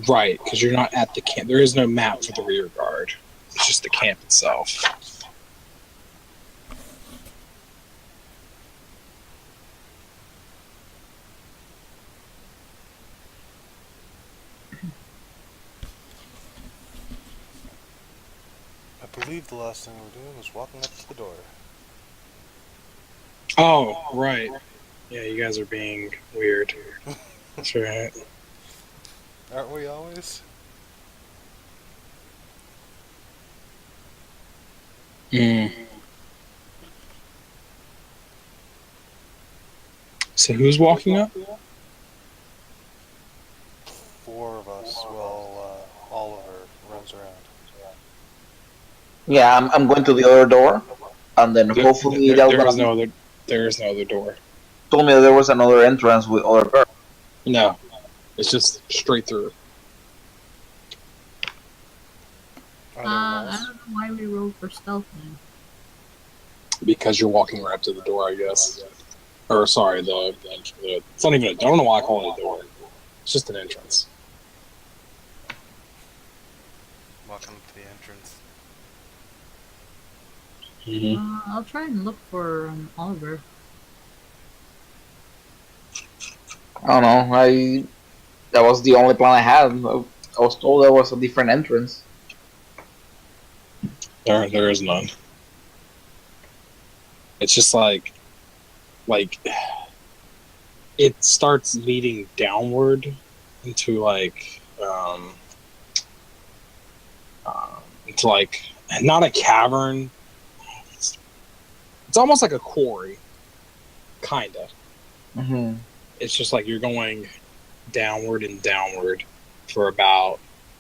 Right, because you're not at the camp. There is no map for the rear guard. It's just the camp itself. I believe the last thing we're doing was walking up to the door. Oh, right. Yeah, you guys are being weird. That's right. Aren't we always? So who's walking up? 4 of us. Well, Oliver runs around. Yeah, I'm going to the other door, and then hopefully There that's is gonna no other. There is no other door. told me that there was another entrance with other guards. No, it's just straight through. I don't know why we rolled for stealth then. Because you're walking right up to the door, I guess. Or sorry, the it's not even a. I don't know why I call it a door. It's just an entrance. Walking up to the entrance. I'll try and look for Oliver. I don't know. That was the only plan I had. I was told there was a different entrance. There is none. It's just like it starts leading downward into into like not a cavern. It's almost like a quarry, kinda. Mm-hmm. It's just like you're going downward and downward for about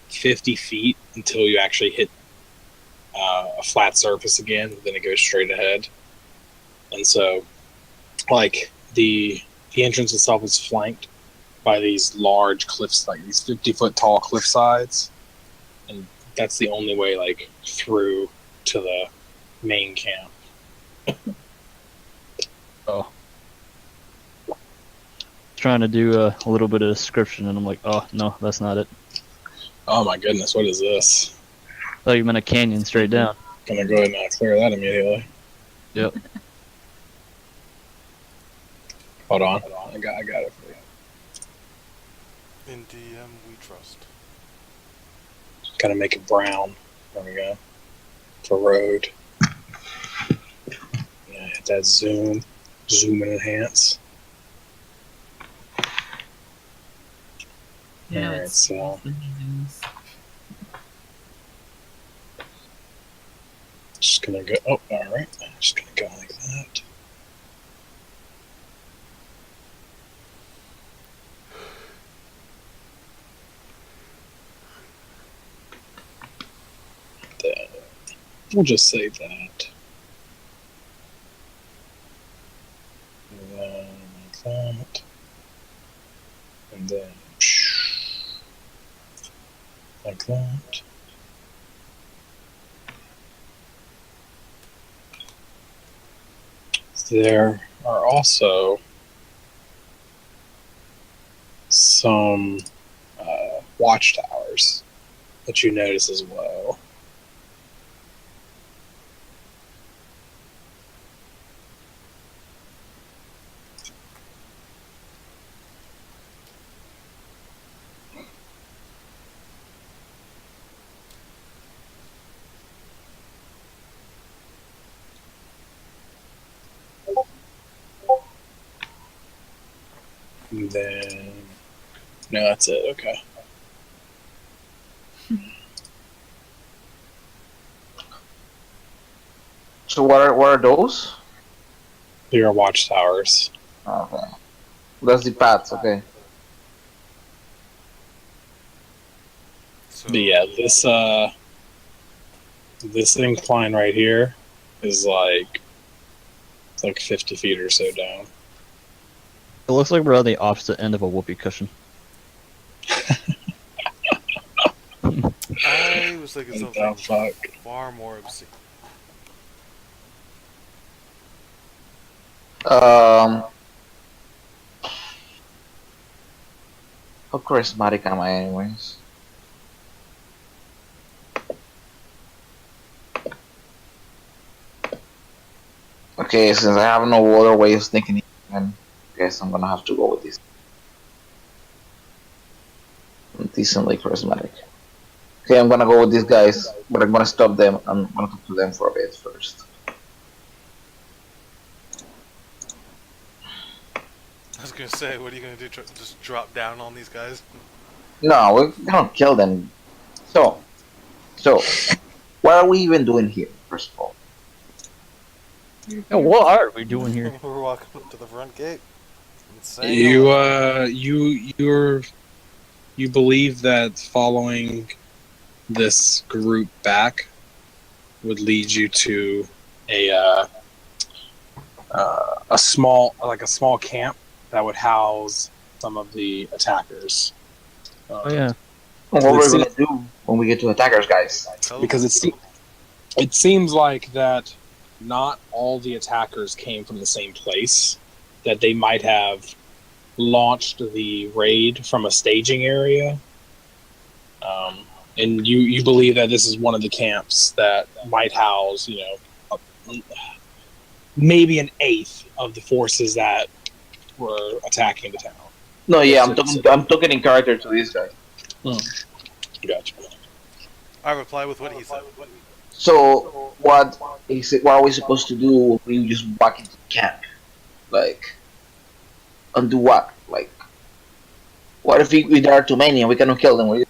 50 feet until you actually hit a flat surface again. Then it goes straight ahead, and so like the entrance itself is flanked by these large cliffs, like these 50-foot tall cliff sides, and that's the only way like through to the main camp. Oh. Trying to do a little bit of description, and I'm like, oh, no, that's not it. Oh my goodness, what is this? I thought you meant a canyon straight down. Gonna go ahead and clear that immediately. Yep. Hold on. I got it for you. In DM, we trust. Gotta make it brown. There we go. For road. Yeah, hit that zoom and enhance. No, Alright, it's so just gonna go. Oh, alright. Just gonna go like that. Then we'll just save that. And then like that. And then like that. There are also some watchtowers that you notice as well. And then, no, that's it. Okay. So what are those? There are watchtowers. Okay. That's the paths. Okay. So, But yeah, this incline right here is like it's like 50 feet or so down. It looks like we're on the opposite end of a whoopee cushion. I was thinking What the something fuck? far more obscene. How charismatic am I, anyways? Okay, since I have no other way of sneaking in, then I guess I'm gonna have to go with this. Decently charismatic. Okay, I'm gonna go with these guys, but I'm gonna stop them. I'm gonna talk to them for a bit first. I was gonna say, what are you gonna do? Just drop down on these guys? No, we don't kill them. So, what are we even doing here, first of all? Yeah, what are we doing here? We're walking up to the front gate. And saying hello. You believe that following this group back would lead you to a small camp that would house some of the attackers. Oh yeah. What Let's we're gonna do when we get to attackers, guys? Because it seems like that not all the attackers came from the same place. That they might have launched the raid from a staging area. And you believe that this is one of the camps that might house, maybe an eighth of the forces that were attacking the town. No, yeah, I'm talking in character to these guys. Gotcha. I reply with what he said. So, what are we supposed to do when we just walk into camp? Like, and do what? Like, what if there are too many and we cannot kill them? We just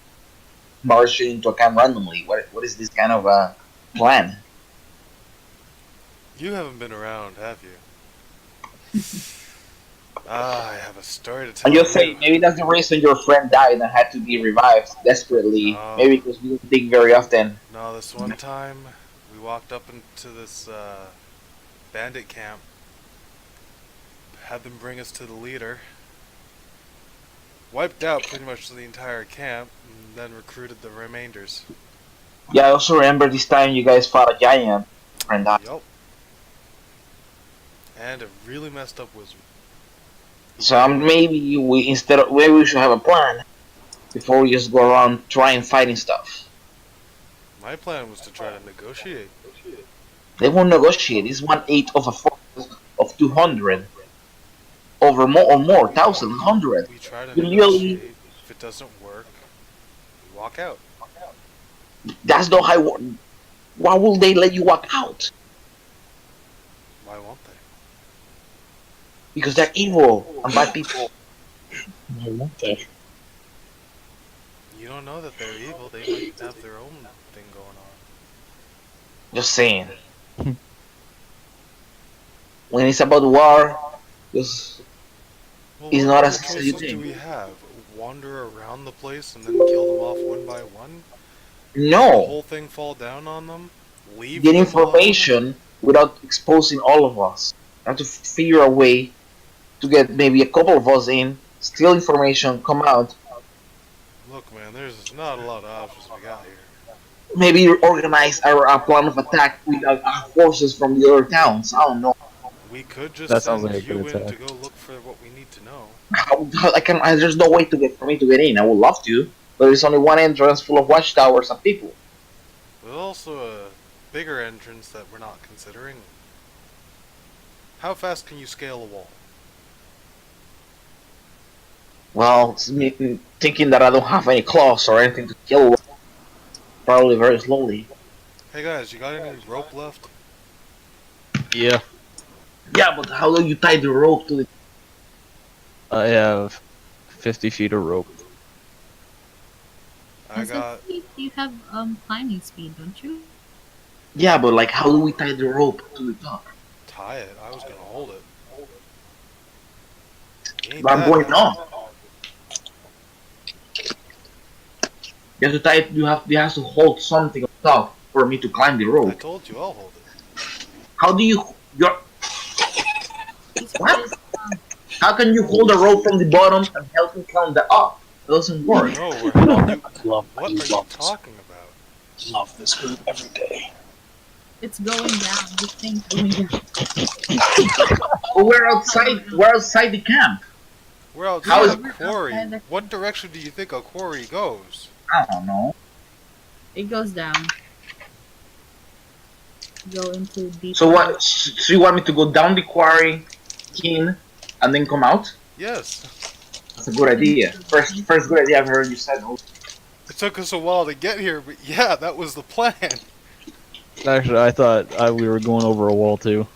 march into a camp randomly. What is this kind of a plan? You haven't been around, have you? I have a story to tell I'm you. just saying, maybe that's the reason your friend died and had to be revived desperately. Oh. Maybe because we don't think very often. No, this one time we walked up into this bandit camp, had them bring us to the leader, wiped out pretty much the entire camp, and then recruited the remainders. Yeah, I also remember this time you guys fought a giant and died. Yup. And a really messed up wizard. So maybe maybe we should have a plan before we just go around trying fighting stuff. My plan was to try to negotiate. They won't negotiate. It's 1/8 of a force of 200. Over more or more, 1,100. We try to You really- negotiate. If it doesn't work, we walk out. That's not how. Why will they let you walk out? Why won't they? Because they're evil and bad people. Why won't they? You don't know that they're evil. They might have their own thing going on. Just saying. When it's about war, just Well, It's what not other as easy as you choices do think. we have? Wander around the place and then kill them off one by one? The no. whole thing fall down on them? Leave Get them information without exposing all of us. Have to figure a way to get maybe a couple of us in, steal information, come out, alone? Look, man, there's not a lot of options we got here. maybe organize a plan of attack with our forces from the other towns. I don't know. We could just That sounds send like a you good in to attack. go look for what we need to know. There's no way for me to get in. I would love to, but there's only one entrance full of watchtowers and people. There's also a bigger entrance that we're not considering. How fast can you scale a wall? Well, it's me thinking that I don't have any claws or anything to kill, probably very slowly. Hey guys, you got any rope left? Yeah. Yeah, but how do you tie the rope to the... I have 50 feet of rope. I As got. you have climbing speed, don't you? Yeah, but like, how do we tie the rope to the top? Tie it. I was gonna hold it. You ain't But I'm that going heavy. on. You have to tie it, you have to hold something on top for me to climb the I rope. told you I'll hold it. How do you... It's What? just, How can you hold a rope from the bottom and help me climb the up? It doesn't work. No, we're helping you. Love, What are you talking about? love this group every day. it's going down. This thing's going down. But we're outside the camp. We're outside How is- a quarry. outside the- What direction do you think a quarry goes? I don't know. It goes down. go into deep. So what? So you want me to go down the quarry, in, and then come out? Yes. That's a good idea. First good idea I've heard you said. Oh, It took us a while to get here, but yeah, that was the plan. Actually, I thought we were going over a wall too.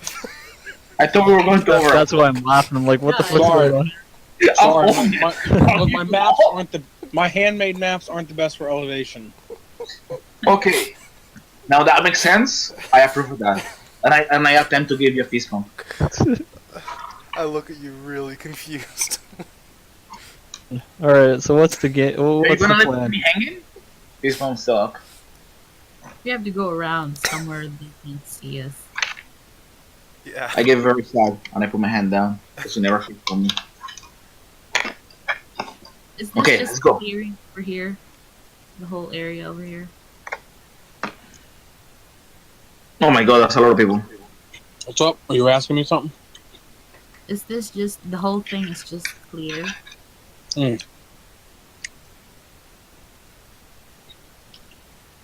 I thought we were going to over. That's why I'm laughing. I'm like, what the fuck's Sorry. going on? Sorry, Oh, my maps aren't my handmade maps aren't the best for elevation. Okay. Now that makes sense. I approve of that. And I attempt to give you a fist bump. I look at you really confused. All right, so what's the game? Are you What's gonna the let plan? me hanging? Fist bump still up. We have to go around somewhere they can see us. Yeah. I get very sad and I put my hand down. This will never fist bump me. Is this Okay, just let's go. clearing over here? The whole area over here? Oh my god, that's a lot of people. What's up? Are you asking me something? Is this just the whole thing is just clear? Mm.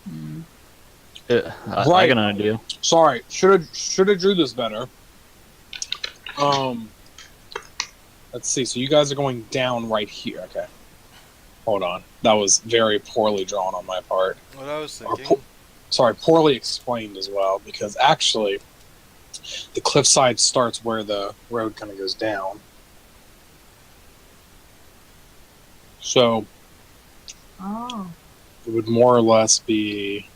Hmm. I Right. got an idea. Sorry, should have drew this better. Let's see. So you guys are going down right here. Okay. Hold on. That was very poorly drawn on my part. What I was Or thinking. Sorry, poorly explained as well. Because actually, the cliffside starts where the road kind of goes down. So Oh. it would more or less be.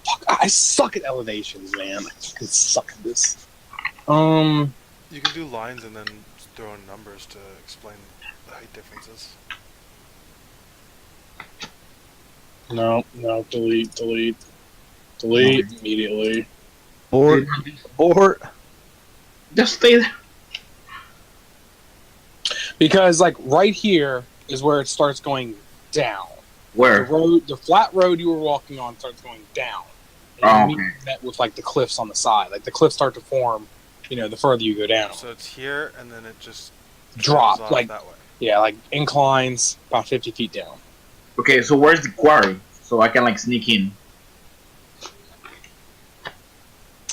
Fuck! I suck at elevations, man. I fucking suck at this. You can do lines and then throw in numbers to explain the height differences. No, delete immediately. Abort. Abort. Just stay there. Because like right here is where it starts going down. The Where? road, the flat road you were walking on starts going down. Oh, And you okay. meet that with like the cliffs on the side. Like the cliffs start to form, the further you go down. So it's here, and then it just Drop, goes off like that way. yeah, like inclines about 50 feet down. Okay, so where's the quarry? So I can like sneak in.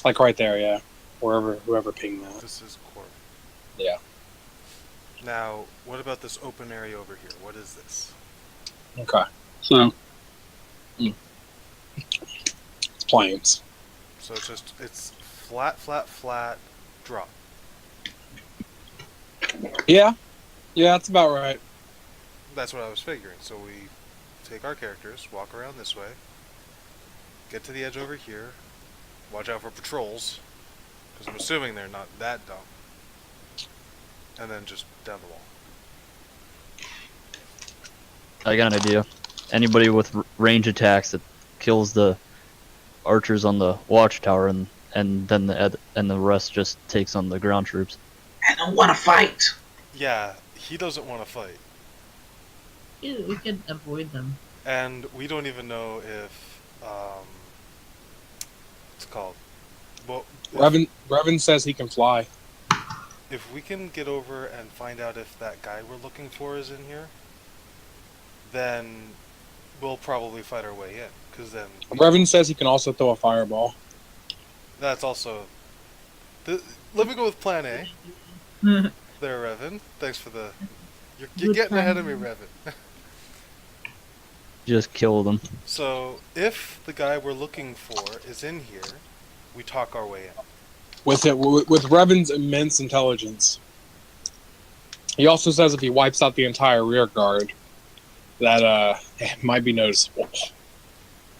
Like right there, yeah. Whoever pinged that. This is core. Yeah. Now, what about this open area over here? What is this? Okay. So it's plains. So it's flat, drop. Yeah. Yeah, that's about right. That's what I was figuring. So we take our characters, walk around this way, get to the edge over here, watch out for patrols, because I'm assuming they're not that dumb, and then just down the wall. I got an idea. Anybody with range attacks that kills the archers on the watchtower, and then the rest just takes on the ground troops. I don't want to fight. Yeah, he doesn't want to fight. Yeah, we could avoid them. And we don't even know if, what's it called? Well, Revan says he can fly. if we can get over and find out if that guy we're looking for is in here, then we'll probably fight our way in. Because then Revan says he can also throw a fireball. that's also... let me go with plan A. There, Revan. Thanks for the... You're Good getting plan. ahead of me, Revan. Just kill them. So, if the guy we're looking for is in here, we talk our way in. With Revan's immense intelligence. He also says if he wipes out the entire rear guard, that it might be noticeable.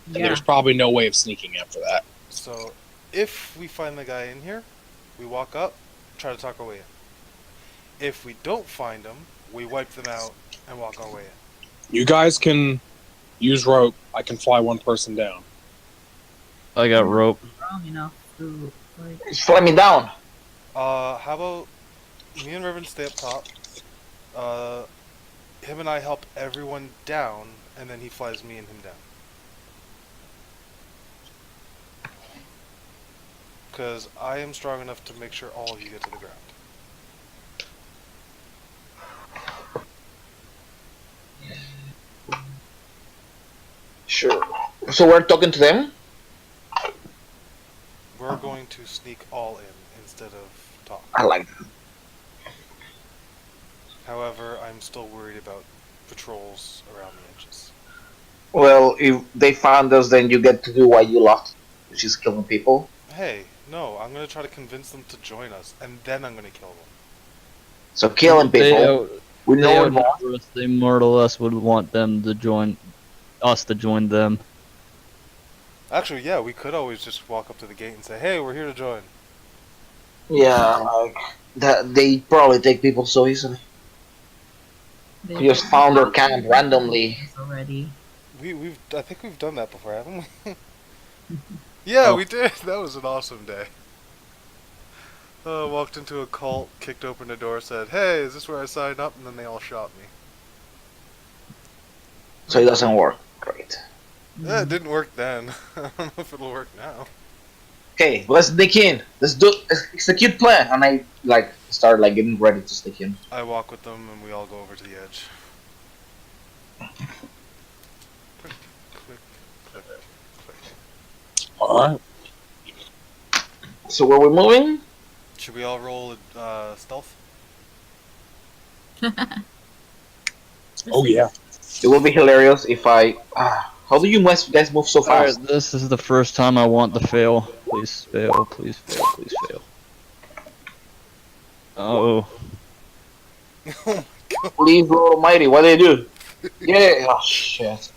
And Yeah. there's probably no way of sneaking after that. So, if we find the guy in here, we walk up, try to talk our way in. If we don't find him, we wipe them out and walk our way in. You guys can use rope. I can fly one person down. I got rope. Strong enough to like. Just let me down. How about me and Revan stay up top? Him and I help everyone down, and then he flies me and him down. Because I am strong enough to make sure all of you get to the ground. Sure. So we're talking to them? We're going to sneak all in instead of talk. I like that. However, I'm still worried about patrols around the edges. Well, if they found us, then you get to do what you love, which is killing people. Hey, no, I'm gonna try to convince them to join us, and then I'm gonna kill them. So killing people with They no remorse. outnumber us. They more or less would want them to join us to join them. Actually, yeah, we could always just walk up to the gate and say, "Hey, we're here to join." Yeah, like that. They probably take people so easily. They We just found their camp randomly. already. I think we've done that before, haven't we? Yeah, we did. That was an awesome day. Walked into a cult, kicked open the door, said, "Hey, is this where I sign up?" And then they all shot me. So it doesn't work. Great. Yeah, it didn't work then. I don't know if it'll work now. Okay, let's sneak in. Let's do execute plan. And I like start like getting ready to sneak in. I walk with them, and we all go over to the edge. Click, click, click, click. Alright. So where we moving? Should we all roll stealth? Oh yeah. It will be hilarious if I. How do you guys move so Alright, fast? this is the first time I want to fail. Please fail, please fail, please fail. Oh. Please, Lord Almighty, what do you do? Yeah. Oh shit.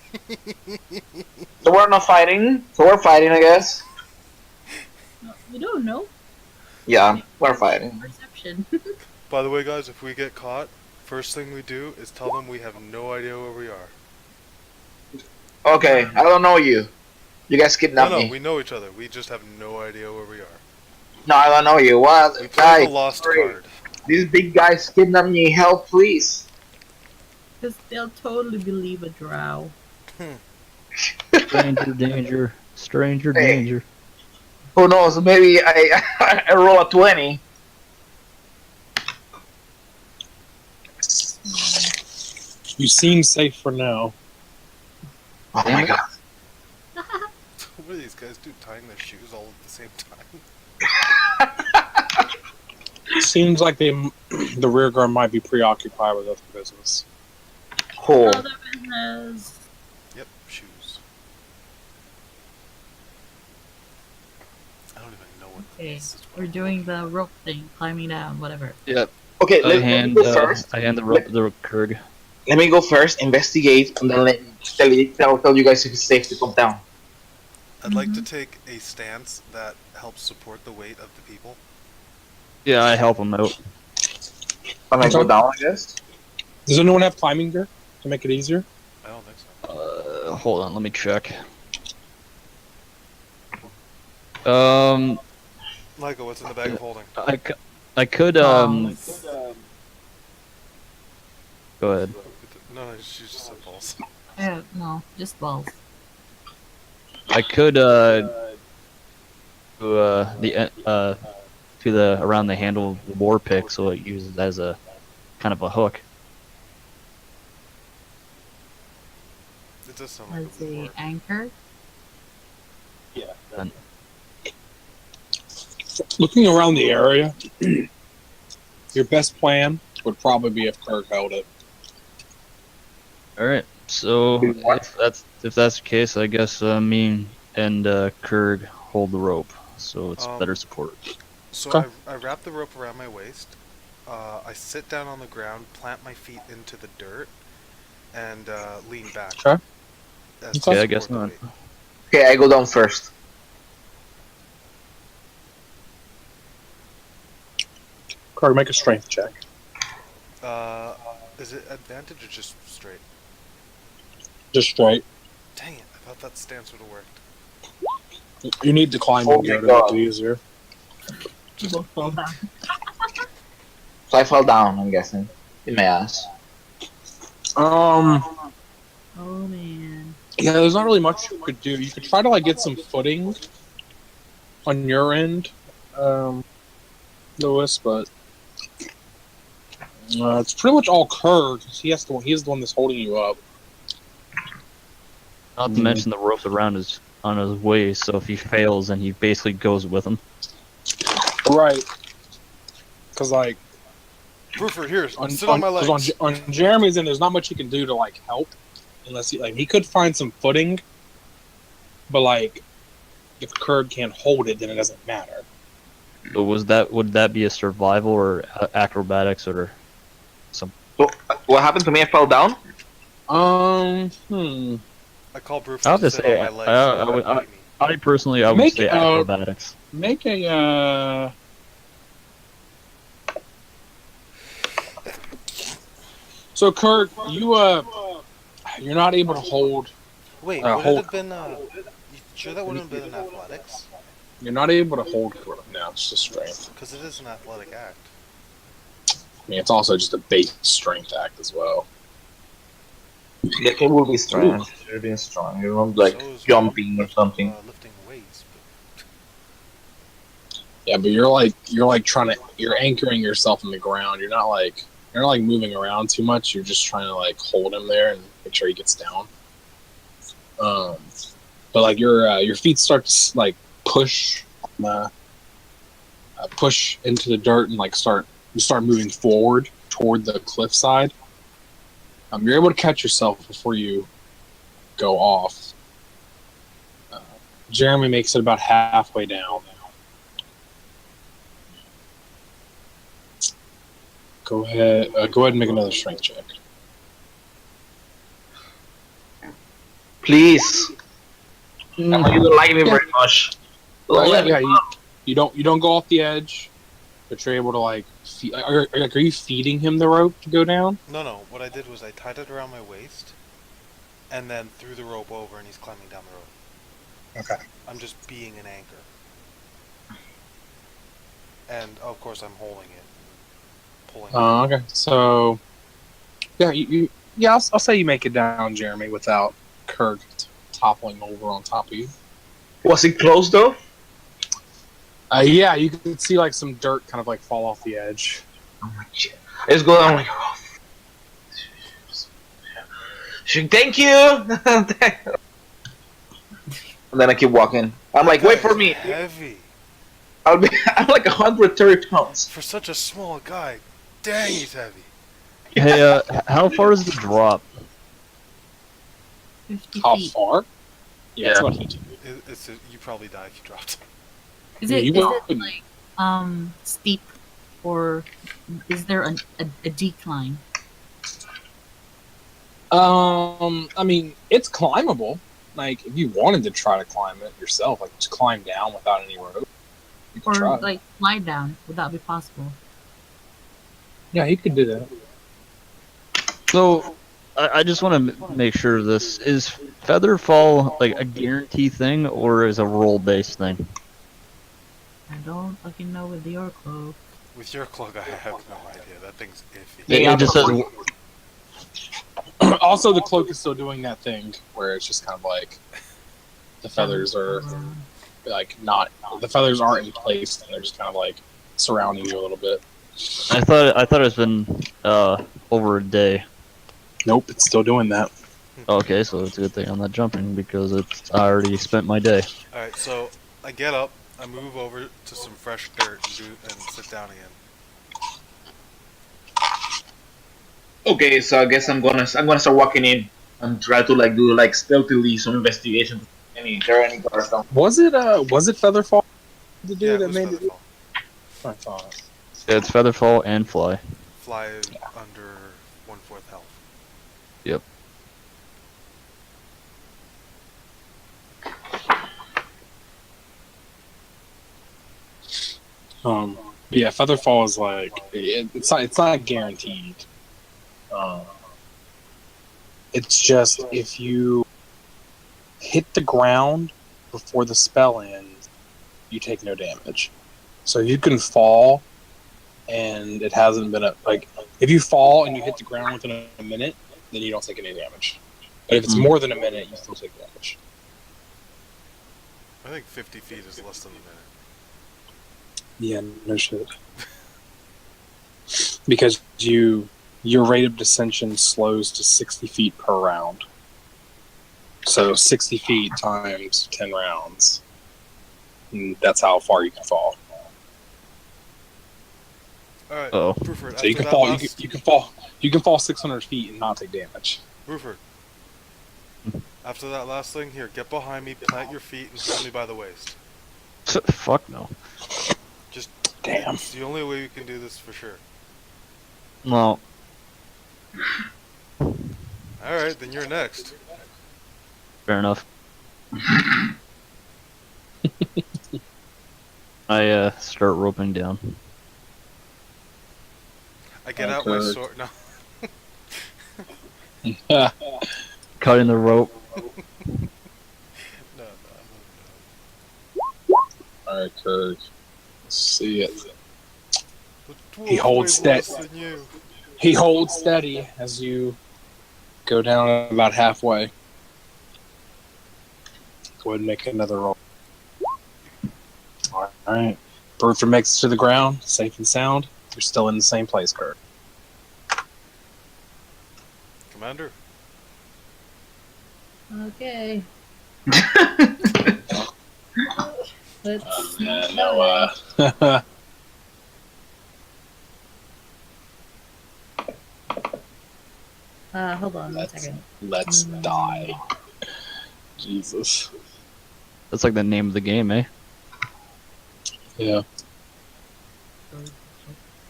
So we're not fighting. So we're fighting, I guess. No, you don't know. Yeah, we're fighting. Perception. By the way, guys, if we get caught, first thing we do is tell them we have no idea where we are. Okay, I don't know you. You guys kidnapped No, me. we know each other. We just have no idea where we are. No, I don't know you. What? We play Guys, the lost sorry. card. These big guys kidnapped me. Help, please. Because they'll totally believe a drow. Stranger danger. Stranger Hey. danger. Who knows? Maybe I roll a 20. You seem safe for now. Oh Damn my it. god. What do these guys do? Tying their shoes all at the same time? Seems like the rear guard might be preoccupied with other business. Cool. Other business. Yep, shoes. I don't even know what Okay, this is. we're doing the rope thing, climbing down, whatever. Yep. Okay, I let me hand go first. I hand the rope to the Kurg. Let me go first, investigate, and then tell you guys if it's safe to come down. I'd like to take a stance that helps support the weight of the people. Yeah, I help him out. When I go Okay. down, I guess. Does anyone have climbing gear to make it easier? I don't think so. Hold on, let me check. Michael, what's in the bag of holding? I could Go ahead. No, she just said balls. No, just balls. I could to the around the handle of the war pick, so it uses as a kind of a hook. It does sound like As it would a work. anchor. And Looking around the area, your best plan would probably be if Kirk held it. all right, so What? if that's the case, I guess me and Kurg hold the rope, so it's better support. So Okay. I wrap the rope around my waist. I sit down on the ground, plant my feet into the dirt, and lean back. Okay. As Okay, to I guess support the not. weight. Okay, I go down first. Kirk, make a strength check. Is it advantage or just straight? Just straight. Dang it! I thought that stance would have worked. You need the climbing Oh my gear to make God. it easier. You both fall down. So I fell down, I'm guessing. In my ass. Oh man. Yeah, there's not really much you could do. You could try to like get some footing on your end, Lewis, but it's pretty much all Kirk. He's the one that's holding you up. Not to mention the ropes around his on his waist, so if he fails, then he basically goes with him. Right. Because like Bruford, here, on, sit on my legs. 'cause on Jeremy's end, there's not much he can do to like help, unless he could find some footing, but like if Kurd can't hold it, then it doesn't matter. So would that be a survival or acrobatics or some? So, what happened to me? I fell down. I call Bruford I'll to just sit say, on my legs. I so he would- won't bite me. I personally I would Make say it, acrobatics. Make a So Kurt, you're not able to hold. Wait, Uh, would hold- it have been, you sure that wouldn't have been in athletics? You're not able to hold Kurt. No, it's just strength. Because it is an athletic act. I mean, it's also just a base strength act as well. Yeah, it will be strong. You're being strong. You're not like So is jumping or something. Lifting weights, but Yeah, but you're anchoring yourself in the ground. You're not like moving around too much. You're just trying to like hold him there and make sure he gets down. But like your feet start to like push into the dirt and like you start moving forward toward the cliffside. You're able to catch yourself before you go off. Jeremy makes it about halfway down. Go ahead and make another strength check. Please. I know you don't like me very much. You don't go off the edge, but you're able to like. Are you feeding him the rope to go down? no. What I did was I tied it around my waist, and then threw the rope over, and he's climbing down the rope. Okay. I'm just being an anchor, and of course I'm holding it, and pulling. Okay. So, I'll say you make it down, Jeremy, without Kirk toppling over on top of you. Was it close though? Yeah, you can see like some dirt kind of like fall off the edge. Oh my shit. I just go down like, oh. Thank you. And then I keep walking. I'm like, wait for me. Heavy I'm like 130 pounds. for such a small guy. Dang, he's heavy. Hey, how far is the drop? 50 How feet. far? Yeah, it's Yeah. about 18. You probably die if you dropped. Is Yeah, it you is it wouldn't. like steep, or is there a decline? I mean, it's climbable. Like, if you wanted to try to climb it yourself, like just climb down without any rope, you could Or try. like slide down? Would that be possible? Yeah, you could do that. So, I just want to make sure this is Featherfall like a guarantee thing or is a role based thing. I don't fucking know with your cloak. With your cloak, I have no idea. That thing's iffy. Yeah, It just says Also, the cloak is still doing that thing where it's just kind of like the feathers are like not the feathers aren't in place, and they're just kind of like surrounding you a little bit. I thought it's been over a day. Nope, it's still doing that. Okay, so it's a good thing I'm not jumping because I already spent my day. All right, so I get up, I move over to some fresh dirt and sit down again. Okay, so I guess I'm gonna start walking in and try to like do like stealthily some investigation. There are any guards down? Was it Featherfall? The dude Yeah, it that was made it. Featherfall. I thought. Yeah, it's Featherfall and Fly. Fly under 1/4 health. Yep. Yeah, Featherfall is like it's not guaranteed. It's just if you hit the ground before the spell ends, you take no damage. So you can fall, and it hasn't been if you fall and you hit the ground within a minute, then you don't take any damage. But if it's more than a minute, you still take damage. I think 50 feet is less than a minute. Yeah, no shit. Because your rate of dissension slows to 60 feet per round. So 60 feet times 10 rounds. And that's how far you can fall. All right, Oh. Bruford. So you can fall. You can fall 600 feet and not take damage. Bruford. After that last thing, here, get behind me, plant your feet, and hold me by the waist. Fuck no. Damn. It's the only way we can do this for sure. No. All right, then you're next. Fair enough. I start roping down. I get out my Okay. sword. No. Cutting the rope. No. Alright, Kirk. Let's see it. The dwarf He holds weighs less steady. than you. He holds steady as you go down about halfway. Go ahead and make another roll. Alright. Bruford makes it to the ground, safe and sound. You're still in the same place, Kirk. Commander. Okay. Let's hold on one Let's- second. Let's die. Jesus. That's like the name of the game, eh? Yeah.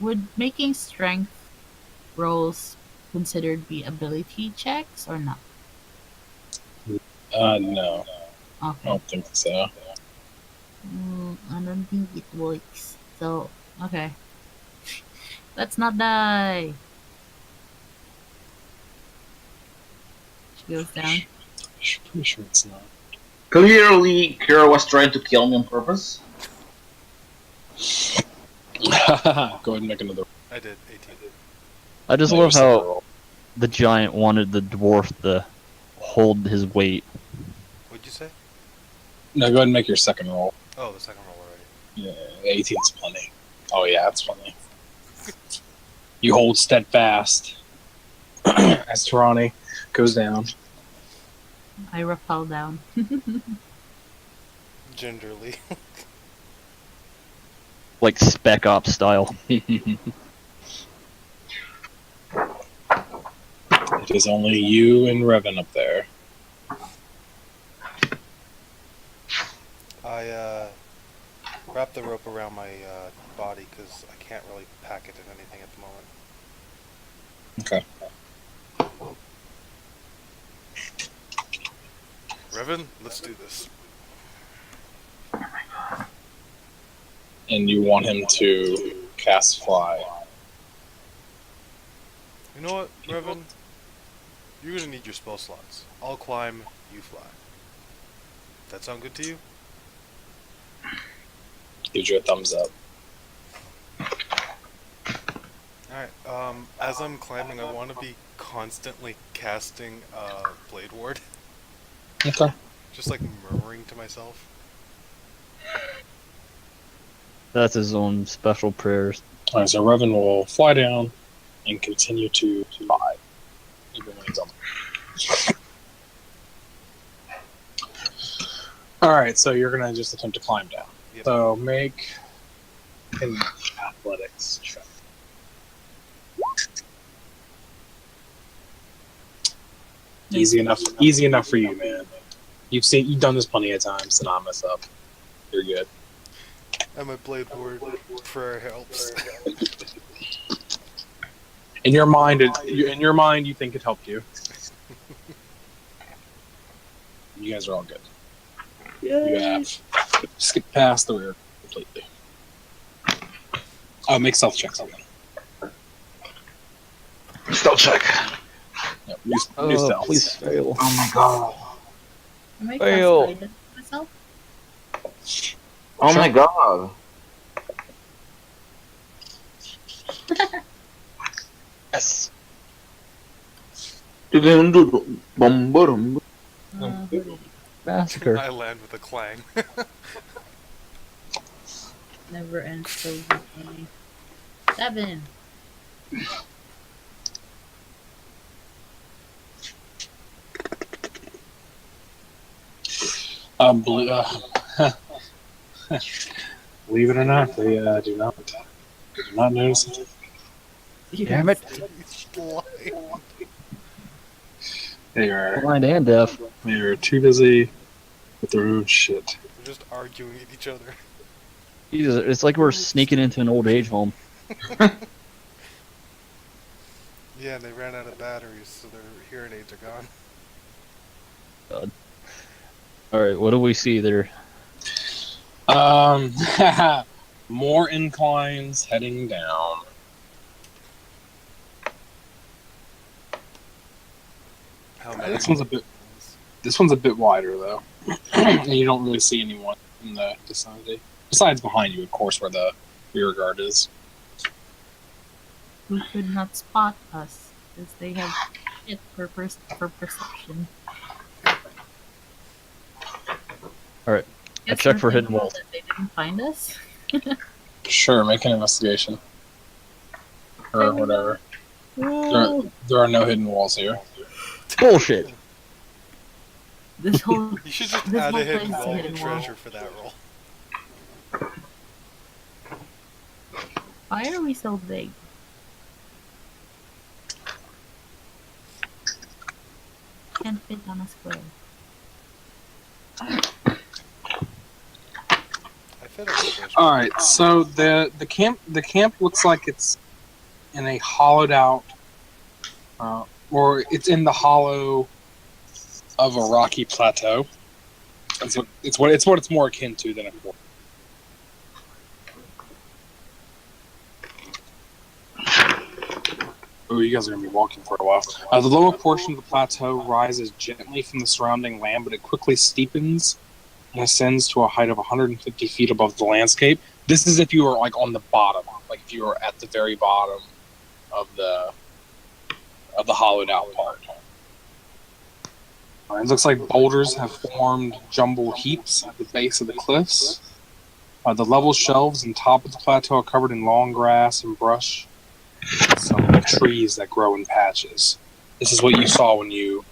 Would making strength rolls considered be ability checks or not? No. I Okay. don't think so. I don't think it works. So, okay. Let's not die. She goes down. Pretty sure it's not. Clearly, Kira was trying to kill me on purpose. Go ahead and make another. I did 18. I just No, love your second how roll. the giant wanted the dwarf to hold his weight. What'd you say? No, go ahead and make your second roll. Oh, the second roll already. Yeah, 18's plenty. Oh yeah, that's plenty. You hold steadfast as Tarani goes down. I rappel down. Gingerly. Like Spec Ops style. It is only you and Revan up there. I wrap the rope around my body because I can't really pack it in anything at the moment. Okay. Revan, let's do this. And you want him to cast fly. You know what, Revan? You're gonna need your spell slots. I'll climb, you fly. That sound good to you? Gives you a thumbs up. Alright, as I'm climbing, I want to be constantly casting Blade Ward. Okay. Just like murmuring to myself. That's his own special prayers. Alright, so Revan will fly down and continue to fly. Even when he's on Alright, so you're gonna just attempt to climb down. Yep. So make an athletics check. Easy enough for you, man. You've done this plenty of times to not mess up. You're good. And my Blade Ward prayer helps. In your mind, you think it helped you. You guys are all good. You have skipped past the rear completely. Oh, make stealth checks again. Stealth check. Yep, new stealth. Please fail. Oh my god. Am I Fail. constipated myself? Oh my god. Yes. Bomb. Who did it? Massacre. I land with a clang. Never ends so easily. 7. Believe it or not, they do not. They do not notice it. Damn it! He's blind. Blind and deaf. They're too busy with their own shit. We're just arguing at each other. Jesus, it's like we're sneaking into an old age home. Yeah, and they ran out of batteries, so their hearing aids are gone. Alright, what do we see there? More inclines heading down. How many? This one's a bit wider though, and you don't really see anyone in the vicinity. Besides behind you, of course, where the rear guard is. Who could not spot us, because they have shit for perception. Alright, I Guess checked we're for hidden thankful walls. that they didn't find us. Sure, make an investigation. Or whatever. Whoa. There are no hidden walls here. Bullshit! This whole You should just This add whole a hidden place is a wall hidden and wall. treasure for that roll. why are we so big? Can't fit on a square. I fit on the first All one. right, so the camp looks like it's in a hollowed out, or it's in the hollow of a rocky plateau. It's what it's more akin to than a fort. Oh, you guys are gonna be walking for a while. The lower portion of the plateau rises gently from the surrounding land, but it quickly steepens and ascends to a height of 150 feet above the landscape. This is if you were like on the bottom, like if you were at the very bottom of the hollowed out part. It looks like boulders have formed jumbled heaps at the base of the cliffs. The level shelves and top of the plateau are covered in long grass and brush. Some trees that grow in patches. This is what you saw when you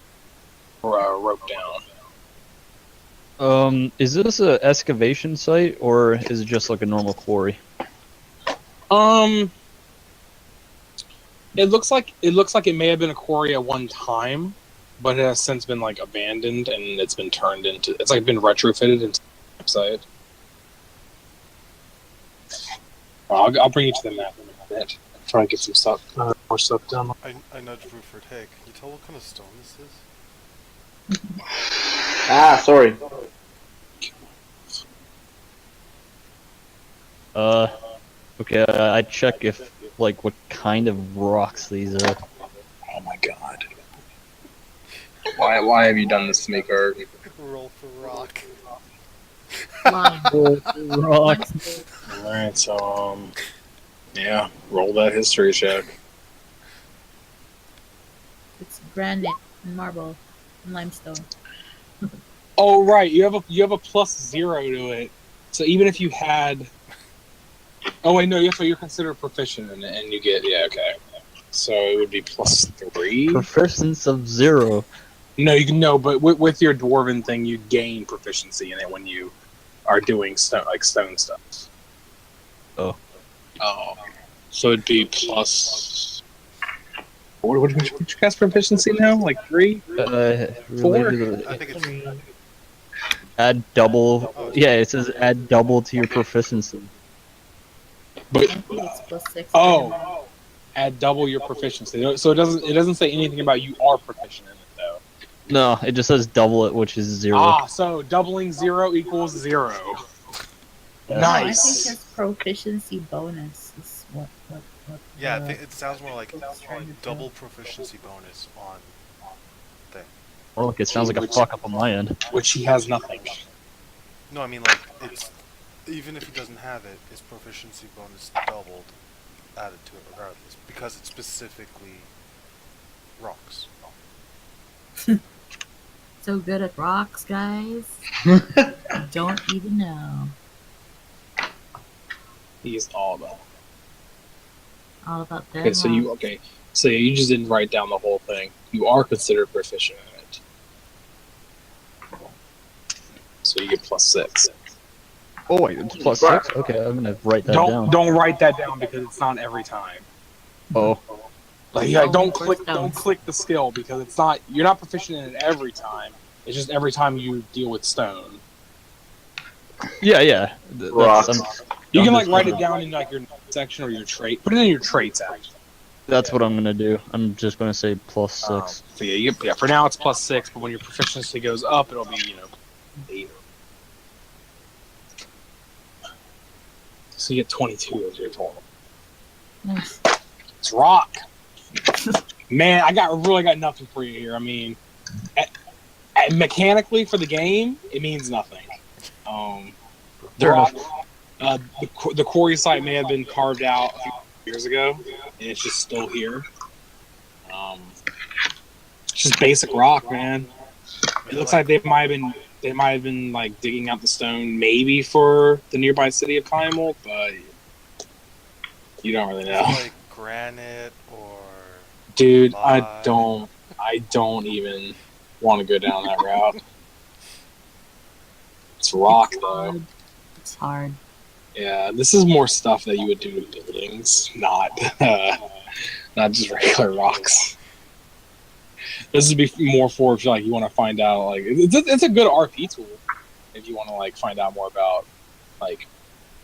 roped down. Is this a excavation site, or is it just like a normal quarry? It looks like it may have been a quarry at one time, but it has since been like abandoned and it's been turned into. It's like been retrofitted into a site. I'll bring you to the map in a minute. Try and get some stuff, more stuff done. I nudged Ruford. Hey, can you tell what kind of stone this is? Ah, sorry. Okay, I check if, like, what kind of rocks these are. Oh my god! Why have you done this to me, Kurt? Roll for rock. Line. Rocks. All right, so yeah, roll that history check. It's granite and marble and limestone. Oh right, you have a +0 to it. So even if you had, oh wait, no, so you're considered proficient in it, and you get okay. So it would be +3. Proficiency of 0. No, you can but with your dwarven thing, you gain proficiency in it when you are doing stone stuff. Oh. Oh. So it'd be plus. What would you cast proficiency now? Like 3? Related to I think it's add double. Yeah, it says add double to your proficiency. But I think it's +6. oh, add double your proficiency. So it doesn't say anything about you are proficient in it though. No, it just says double it, which is 0. Ah, so doubling 0 equals 0. Yeah. No, I Nice. think his proficiency bonus is what yeah. I think it sounds more like it's trying to double proficiency bonus on thing. Or look, it sounds like a fuck up on my end. Which he has nothing. No, I mean like it's even if he doesn't have it, his proficiency bonus doubled, added to it regardless because it's specifically rocks. So good at rocks, guys. Don't even know. He's all about. All about that. Okay, so you just didn't write down the whole thing. You are considered proficient in it. So so you get +6. Oh wait, it's +6. Okay, I'm gonna write that down. Don't write that down because it's not every time. Oh, Like, yeah, Only don't for click stones. the skill because it's not, you're not proficient in it every time. It's just every time you deal with stone. yeah. Rocks. You I'm can like just write gonna- it down in like your section or your trait. Put it in your traits actually. That's what I'm gonna do. I'm just gonna say +6. So yeah, for now it's +6, but when your proficiency goes up, it'll be 8. So you get 22 as your total. Nice. It's rock. Man, I really got nothing for you here. I mean, mechanically for the game, it means nothing. Fair Rock, the quarry site may have been carved out a few years ago, and it's just still here. It's just basic rock, man. It looks like they might have been like digging out the stone maybe for the nearby city of Kymel, but you don't really know. Like granite or Dude, Bye. I don't even want to go down that route. It's rock though. It's hard. Yeah, this is more stuff that you would do to buildings, not just regular rocks. This would be more for if you want to find out like it's a good RP tool if you want to like find out more about like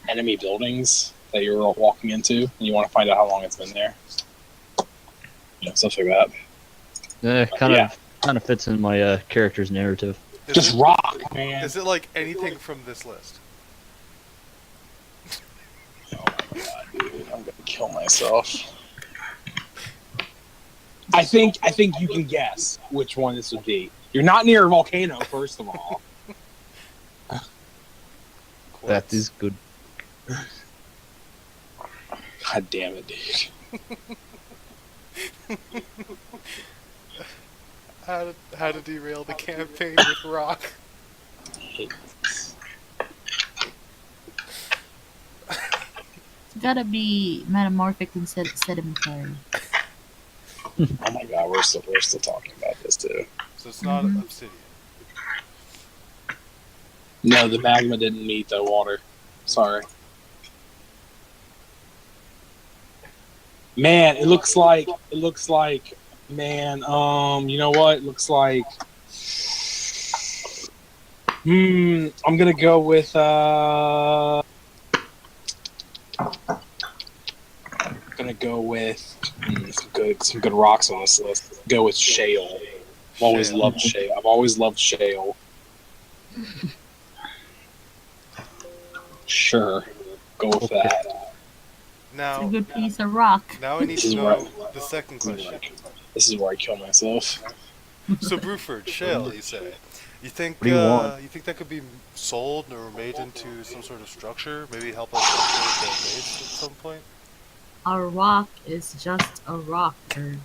enemy buildings that you're walking into and you want to find out how long it's been there. Stuff like that. Kind of fits in my character's narrative. is Just it, rock, man. is it like anything from this list? Oh my god, dude, I'm gonna kill myself. I think you can guess which one this would be. You're not near a volcano, first of all. That is good. God damn it, dude. How to derail the campaign with rock. I hate this. It's gotta be metamorphic and sedimentary. Oh my god, we're still talking about this too. So it's not Mhm. obsidian. No, the magma didn't meet the water. Sorry. Man, it looks like man, you know what? It looks like I'm gonna go with some good rocks on this list. Go with shale. I've always Shale. loved shale. I've always loved shale. Sure, go with that. It's a Now, good piece of rock. now I need This is to know right. the second question. This is where I kill myself. So Bruford, shale, you say? You think What do you want? you think that could be sold or made into some sort of structure? Maybe help us upgrade the base at some point? A rock is just a rock, or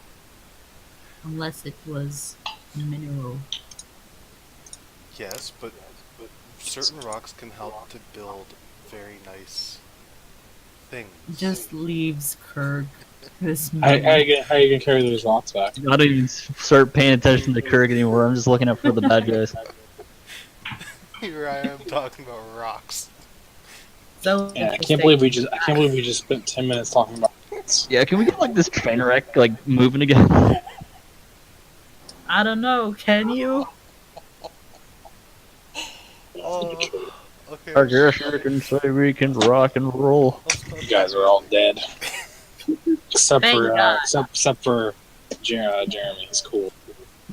unless it was mineral. Yes, but certain rocks can help to build very nice things. Just leaves Kurg. This How you gonna carry those rocks back? I don't even start paying attention to Kirk anymore. I'm just looking out for the bad guys. Here I am talking about rocks. so Yeah, I can't believe we just spent 10 minutes talking about rocks. Yeah, can we get like this train wreck like moving again? I don't know. Can you? Oh, okay. I guess you can say we can rock and roll. You guys are all dead, except Thank for God. except for Jeremy. He's cool.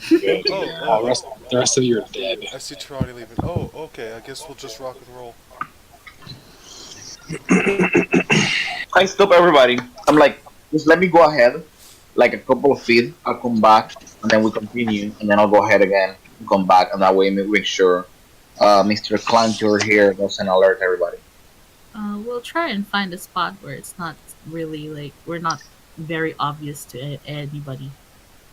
Good. Oh, The rest of you are dead. I see Tarani leaving. Oh, okay. I guess we'll just rock and roll. I stop everybody. I'm like, just let me go ahead, like a couple of feet. I'll come back, and then we continue, and then I'll go ahead again, and come back, and that way we make sure Mr. Clanker here doesn't alert everybody. We'll try and find a spot where it's not really like we're not very obvious to anybody.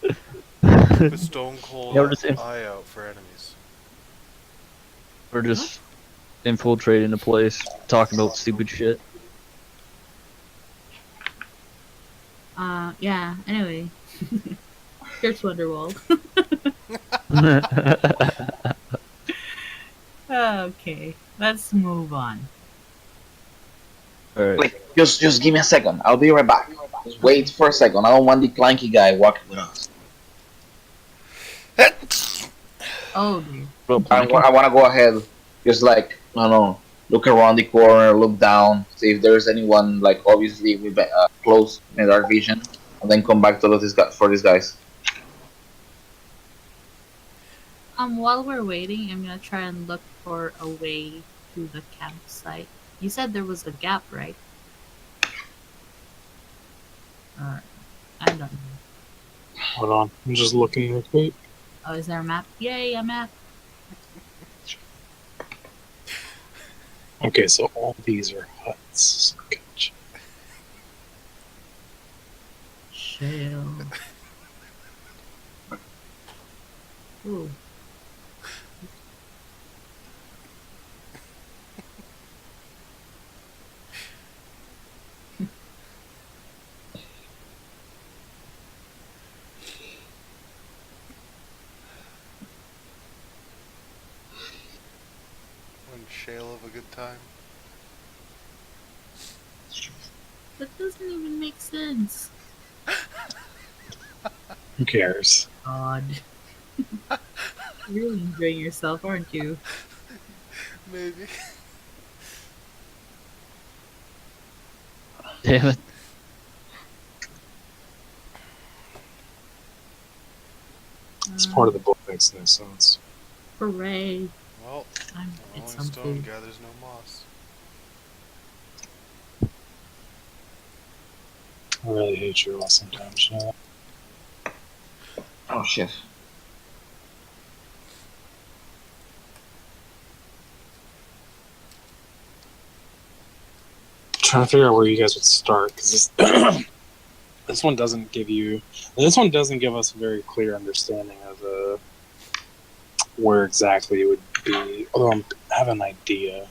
Keep a stone cold Yeah, we're just eye out for enemies. We're just infiltrating the place, talking about stupid shit. Yeah. Anyway, here's Wonderwall. Okay, let's move on. All right. Like, just give me a second. I'll be right back. Just wait for a second. I don't want the clanky guy walking with us. Oh dear. I want to go ahead. Just like, I don't know, look around the corner, look down, see if there's anyone like obviously with close in dark vision, and then come back to look for these guys. While we're waiting, I'm gonna try and look for a way to the campsite. You said there was a gap, right? Or I don't know. Hold on, I'm just looking real quick. Oh, is there a map? Yay, a map! Okay, so all these are huts. Gotcha. Shale. Ooh. One shale of a good time. That doesn't even make sense. Who cares? God. You're really enjoying yourself, aren't you? Maybe. Damn it. It's part of the book, makes no sense. Hooray. Well, I'm a it's rolling some stone food. gathers no moss. I really hate you all sometimes, you know? Oh shit. Trying to figure out where you guys would start, because this, this one doesn't give you... This one doesn't give us a very clear understanding of where exactly it would be, although I have an idea.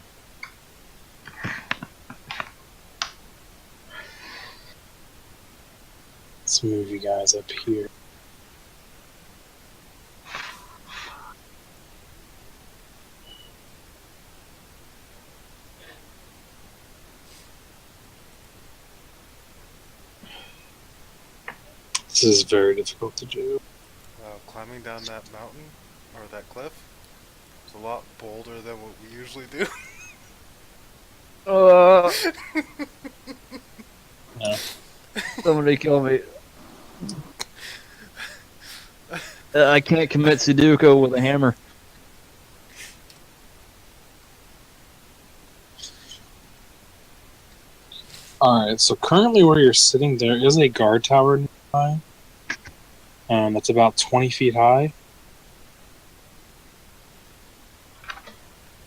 Let's move you guys up here. This is very difficult to do. Climbing down that mountain, or that cliff, is a lot bolder than what we usually do. Yeah. Somebody kill me. I can't commit Sudoku with a hammer. Alright, so currently where you're sitting, there is a guard tower nearby. That's about 20 feet high.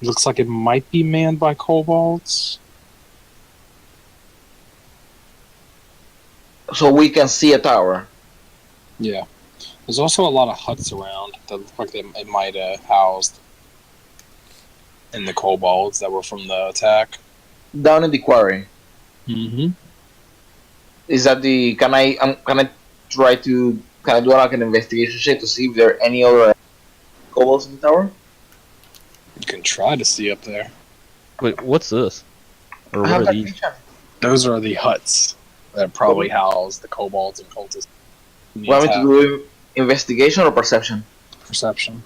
Looks like it might be manned by kobolds. So we can see a tower. Yeah. There's also a lot of huts around that look like it might have housed in the kobolds that were from the attack. Down in the quarry. Mm-hmm. Is that the? Can I try to do like an investigation check to see if there are any other kobolds in the tower? You can try to see up there. Wait, what's this? Or I what have are that these? picture. Those are the huts that probably house the kobolds and cultists. in the Want me to attack. do investigation or perception? Perception.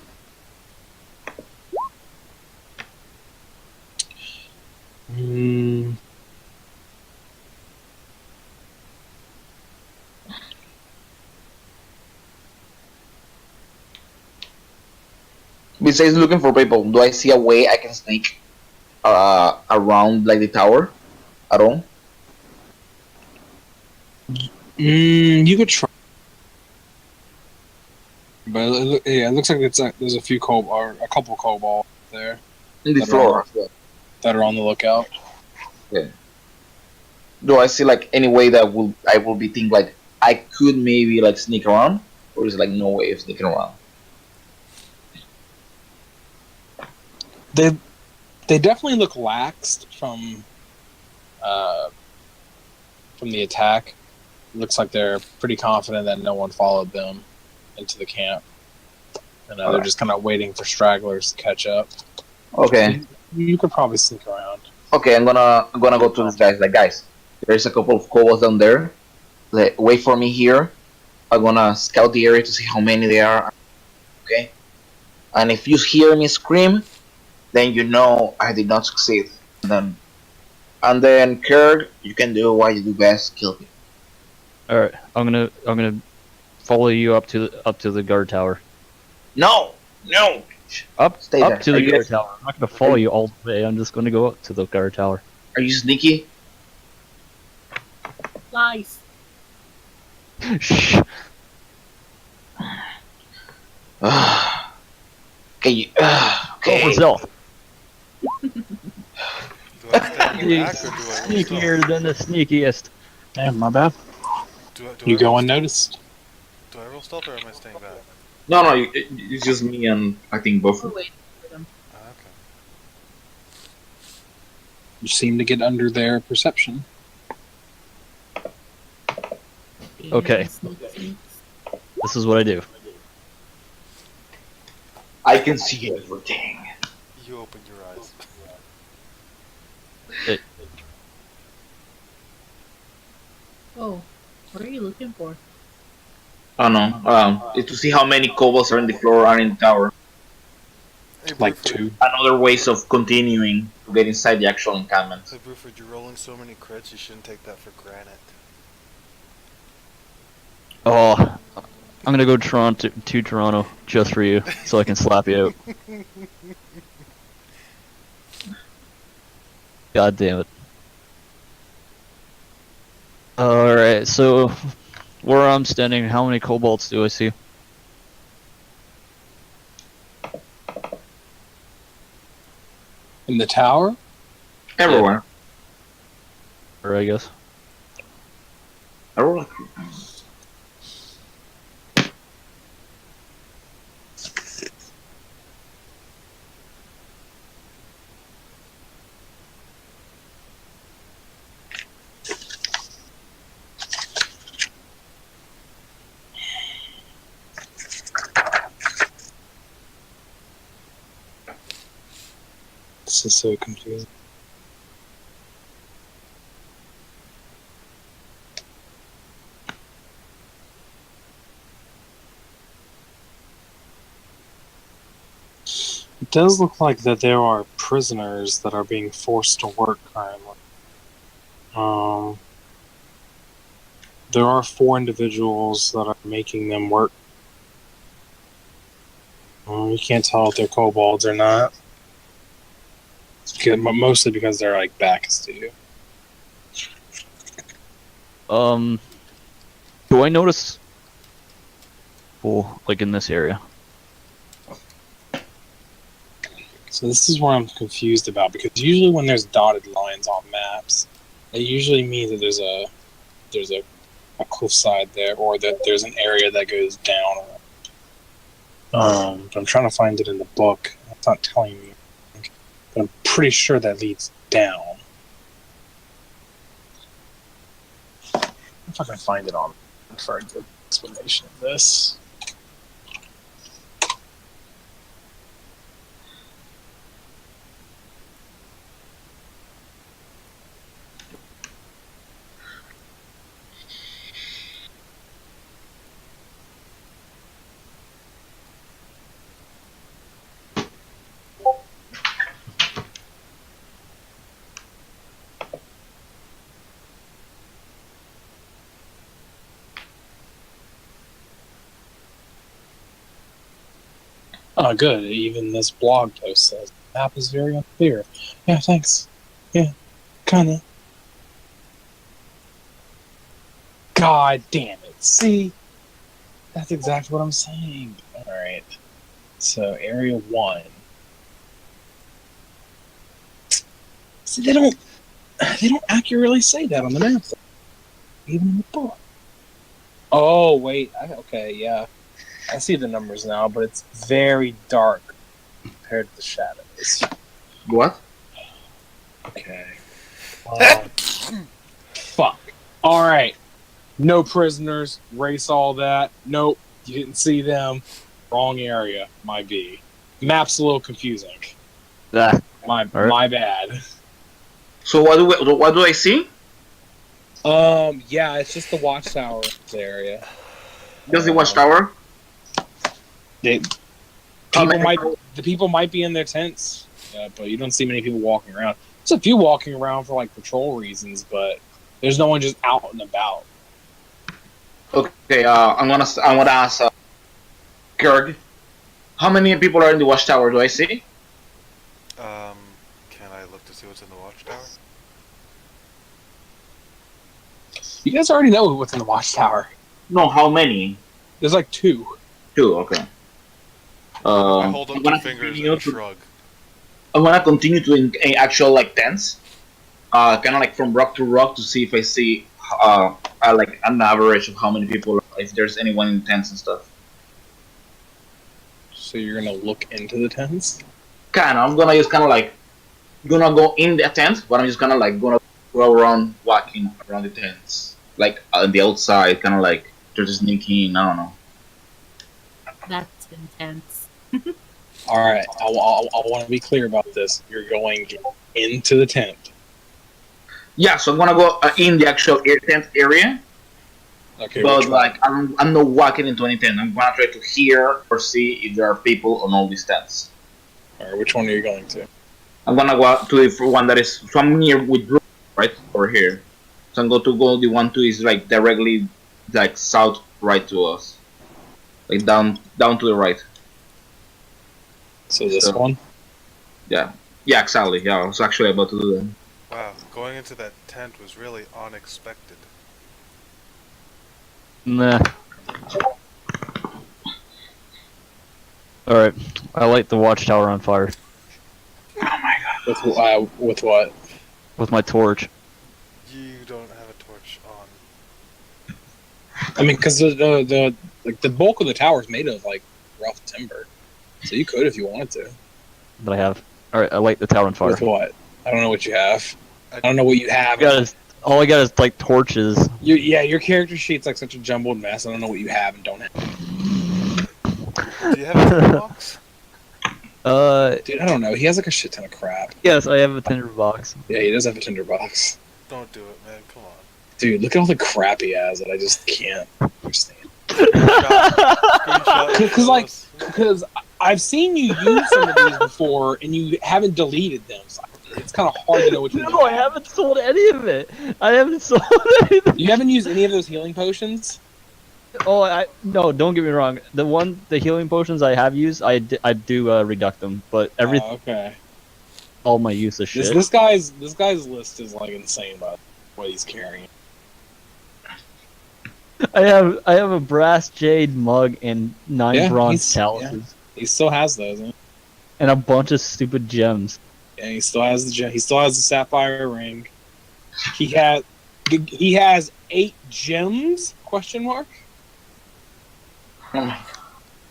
Besides looking for people, do I see a way I can sneak around like the tower at all? You could try. But it looks like there's a few or a couple kobolds there In the That floor. are- that are on the lookout. Do I see like any way that I will be thinking like I could maybe like sneak around, or is it like no way of sneaking around? They definitely look laxed from the attack. Looks like they're pretty confident that no one followed them into the camp, and they're just kind of waiting for stragglers to catch up. Okay. You could probably sneak around. Okay, I'm gonna go to these guys. Like, guys, there's a couple of kobolds down there. Like, wait for me here. I'm gonna scout the area to see how many there are. Okay. And if you hear me scream, then you know I did not succeed. And then Kirk, you can do what you do best. Kill me. All right, I'm gonna follow you up to the guard tower. No, no. Stay there. To the Are you guard guys- tower. I'm not gonna follow you all the way. I'm just gonna go up to the guard tower. Are you sneaky? Lies. Shh. Okay. Go Okay. for stealth. Do I stay in the back or do I roll stealth? Sneakier than the sneakiest. Damn, my bad. Do You I go roll unnoticed. Do I roll stealth or am I staying back? No, it's just me and I think both. We're waiting for them. Ah, okay. You seem to get under their perception. Okay. Sneak, sneak. This is what I do. I can see everything. You open your eyes. Oh, what are you looking for? Oh no. It's to see how many kobolds are in the floor and in the tower. Hey, Like Bruford, 2. Another ways of continuing to get inside the actual encampment. Hey, Bruford, you're rolling so many crits, you shouldn't take that for granted. Oh, I'm gonna go to Toronto just for you, so I can slap you out. God damn it. Alright, so where I'm standing, how many kobolds do I see? In the tower? Everywhere. Or I guess. Everywhere. This is so confusing. It does look like that there are prisoners that are being forced to work currently. There are 4 individuals that are making them work. You can't tell if they're kobolds or not. Mostly because they're like backs to you. Do I notice people like in this area? So this is where I'm confused about, because usually when there's dotted lines on maps, it usually means that there's a cliffside there, or that there's an area that goes down. But I'm trying to find it in the book. It's not telling me, but I'm pretty sure that leads down. If I can find it on for a good explanation of this. Oh, good. Even this blog post says the map is very unclear. Yeah, thanks. Yeah, kinda. God damn it. See? That's exactly what I'm saying. Alright. So, Area 1. See, they don't accurately say that on the map, though. Even in the book. Oh, wait. Okay, yeah. I see the numbers now, but it's very dark compared to the shadows. What? Okay. Fuck. Alright. No prisoners. Race all that. Nope. You didn't see them. Wrong area. Might be. Map's a little confusing. Ah, Alright. My bad. So what do I see? Yeah, it's just the watchtower area. Just the watchtower. They, How people many- the people might be in their tents, but you don't see many people walking around. There's a few walking around for like patrol reasons, but there's no one just out and about. Okay, I want to ask Kirk, how many people are in the watchtower? Do I see? Can I look to see what's in the watchtower? You guys already know what's in the watchtower. No, how many? There's like two. Two. Okay. I hold up I'm two gonna fingers continue and to- shrug. I'm gonna continue to in actual like tents, kind of like from rock to rock to see if I see like an average of how many people, if there's anyone in tents and stuff. So you're gonna look into the tents. I'm gonna just kind of like gonna go in the tent, but I'm just kind of like gonna go around walking around the tents, like on the outside, kind of like just sneaking in. I don't know. That's intense. All right, I want to be clear about this. You're going into the tent. Yeah, so I'm gonna go in the actual tent area, Okay, but which one? like I'm not walking into any tent. I'm gonna try to hear or see if there are people on all these tents. All right, which one are you going to? I'm gonna go out to the one that is so I'm near with Brook, right over here. So I'm going to go the one to is like directly like south right to us, like down to the right. So this So- one. Yeah, exactly. Yeah, I was actually about to do that. Wow, going into that tent was really unexpected. nah. Alright, I light the watchtower on fire With what? with my torch. You don't have a torch on. I mean, because the bulk of the tower is made of like rough timber, so you could if you wanted to. That I have. Alright, I light the tower on fire. With what? I don't know what you have. I don't know what you have. All I got is like torches. Your character sheet's like such a jumbled mess. I don't know what you have and don't have. Do you have a toolbox? Dude, I don't know. He has like a shit ton of crap. Yes, I have a tinderbox. Yeah, he does have a tinderbox. Don't do it, man. Come on. Dude, look at all the crap he has that I just can't understand. Screenshot. Because like, because I've seen you use some of these before, and you haven't deleted them. So it's kind of hard to know which one. No, I haven't sold any of it. I haven't sold anything. You haven't used any of those healing potions. Oh, no, don't get me wrong. The healing potions I have used, I do reduct them, but Oh, okay. all my use is shit. This guy's list is like insane about what he's carrying. I have a brass jade mug and 9 Yeah, bronze he's- chalices He still has those, huh? and a bunch of stupid gems. And he still has the gem. He still has the sapphire ring. He has 8 gems? Question mark.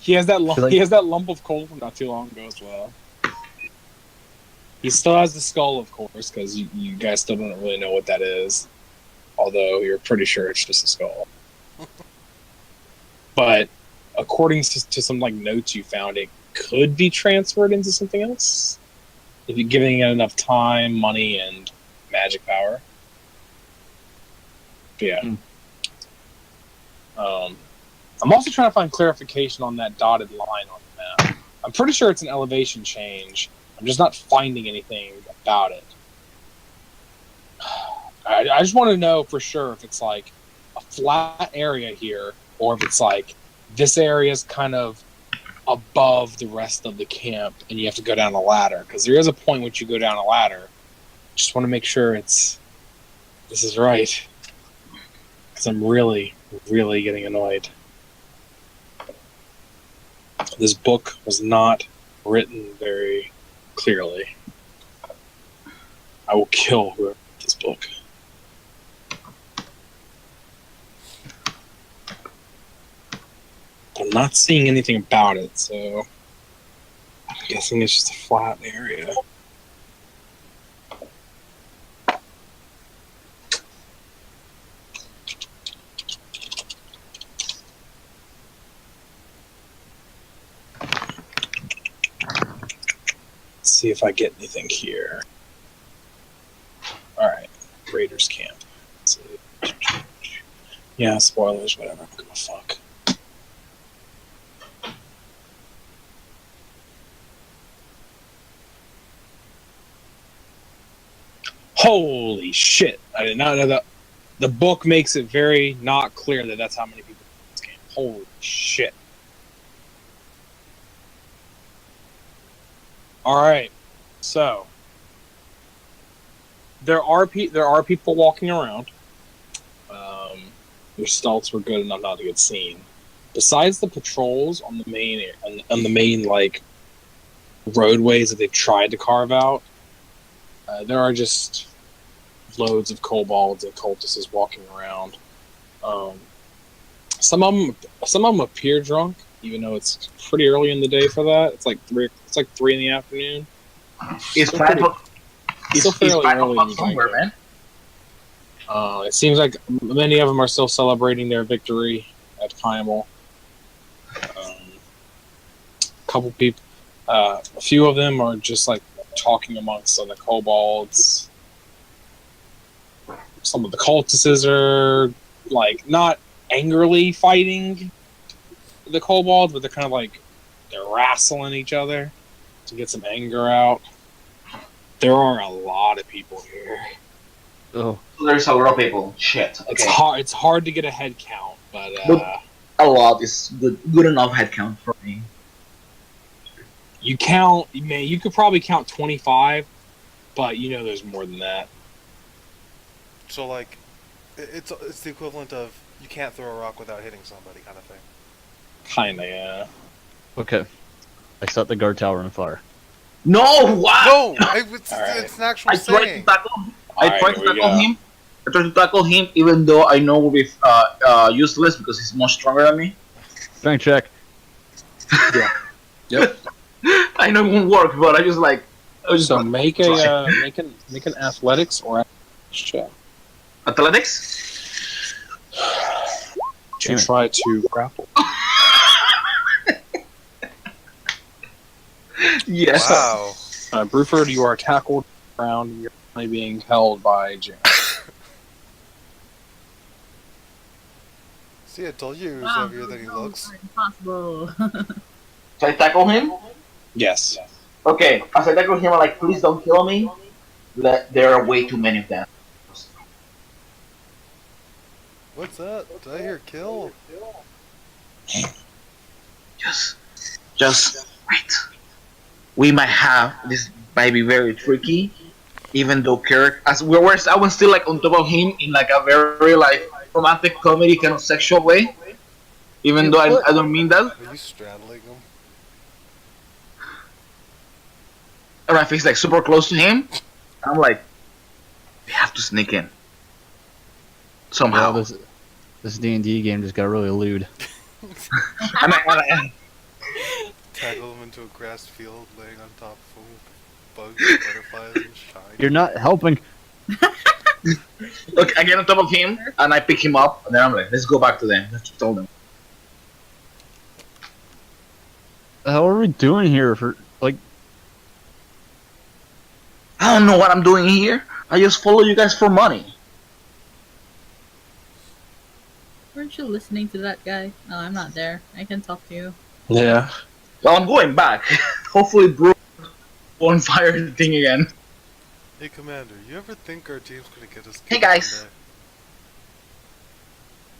He has that lump. Like- He has that lump of coal from not too long ago as well. He still has the skull, of course, because you guys still don't really know what that is. Although you're pretty sure it's just a skull. But according to some like notes you found, it could be transferred into something else if you're giving it enough time, money, and magic power. But yeah. I'm also trying to find clarification on that dotted line on the map. I'm pretty sure it's an elevation change. I'm just not finding anything about it. I just want to know for sure if it's like a flat area here, or if it's like this area is kind of above the rest of the camp and you have to go down a ladder. Because there is a point once you go down a ladder. Just want to make sure this is right. Because I'm really, really getting annoyed. This book was not written very clearly. I will kill whoever wrote this book. I'm not seeing anything about it, so I'm guessing it's just a flat area. Let's see if I get anything here. Alright, Raiders camp. Let's see. Yeah, spoilers, whatever. I don't give a fuck. Holy shit! I did not know that. The book makes it very not clear that that's how many people in this game. Holy shit! All right, so there are people walking around. Your stealths were good enough not to get seen. Besides the patrols on the main like roadways that they've tried to carve out, there are just loads of kobolds and cultists walking around. Some of them appear drunk, even though it's pretty early in the day for that. It's like 3 in the afternoon. It's Still 5 pretty- o'clock. still fairly It's 5 early in o'clock the somewhere, game. man. It seems like many of them are still celebrating their victory at Primal. Couple people, a few of them are just like talking amongst other kobolds. Some of the cultists are like not angrily fighting the kobolds, but they're kind of like they're wrestling each other to get some anger out. There are a lot of people here. Oh, So there's a lot of people. Shit. It's Okay. hard. It's hard to get a head count, but A lot is good enough head count for me. you count. You could probably count 25, but you know there's more than that. So like, it's the equivalent of you can't throw a rock without hitting somebody kind of thing. Kinda, yeah. okay. I set the guard tower on fire. No, what? No, Alright. it's an actual I tried to saying. tackle. I Alright, tried to here we tackle go. him. I tried to tackle him, even though I know will be useless because he's much stronger than me. Strength check. Yep. I know it won't work, but I just like. I was just So like, make an athletics or athletics check athletics. to Damn it. try to grapple. Yes. Wow. Bruford, you are tackled around. And you're currently being held by Jim. See, I told you he was Wow, heavier than he those looks. are impossible. So I tackle him. Yes. Okay. As I tackle him, I'm like, please don't kill me. There are way too many of them. What's that? Did I hear kill? Just wait. We might have this might be very tricky, even though as I was still like on top of him in like a very like romantic comedy kind of sexual way. Even though I don't mean that. Are you straddling him? And my face like super close to him. I'm like, we have to sneak in somehow. Wow, this D&D game just got really lewd. And I- Tackle him into a grass field, laying on top full of bugs, and butterflies, and shine. You're not helping. Look, I get on top of him and I pick him up, and then I'm like, let's go back to them. Let's tell them. The hell are we doing here for like? I don't know what I'm doing here. I just follow you guys for money. Weren't you listening to that guy? No, I'm not there. I can talk to you. Yeah. Well, I'm going back. Hopefully, Brew won't fire the thing again. Hey, Commander, you ever think our team's gonna get us? Hey, killed guys. someday?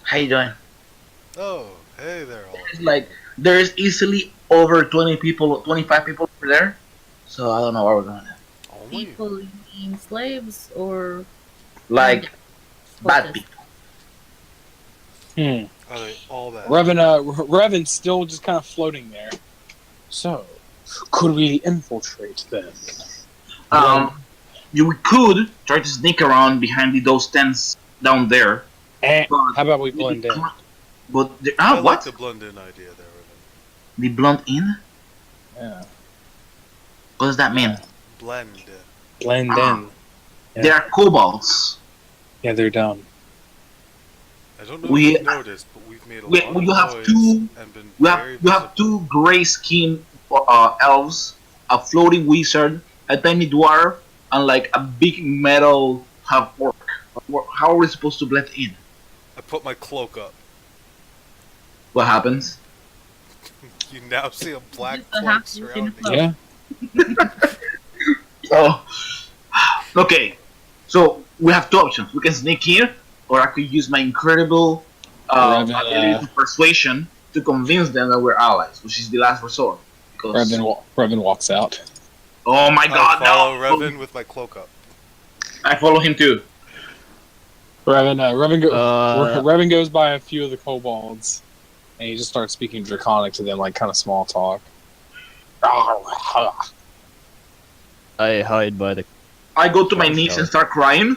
How you doing? Oh, hey there, all. It's like there's easily over 25 people over there. So I don't know what we're gonna do. Only? People, you mean slaves or Like bad cultists? people. Are they all bad? Revan's still just kind of floating there. So, could we infiltrate them? You could try to sneak around behind those tents down there. And But how about we blend in? But I like what? the blend-in idea there. Revan. The blend in? Yeah. What does that mean? Blend. Blend in. Yeah. They are kobolds. Yeah, they're done. I don't know We- if you've noticed, but we've made a we- lot you of have noise two- and been You very have two gray skinned elves, a floating wizard, a tiny dwarf, and like a big metal half orc. How are we supposed to blend in? I put my cloak up. What happens? You now see a black Just a cloak half-orc in a surrounding cloak. you. Yeah. Oh, okay. So we have two options. We can sneak in, or I could use my incredible ability to persuasion to convince them that we're allies, which is the last resort. Because Revan walks out. oh my I god, follow no! Revan with my cloak up. I follow him too. Revan goes by a few of the kobolds, and he just starts speaking Draconic to them, like kind of small talk. I hide by the. I go to my knees Watchtower. and start crying.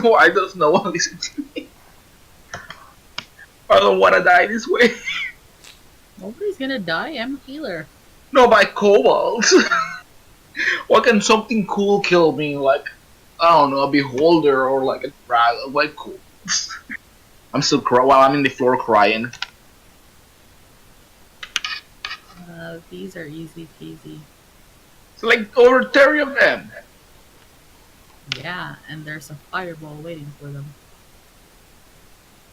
Why does no one listen to me? I don't want to die this way. Nobody's gonna die. I'm a healer. No, by kobolds. Why can something cool kill me? Like, I don't know, a beholder or like a dragon. Why cool? I'm still crying while I'm in the floor crying. These are easy peasy. It's like over 30 of them. Yeah, and there's a fireball waiting for them.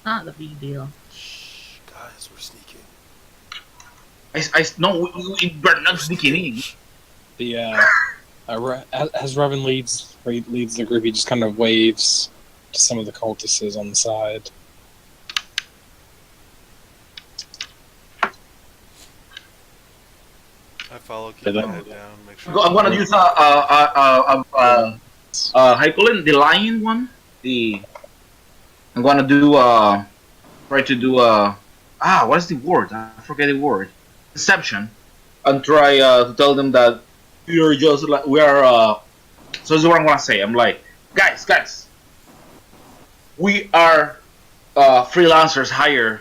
Not a big deal. Shh, guys, we're sneaking. No, we're not sneaking in. The as Revan leads the group, he just kind of waves to some of the cultists on the side. I follow, keep Yeah, my that- head down, make sure. I'm gonna use how you call it, the lion one. I'm gonna do try to do what is the word? I forget the word. Deception, and try to tell them that you're just like we are. So this is what I'm gonna say. I'm like, guys, we are freelancers hired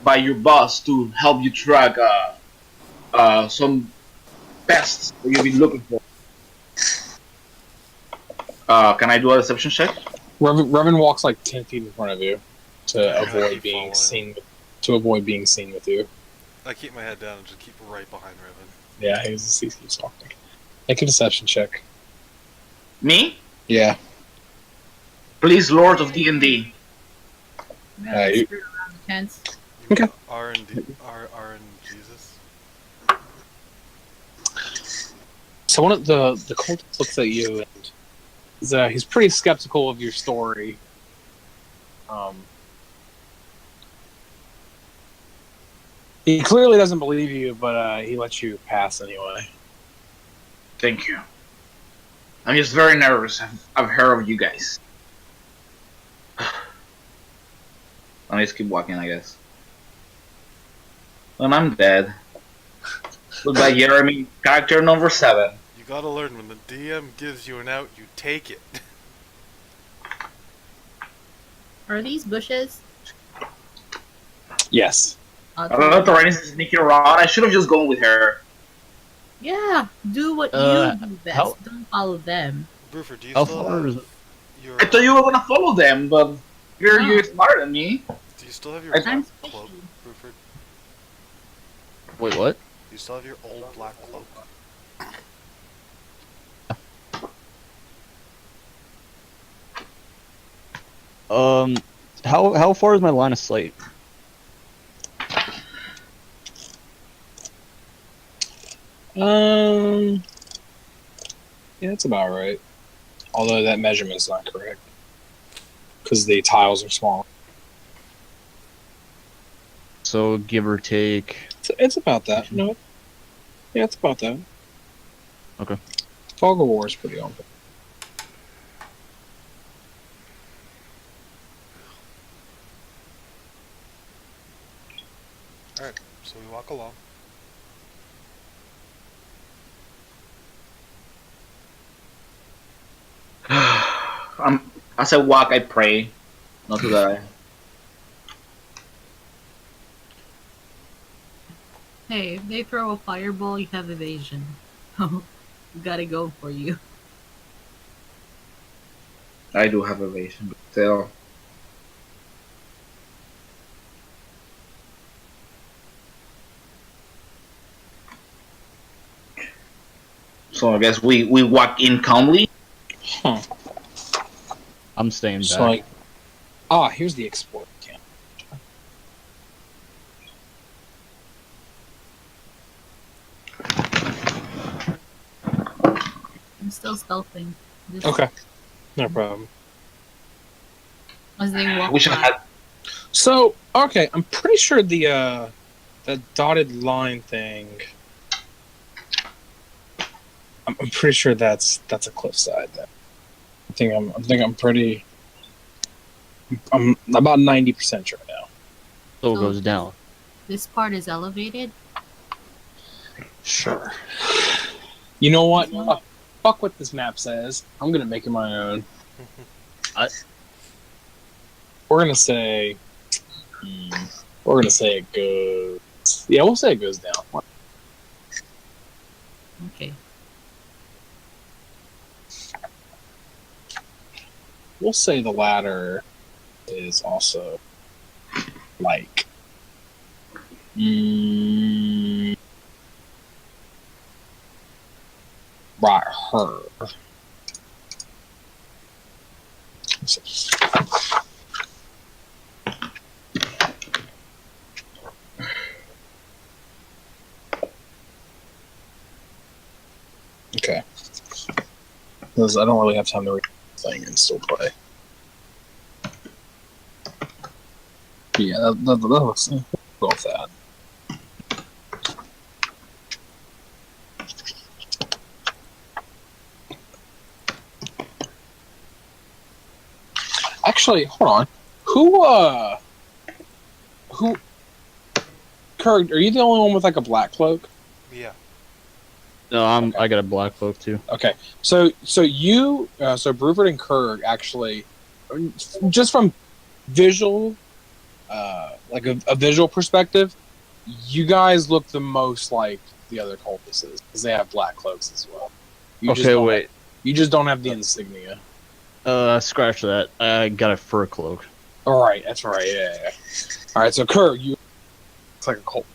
by your boss to help you track some pests that you've been looking for. Can I do a deception check? Revan walks like 10 feet in front of you to Yeah, I avoid keep being following. seen. To avoid being seen with you. I keep my head down and just keep right behind Revan. Yeah, he keeps walking. Make a deception check. Me? Yeah. Please, Lord of D&D. Yeah, you- screw around the tents. You Okay. R and Jesus. So one of the cultist looks at you and he's pretty skeptical of your story. He clearly doesn't believe you, but he lets you pass anyway. Thank you. I'm just very nervous. I've heard of you guys. Let me just keep walking, I guess. When I'm dead. Goodbye, Jeremy. Character number 7. You gotta learn, when the DM gives you an out, you take it. Are these bushes? Yes. I don't know if Tyrannus is sneaking around. I should have just gone with her. Yeah, do what Uh, you do best. how- Don't follow them. Bruford, do you How still far have is your I thought you were gonna follow them, but you're smarter than me. do you still have your I- black I'm cloak, fishy. Bruford? Wait, what? Do you still have your old black cloak? How far is my line of sight? Yeah, that's about right. Although that measurement's not correct. Because the tiles are small. So give or take. It's about that. No. Yeah, it's about that. Okay. Fog of War is pretty open. Alright, so we walk along. As I walk, I pray not to die. Hey, if they throw a fireball, you have evasion. Gotta go for you. I do have evasion, but still. So I guess we walk in calmly. Huh. I'm staying back. So like, ah, here's the explorer camp. I'm still stealthing. Just Okay, no problem. as they walk Wish I by. had. So okay, I'm pretty sure the dotted line thing. I'm pretty sure that's a cliffside. Then I think I'm pretty. I'm about 90% sure now. So it So- goes down. This part is elevated. Sure. You know what? Fuck what this map says. I'm gonna make it my own. We're gonna say. We're gonna say it goes. Yeah, we'll say it goes down. Okay. We'll say the ladder is also like. Right, her. Okay. Because I don't really have time to read the thing and still play. Yeah, that looks. We'll go with that. Actually, hold on. Who? Kirk, are you the only one with like a black cloak? Yeah. No, Okay. I got a black cloak too. Okay, so you, so Bruford and Kurg actually, just from visual, like a visual perspective, you guys look the most like the other cultists because they have black cloaks as well. You just Okay, don't wait. you just don't have the insignia. Scratch that. I got a fur cloak. All right, that's right. Yeah. All right, so Kurg, you looks like a cult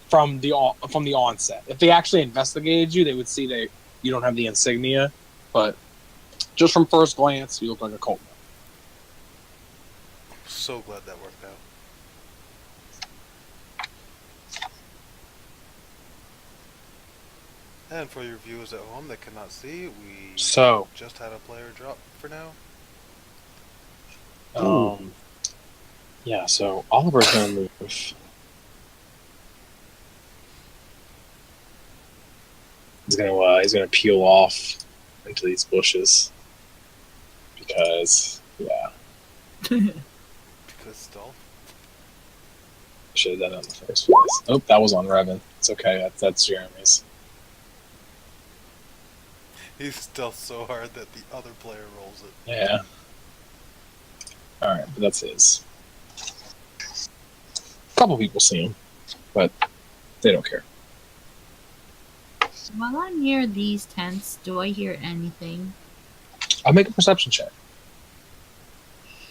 from the onset. If they actually investigated you, they would see that you don't have the insignia, but just from first glance, you look like a cult. So glad that worked out. And for your viewers at home that cannot see, we So, just had a player drop for now. yeah. So Oliver's gonna move. He's gonna peel off into these bushes because Because stealth. should have done it in the first place. Oh, that was on Revan. It's okay. That's Jeremy's. He stealth so hard that the other player rolls it. Yeah. All right, but that's his. A couple people see him, but they don't care. While I'm near these tents, do I hear anything? I'll make a perception check.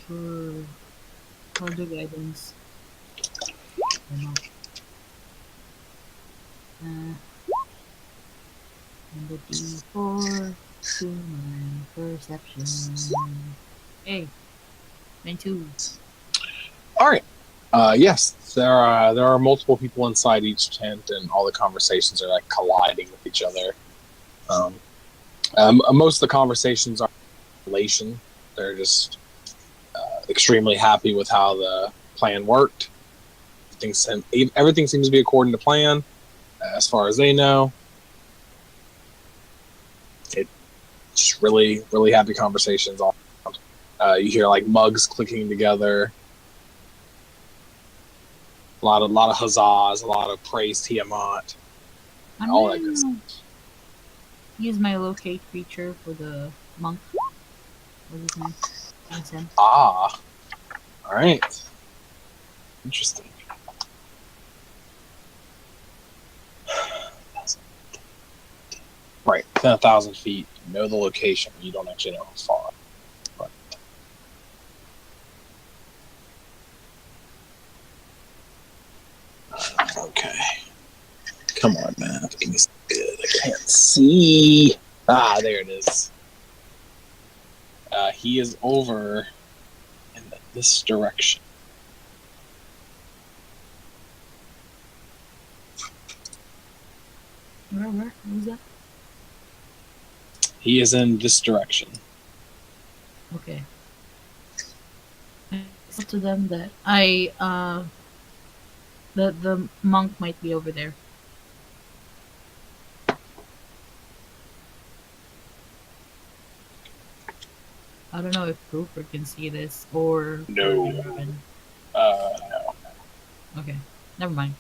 Sure. I'll do guidance. Or not. And the D4 to my perception. Hey, 22. All right. Yes, there are multiple people inside each tent, and all the conversations are like colliding with each other. Most of the conversations are elation. They're just extremely happy with how the plan worked. Everything seems to be according to plan, as far as they know. It's just really, really happy conversations all around. You hear like mugs clicking together. A lot of huzzas, a lot of praise Tiamat, I'm all that gonna good stuff. use my locate feature for the monk. What's his name? Vincent. Ah, all right, interesting. Right, within 1,000 feet, you know the location, but you don't actually know how far. But okay, come on, man, give me some good. I can't see. Ah, there it is. He is over in this direction. Where? What was that? He is in this direction. Okay. I said to them that the monk might be over there. I don't know if Cooper can see this or No. Revan. No. Okay, never mind.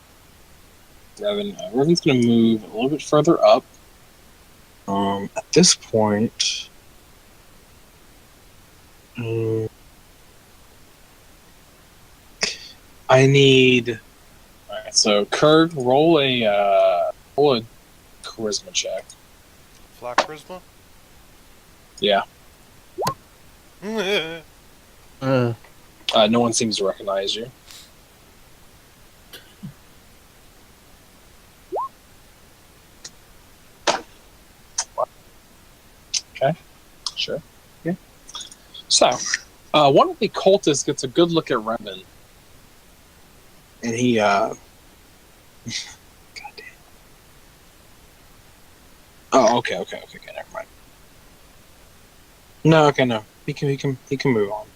Revan's going to move a little bit further up. At this point, I need. All right, so Kurg, roll a charisma check. Flat charisma? Yeah. Uh, No one seems to recognize you. Okay. Sure. Yeah. So, one of the cultists gets a good look at Revan. And he, God damn. Oh, okay, never mind. No, okay, no. He can move on.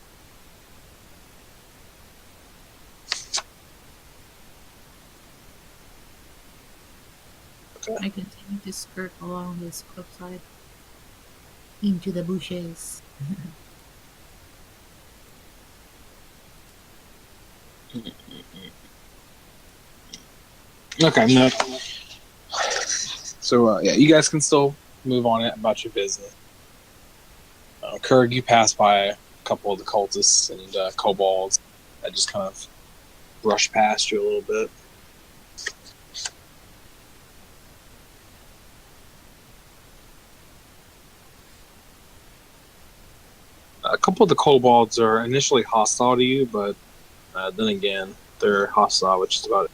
I continue to skirt along this cliffside into the bushes. Okay, no. So, yeah, you guys can still move on it about your business. Kurg, you pass by a couple of the cultists and kobolds that just kind of brush past you a little bit. A couple of the kobolds are initially hostile to you, but then again, they're hostile with just about it.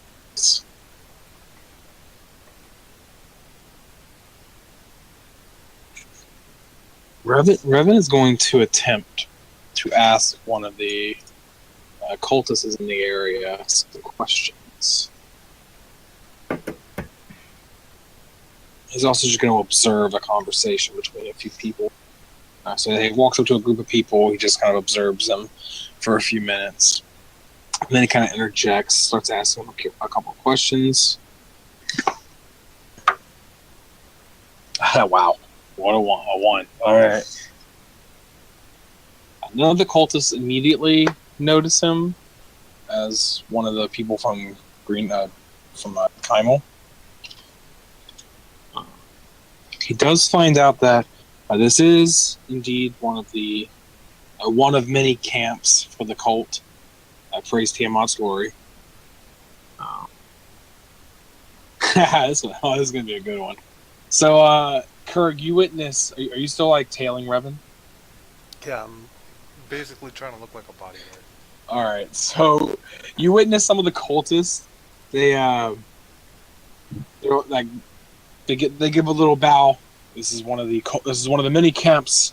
Revan is going to attempt to ask one of the cultists in the area some questions. He's also just going to observe a conversation between a few people. So he walks up to a group of people, he just kind of observes them for a few minutes. And then he kind of interjects, starts asking them a couple of questions. Wow. What a one. Alright. None of the cultists immediately notice him as one of the people from Kymel. He does find out that this is indeed one of many camps for the cult. Praise Tiamat's glory. This is going to be a good one. So, Kurg, you witness. Are you still like tailing Revan? Yeah, I'm basically trying to look like a bodyguard. All right. So, you witness some of the cultists. They're like they give a little bow. This is one of the many camps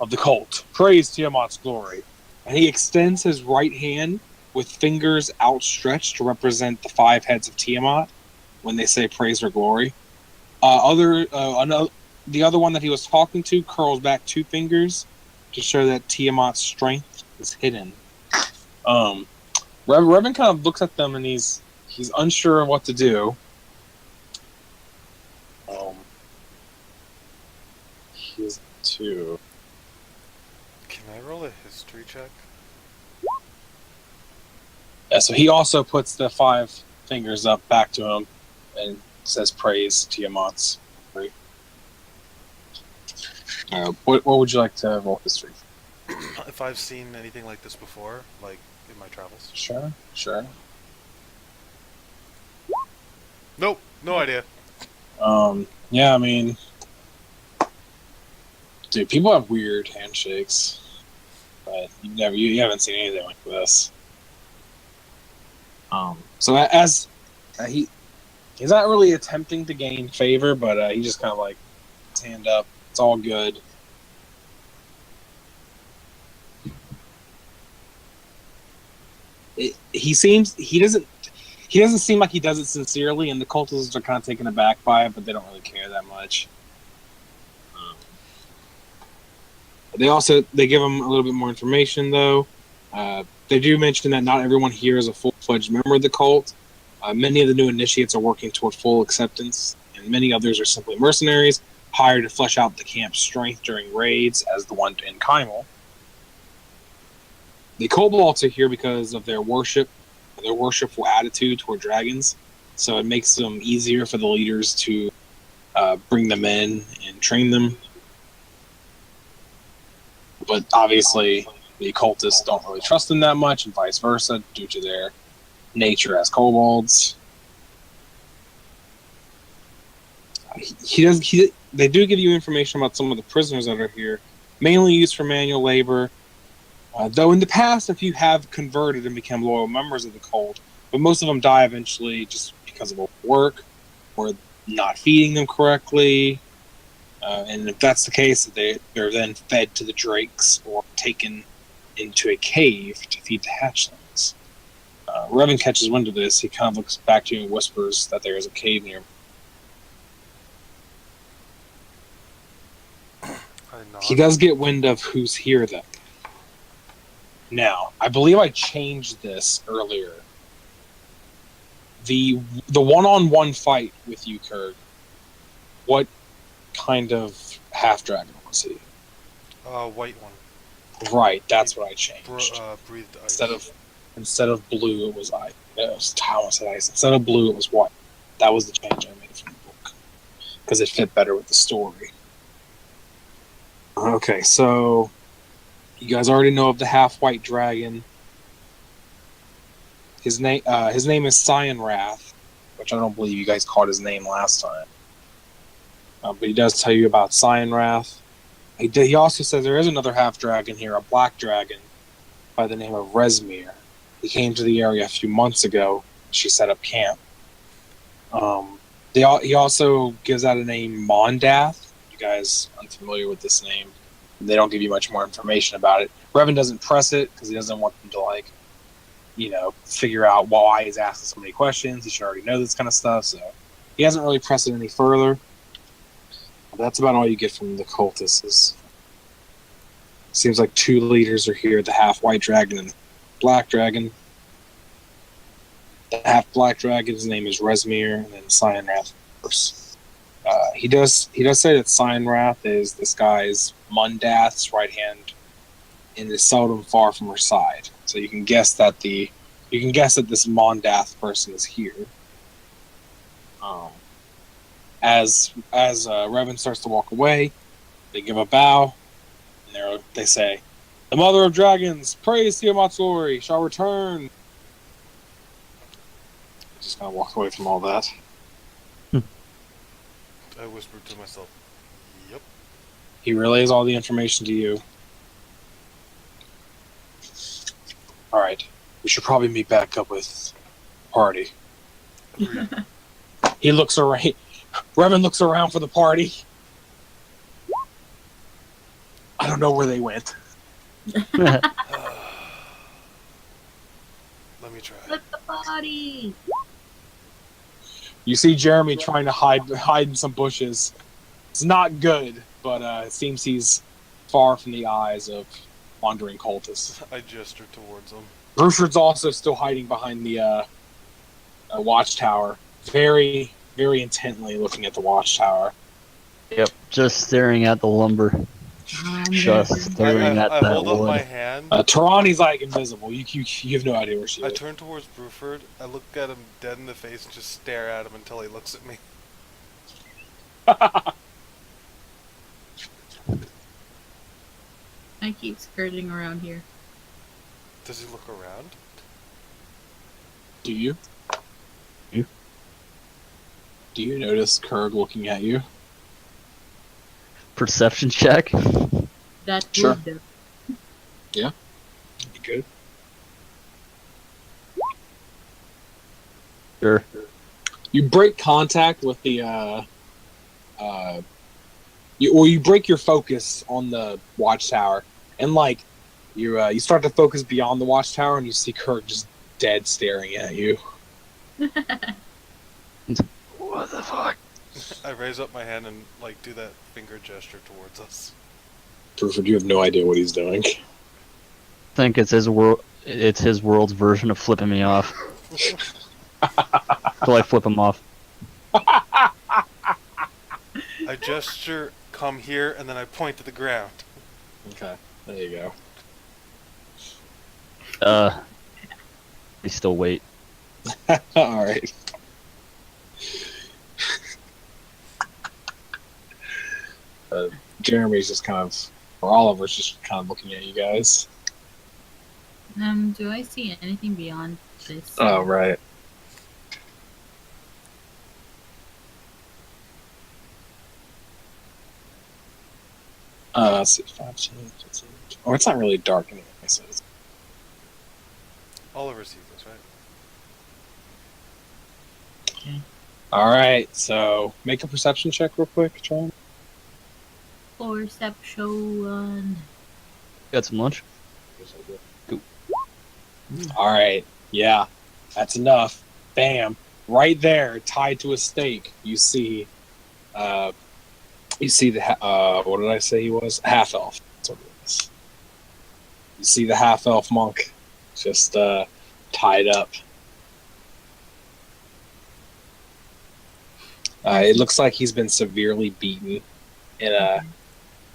of the cult. Praise Tiamat's glory. And he extends his right hand with fingers outstretched to represent the 5 heads of Tiamat when they say praise or glory. The other one that he was talking to curls back 2 fingers to show that Tiamat's strength is hidden. Revan kind of looks at them and he's unsure of what to do. He's 2. Can I roll a history check? Yeah, so he also puts the 5 fingers up back to him and says praise Tiamat's glory. What would you like to roll history? If I've seen anything like this before, like in my travels. Sure. Nope, no idea. Yeah, I mean, dude, people have weird handshakes, but you haven't seen anything like this. So as he He's not really attempting to gain favor, but he just kind of like his hand up. It's all good. He doesn't seem like he does it sincerely, and the cultists are kind of taken aback by it, but they don't really care that much. They give him a little bit more information though. They do mention that not everyone here is a full-fledged member of the cult. Many of the new initiates are working toward full acceptance, and many others are simply mercenaries hired to flesh out the camp's strength during raids, as the one in Kymel. The kobolds are here because of their worshipful attitude toward dragons. So it makes them easier for the leaders to bring them in and train them. But obviously, the cultists don't really trust them that much, and vice versa, due to their nature as kobolds. They do give you information about some of the prisoners that are here, mainly used for manual labor. Though in the past, a few have converted and become loyal members of the cult, but most of them die eventually just because of work or not feeding them correctly. And if that's the case, they're then fed to the drakes or taken into a cave to feed the hatchlings. Revan catches wind of this. He kind of looks back to you and whispers that there is a cave near. He does get wind of who's here, though. Now, I believe I changed this earlier. The one-on-one fight with you, Kurg. What kind of half-dragon was he? White one. Right, that's what I changed. Breathed ice. Instead of blue, it was ice. It was Thomas ice. Instead of blue, it was white. That was the change I made from the book because it fit better with the story. Okay, so you guys already know of the half-white dragon. His name is Cyanrath, which I don't believe you guys called his name last time. But he does tell you about Cyanrath. He also says there is another half-dragon here, a black dragon, by the name of Resmir. He came to the area a few months ago. She set up camp. He also gives out a name, Mondath. You guys unfamiliar with this name. They don't give you much more information about it. Revan doesn't press it because he doesn't want them to, figure out why he's asking so many questions. He should already know this kind of stuff, so he hasn't really pressed it any further. But that's about all you get from the cultists. Seems like two leaders are here, the half-white dragon and the black dragon. The half-black dragon, his name is Resmir, and then Cyanrath, of course. He does say that Cyanrath is this guy's Mondath's right hand and is seldom far from her side. So you can guess that this Mondath person is here. As Revan starts to walk away, they give a bow, and they say, "The Mother of Dragons, praise Tiamat's glory, shall return." Just kind of walk away from all that. I whispered to myself, "Yep." He relays all the information to you. All right, we should probably meet back up with party. Agreed. He looks around. Revan looks around for the party. I don't know where they went. Let me try. Flip the body. You see Jeremy trying to hide in some bushes. It's not good, but it seems he's far from the eyes of wandering cultists. I gestured towards him. Rushard's also still hiding behind the watchtower, very, very intently looking at the watchtower. Yep, just staring at the lumber. Just staring at I that hold up wood. my hand. Tarani's like invisible. You have no idea where she I is. turn towards Bruford. I look at him dead in the face and just stare at him until he looks at me. I keep skirting around here. Does he look around? Do you? You? Do you notice Kurg looking at you? Perception check. That Sure. would do. You good? Sure. You break contact with the you break your focus on the watchtower, and like you start to focus beyond the watchtower, and you see Kirk just dead staring at you. What the fuck? I raise up my hand and like do that finger gesture towards us. Bruford, you have no idea what he's doing. I think it's his world. It's his world's version of flipping me off. So I flip him off. I gesture, come here, and then I point to the ground. Okay, there you go. We still wait. All right. Jeremy's just kind of, or Oliver's just kind of looking at you guys. Do I see anything beyond this? Oh, right. Let's see, 5, 10, 15. Oh, it's not really dark anyway, so it's... Oliver sees us, right? All right, so make a perception check real quick, John. Perception. Got some lunch? All right, yeah, that's enough. Bam, right there, tied to a stake. You see the what did I say he was? Half elf. That's what it is. You see the half elf monk just tied up. It looks like he's been severely beaten.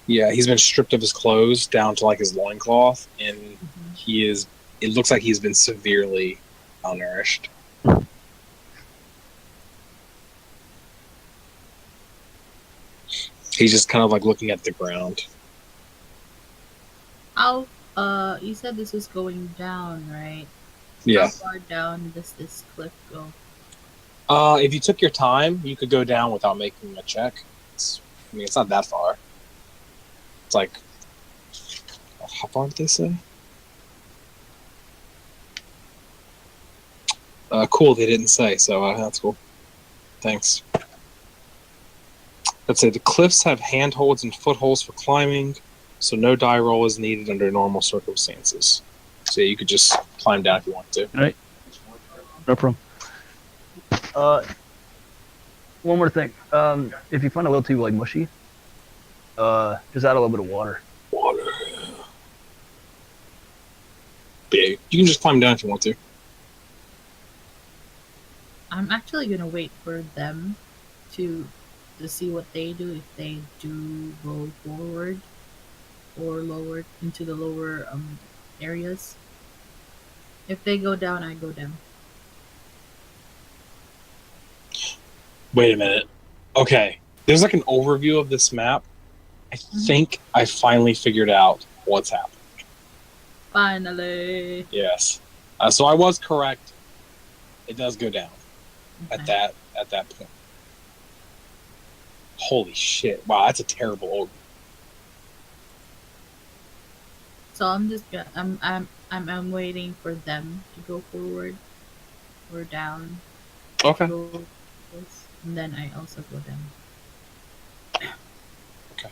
He's been stripped of his clothes down to like his loincloth, and he is. It looks like he's been severely malnourished. He's just kind of like looking at the ground. How? You said this was going down, right? Yeah. How far down does this cliff go? If you took your time, you could go down without making a check. It's not that far. It's like, how far did they say? Cool, they didn't say, so that's cool. Thanks. Let's say the cliffs have handholds and footholds for climbing, so no die roll is needed under normal circumstances. So you could just climb down if you want to. Alright. No problem. One more thing. If you find a little too like mushy, just add a little bit of water. Water. Big. You can just climb down if you want to. I'm actually gonna wait for them to see what they do, if they do go forward or lower into the lower areas. If they go down, I go down. Wait a minute. Okay. There's like an overview of this map. I think I finally figured out what's happening. Finally. Yes. So I was correct. It does go down at that point. Holy shit. Wow, that's a terrible overview. So I'm just gonna I'm waiting for them to go forward or down. Okay. And then I also go down. Okay.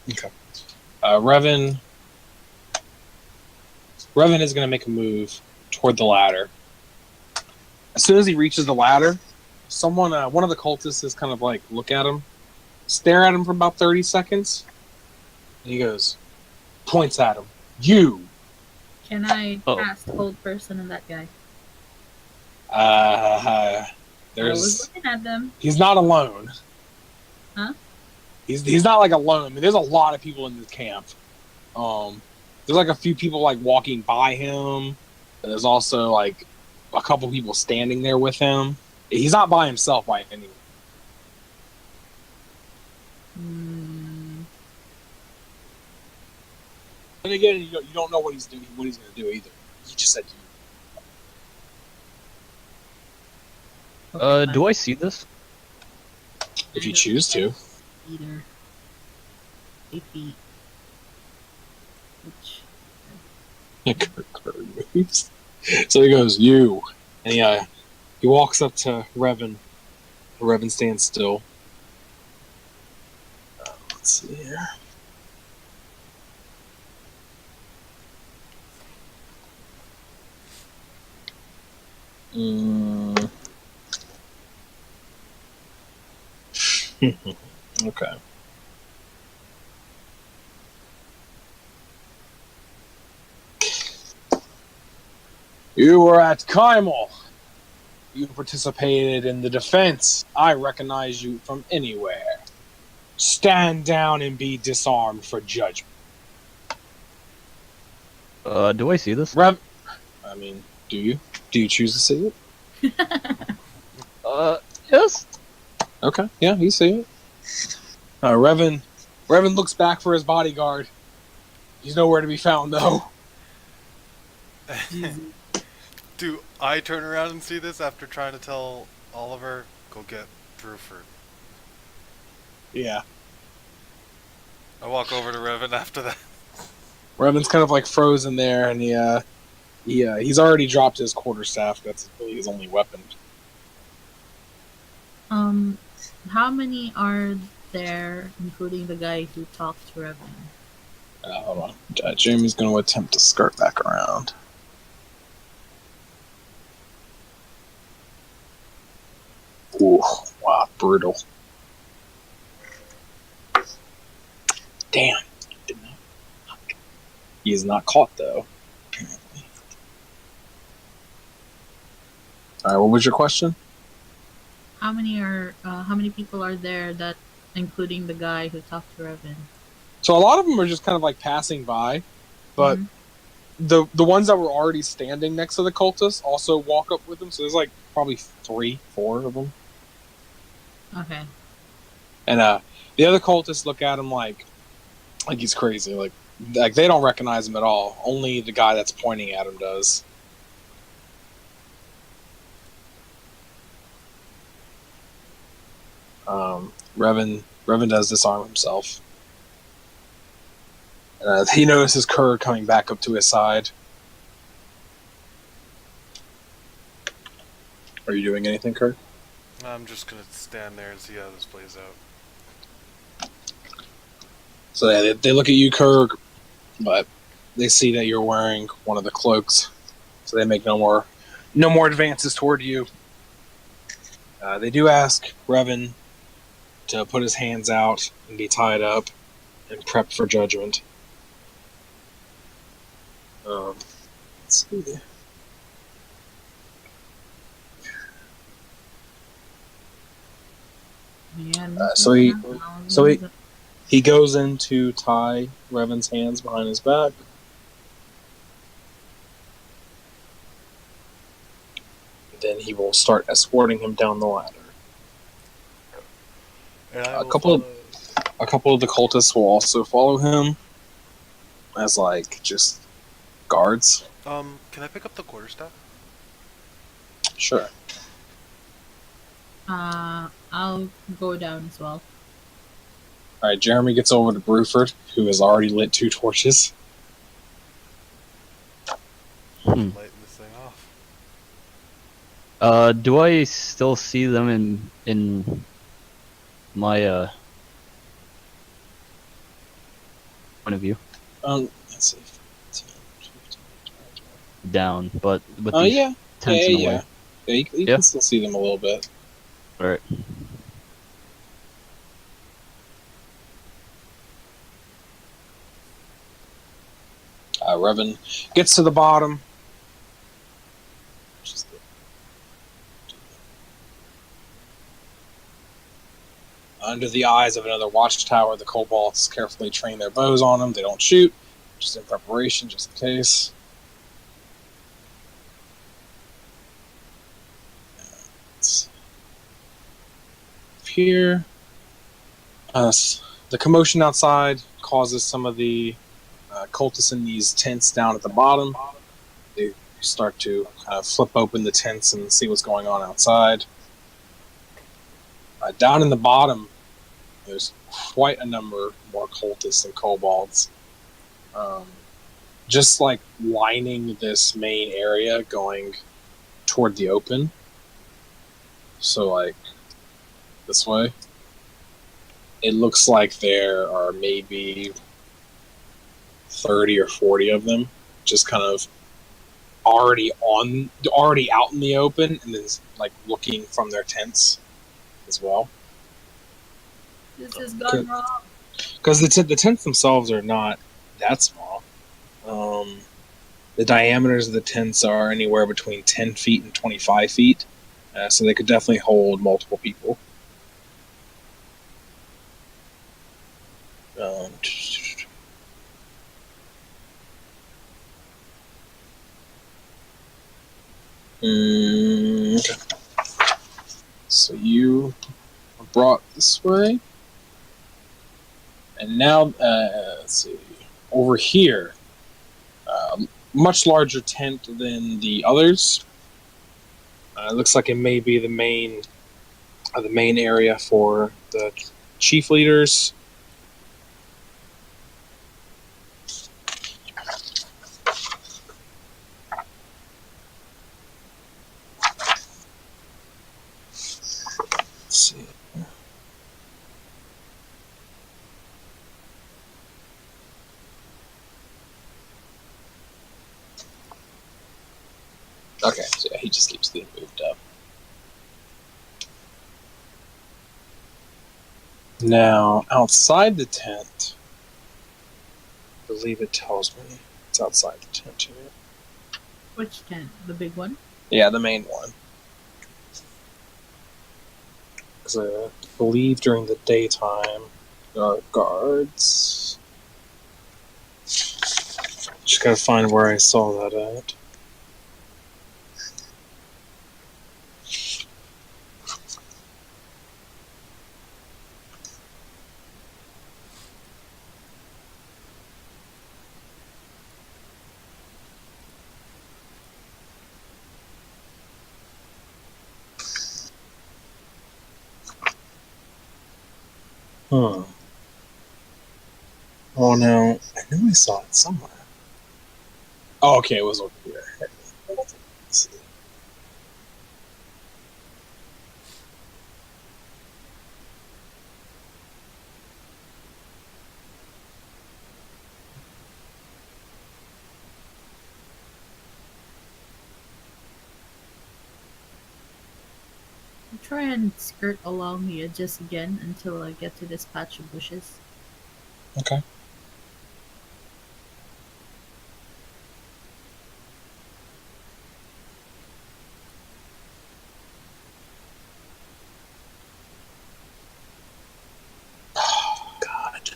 Okay. Revan is going to make a move toward the ladder. As soon as he reaches the ladder, one of the cultists is kind of like look at him, stare at him for about 30 seconds, and he goes, points at him. You. Can I cast hold person on that guy? I was looking at them. He's not alone. Huh? He's not like alone. I mean, there's a lot of people in this camp. There's like a few people like walking by him. And there's also like a couple people standing there with him. He's not by himself by any means. And again, you don't know what he's doing, what he's going to do either. He just said you. Do I see this? If you choose to. Either 8 feet. Which Kirk moves. So he goes, "You," and he walks up to Revan. Revan stands still. Let's see here. Okay. You were at Kymel. You participated in the defense. I recognize you from anywhere. Stand down and be disarmed for judgment. Do I see this? Rev. I mean, do you? Do you choose to see it? Yes. Okay. Yeah, you see it. Revan looks back for his bodyguard. He's nowhere to be found, though. Do I turn around and see this after trying to tell Oliver, go get Bruford? Yeah. I walk over to Revan after that. Revan's kind of like frozen there, and he's already dropped his quarterstaff. That's really his only weapon. How many are there, including the guy who talked to Revan? Hold on. Jamie's going to attempt to skirt back around. Ooh, wow, brutal. Damn. Did not. He is not caught, though, apparently. Alright, what was your question? How many people are there that, including the guy who talked to Revan? So a lot of them are just kind of like passing by, but the ones that were already standing next to the cultists also walk up with them. So there's like probably 3-4 of them. Okay. And the other cultists look at him like he's crazy. Like they don't recognize him at all. Only the guy that's pointing at him does. Revan does disarm himself. He notices Kerr coming back up to his side. Are you doing anything, Kerr? I'm just gonna stand there and see how this plays out. So they look at you, Kerr, but they see that you're wearing one of the cloaks, so they make no more advances toward you. They do ask Revan to put his hands out and be tied up and prep for judgment. Let's see. So he goes in to tie Revan's hands behind his back. Then he will start escorting him down the ladder. A couple of the cultists will also follow him as like just guards. Can I pick up the quarterstaff? Sure. I'll go down as well. Alright, Jeremy gets over to Bruford, who has already lit 2 torches. Lighting this thing off. Do I still see them in my point of view? Let's see. 15, 20. Down, but with these Yeah. tents in the way. Yeah, you can still see them a little bit. Alright. Revan gets to the bottom. Under the eyes of another watchtower, the kobolds carefully train their bows on them. They don't shoot, just in preparation, just in case. Here, the commotion outside causes some of the cultists in these tents down at the bottom. They start to kind of flip open the tents and see what's going on outside. Down in the bottom, there's quite a number more cultists and kobolds. just like lining this main area going toward the open. So like this way. It looks like there are maybe 30 or 40 of them, just kind of already out in the open, and then like looking from their tents as well. This has gone wrong. Because the tents themselves are not that small. The diameters of the tents are anywhere between 10 feet and 25 feet, so they could definitely hold multiple people. Okay. So you are brought this way, and now let's see. Over here, much larger tent than the others. It looks like it may be the main area for the chief leaders. Let's see. Okay, so yeah, he just keeps getting moved up. Now, outside the tent, I believe it tells me it's outside the tent here. Which tent? The big one? Yeah, the main one. Because I believe during the daytime there are guards. Just gotta find where I saw that at. Huh. Oh no, I knew I saw it somewhere. Oh, okay, it was over here. Let's see. I'll try and skirt along the edges again until I get to this patch of bushes. Okay. Oh God.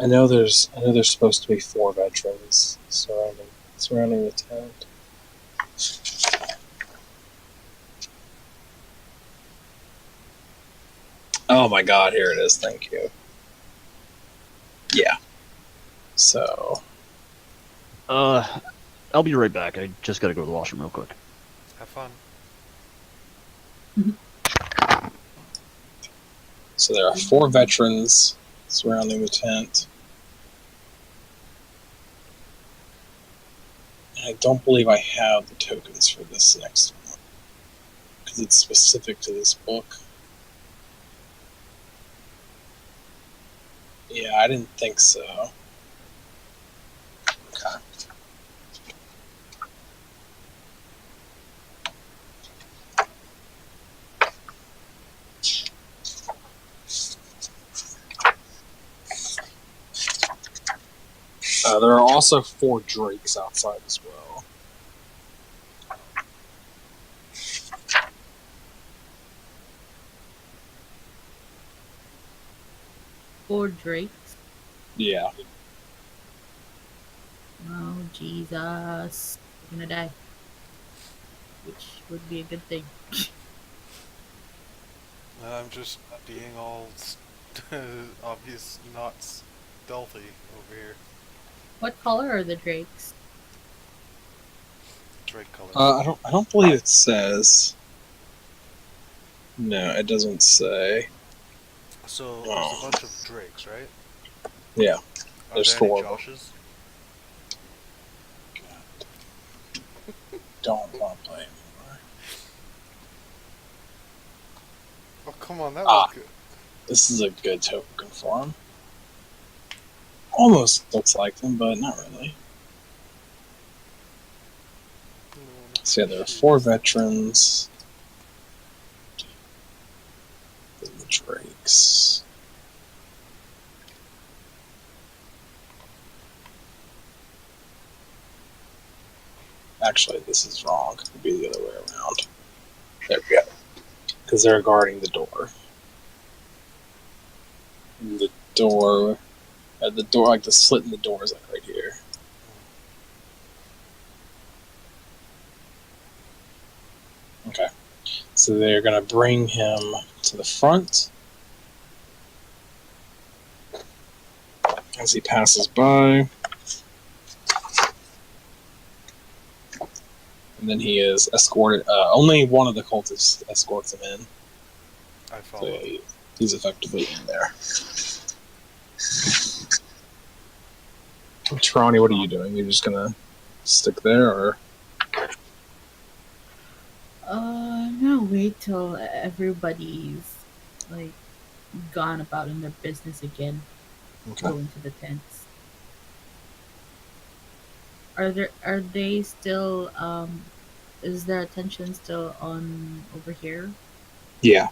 I know there's supposed to be 4 veterans surrounding the tent. Oh my God, here it is. Thank you. Yeah. So, I'll be right back. I just gotta go to the washroom real quick. Have fun. so there are 4 veterans surrounding the tent. I don't believe I have the tokens for this next one because it's specific to this book. Yeah, I didn't think so. Okay. There are also 4 drakes outside as well. Four drakes. Yeah. Oh, Jesus. I'm gonna die. Which would be a good thing. I'm just being all obvious, not stealthy over here. What color are the drakes? Drake colors. I don't believe it says. No, it doesn't say. So Oh. there's a bunch of Drakes, right? Yeah, Are there's there any 4 of them. Joshes? Don't want to play anymore. Oh, come on, that Ah. was good. This is a good token for him. Almost looks like them, but not really. So yeah, there are 4 veterans. Then the Drakes. Actually, this is wrong. It would be the other way around. There we go. Because they're guarding the door. And the door, like the slit in the door is like right here. Okay. So they're gonna bring him to the front as he passes by. And then he is escorted. Only one of the cultists escorts him in. I So follow. yeah, he's effectively in there. Tarani, what are you doing? You're just gonna stick there, or I'm gonna wait till everybody's like gone about in their business again. okay? Go into the tents. Are they still is their attention still on over here? Yeah.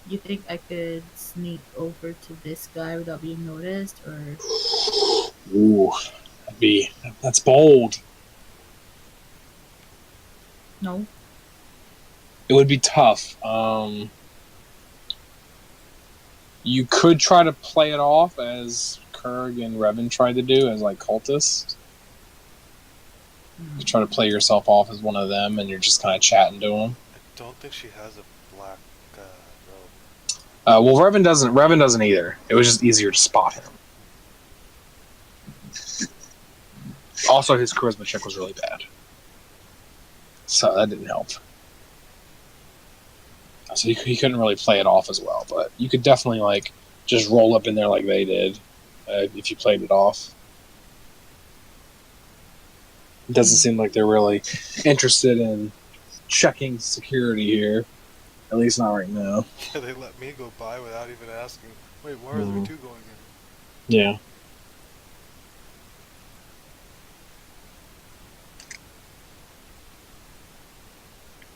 You think I could sneak over to this guy without being noticed, or Ooh, that's bold. no? It would be tough. You could try to play it off as Kurg and Revan tried to do, as like cultists. You try to play yourself off as one of them, and you're just kind of chatting to them. I don't think she has a black robe. Well, Revan doesn't. Revan doesn't either. It was just easier to spot him. Also, his charisma check was really bad, so that didn't help. So he couldn't really play it off as well. But you could definitely like just roll up in there like they did if you played it off. It doesn't seem like they're really interested in checking security here. At least not right now. Yeah, they let me go by without even asking. Wait, why are there 2 going in? Yeah.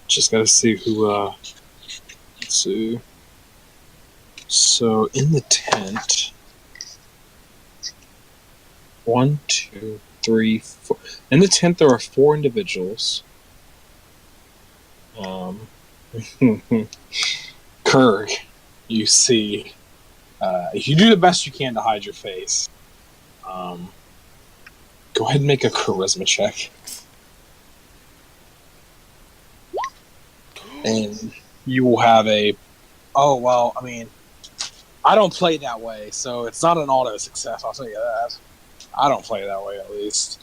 Just gotta see who, let's see. So, in the tent, 1, 2, 3, 4. In the tent, there are 4 individuals. Kurg, you see, if you do the best you can to hide your face, go ahead and make a charisma check. And you will have a. Oh, well, I mean, I don't play that way, so it's not an auto success, I'll tell you that. I don't play that way, at least.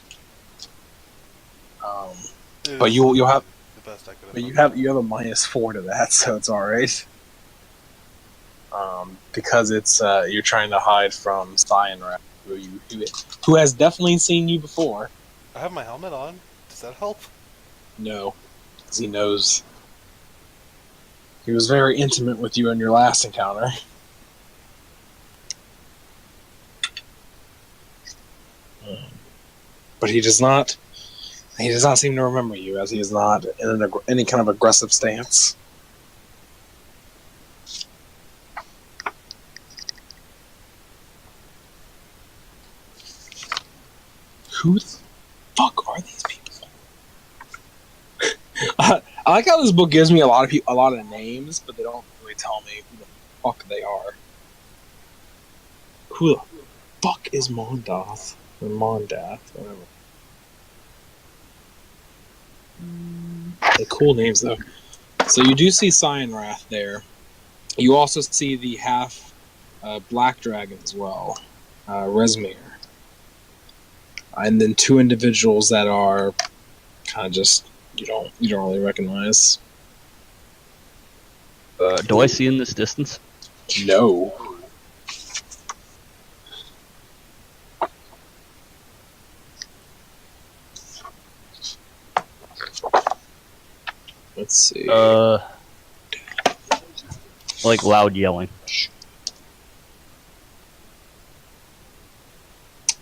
But you'll have. The best I could But you have a -4 to that, so it's alright. Because it's you're trying to hide from Cyanrath, who has definitely seen you before. I have my helmet on. Does that help? No, because he knows. He was very intimate with you in your last encounter. But he does not. He does not seem to remember you, as he is not in any kind of aggressive stance. Who the fuck are these people? I like how this book gives me a lot of names, but they don't really tell me who the fuck they are. Who the fuck is Mondath? Or Mondath, whatever. They're cool names, though. So you do see Cyanrath there. You also see the half black dragon as well, Resmir. And then 2 individuals that are kind of just you don't really recognize. Do I see in this distance? No. see. Like loud yelling.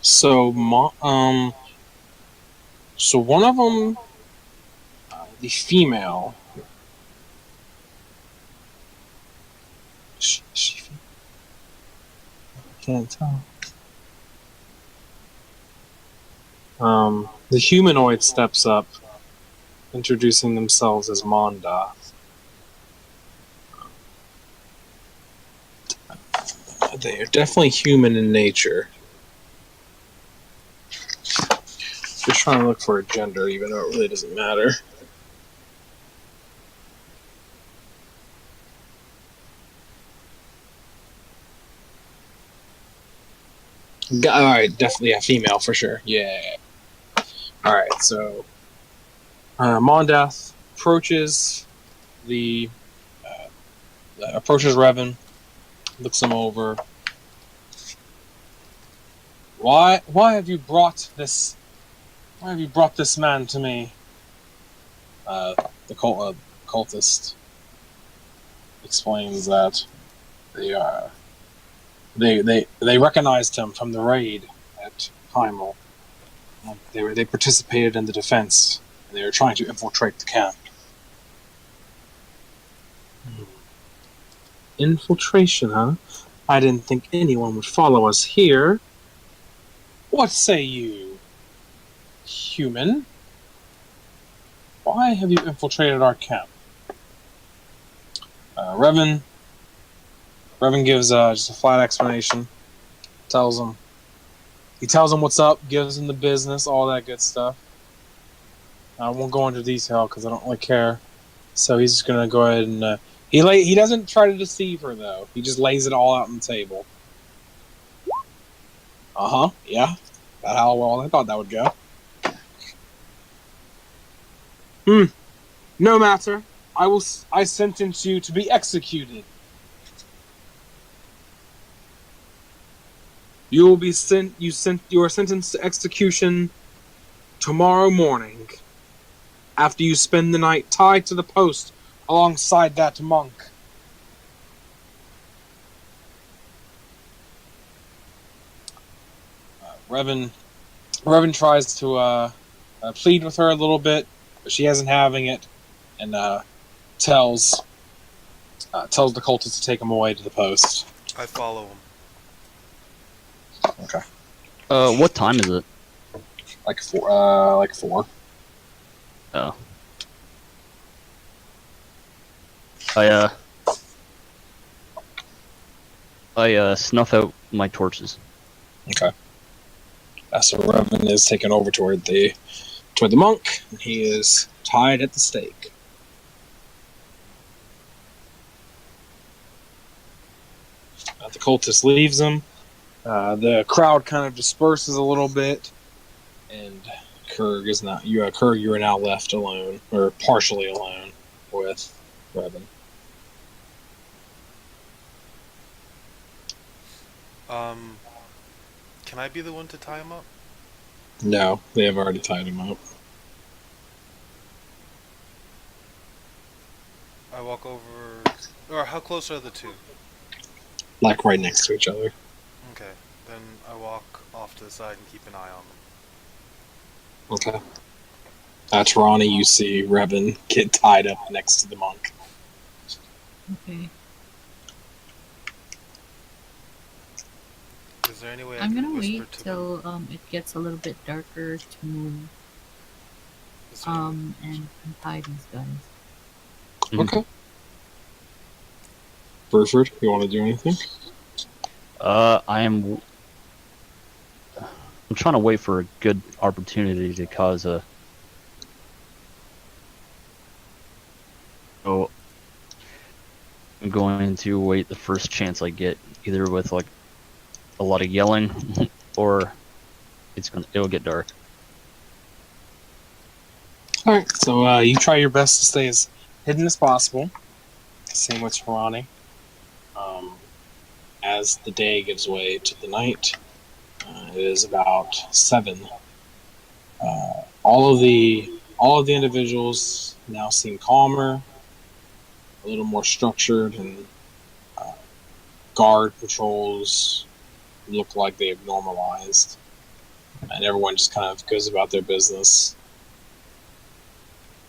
So, so one of them, the female. She I can't tell. The humanoid steps up, introducing themselves as Monda. They are definitely human in nature. Just trying to look for a gender, even though it really doesn't matter. Alright, definitely a female for sure. Yeah. Alright, so Mondath approaches approaches Revan, looks him over. Why have you brought this man to me? The cultist explains that they recognized him from the raid at Heimel. They participated in the defense, and they were trying to infiltrate the camp. Infiltration, huh? I didn't think anyone would follow us here. What say you, human? Why have you infiltrated our camp? Revan gives just a flat explanation. He tells him what's up, gives him the business, all that good stuff. I won't go into detail because I don't really care. So he's just gonna go ahead and he doesn't try to deceive her though. He just lays it all out on the table. Yeah. That's how well I thought that would go. No matter. I sentence you to be executed. You will be you are sentenced to execution tomorrow morning, after you spend the night tied to the post alongside that monk. Revan tries to plead with her a little bit, but she isn't having it, and tells the cultist to take him away to the post. I follow him. Okay. What time is it? Like 4. Oh. I snuff out my torches. Okay. So Revan is taken over toward the monk, and he is tied at the stake. The cultist leaves him. The crowd kind of disperses a little bit, and Kurg is not. Kurg, you are now left alone, or partially alone, with Revan. Can I be the one to tie him up? No, they have already tied him up. I walk over, or how close are the two? Like right next to each other. Okay, then I walk off to the side and keep an eye on them. Okay. Ronnie, you see Revan get tied up next to the monk. Okay. Is there any way I'm I can gonna whisper wait to till them? it gets a little bit darker to move Is there any- and untie these guys. Okay. Burford, you want to do anything? I'm trying to wait for a good opportunity to cause a. So I'm going to wait the first chance I get, either with like a lot of yelling, or it'll get dark. All right. So you try your best to stay as hidden as possible. Same with Ronnie. As the day gives way to the night, it is about 7. All All of the individuals now seem calmer, a little more structured, and guard patrols look like they've normalized. And everyone just kind of goes about their business.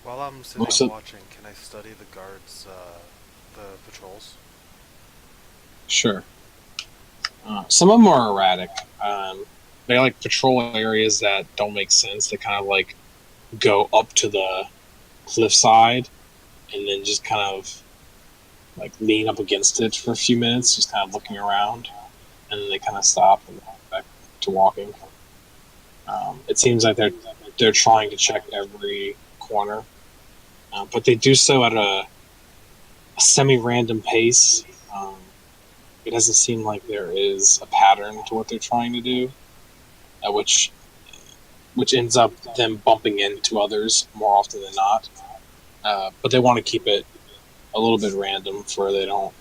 While I'm sitting Most of- watching, can I study the guards, the patrols? Sure. Some of them are erratic. They like patrol areas that don't make sense. They kind of like go up to the cliffside and then just kind of like lean up against it for a few minutes, just kind of looking around, and then they kind of stop and go back to walking. It seems like they're trying to check every corner, but they do so at a semi-random pace. It doesn't seem like there is a pattern to what they're trying to do, which ends up them bumping into others more often than not. But they want to keep it a little bit random for they don't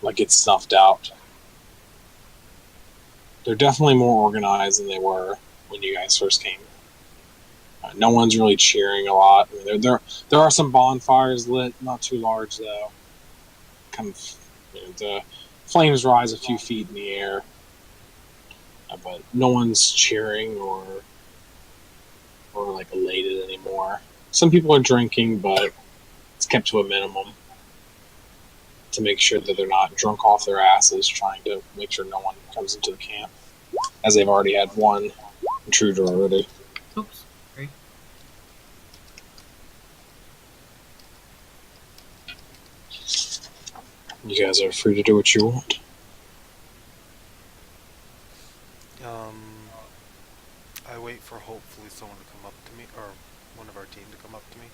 like get snuffed out. They're definitely more organized than they were when you guys first came. No one's really cheering a lot. I mean, there are some bonfires lit, not too large though. Kind of, the flames rise a few feet in the air, but no one's cheering or like elated anymore. Some people are drinking, but it's kept to a minimum to make sure that they're not drunk off their asses, trying to make sure no one comes into the camp, as they've already had one intruder already. Oops. Sorry. You guys are free to do what you want. I wait for hopefully someone to come up to me, or one of our team to come up to me.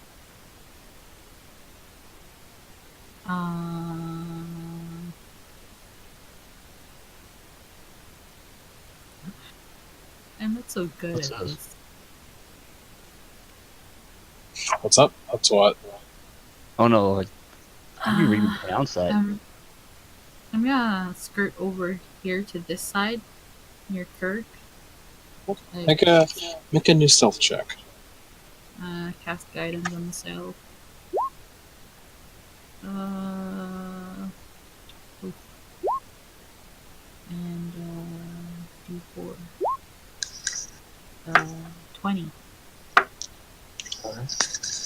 I'm not so good What's at this? this. What's up? What's what? Oh no, like, how do you even pronounce that? I'm gonna skirt over here to this side near Kirk. Make a new stealth check. Cast guidance on myself. Oof. And D4. 20.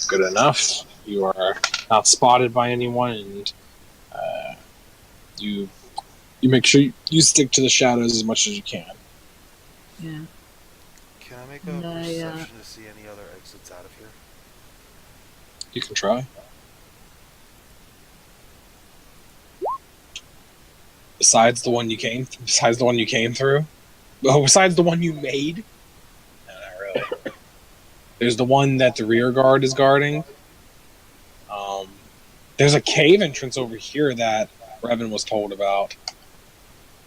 Good enough. You are not spotted by anyone, and you make sure you stick to the shadows as much as you can. Yeah. Can I make a And perception to see any other exits out of here? You can try. Besides the one you came through? Oh, besides the one you made? No, not really. There's the one that the rear guard is guarding. There's a cave entrance over here that Revan was told about.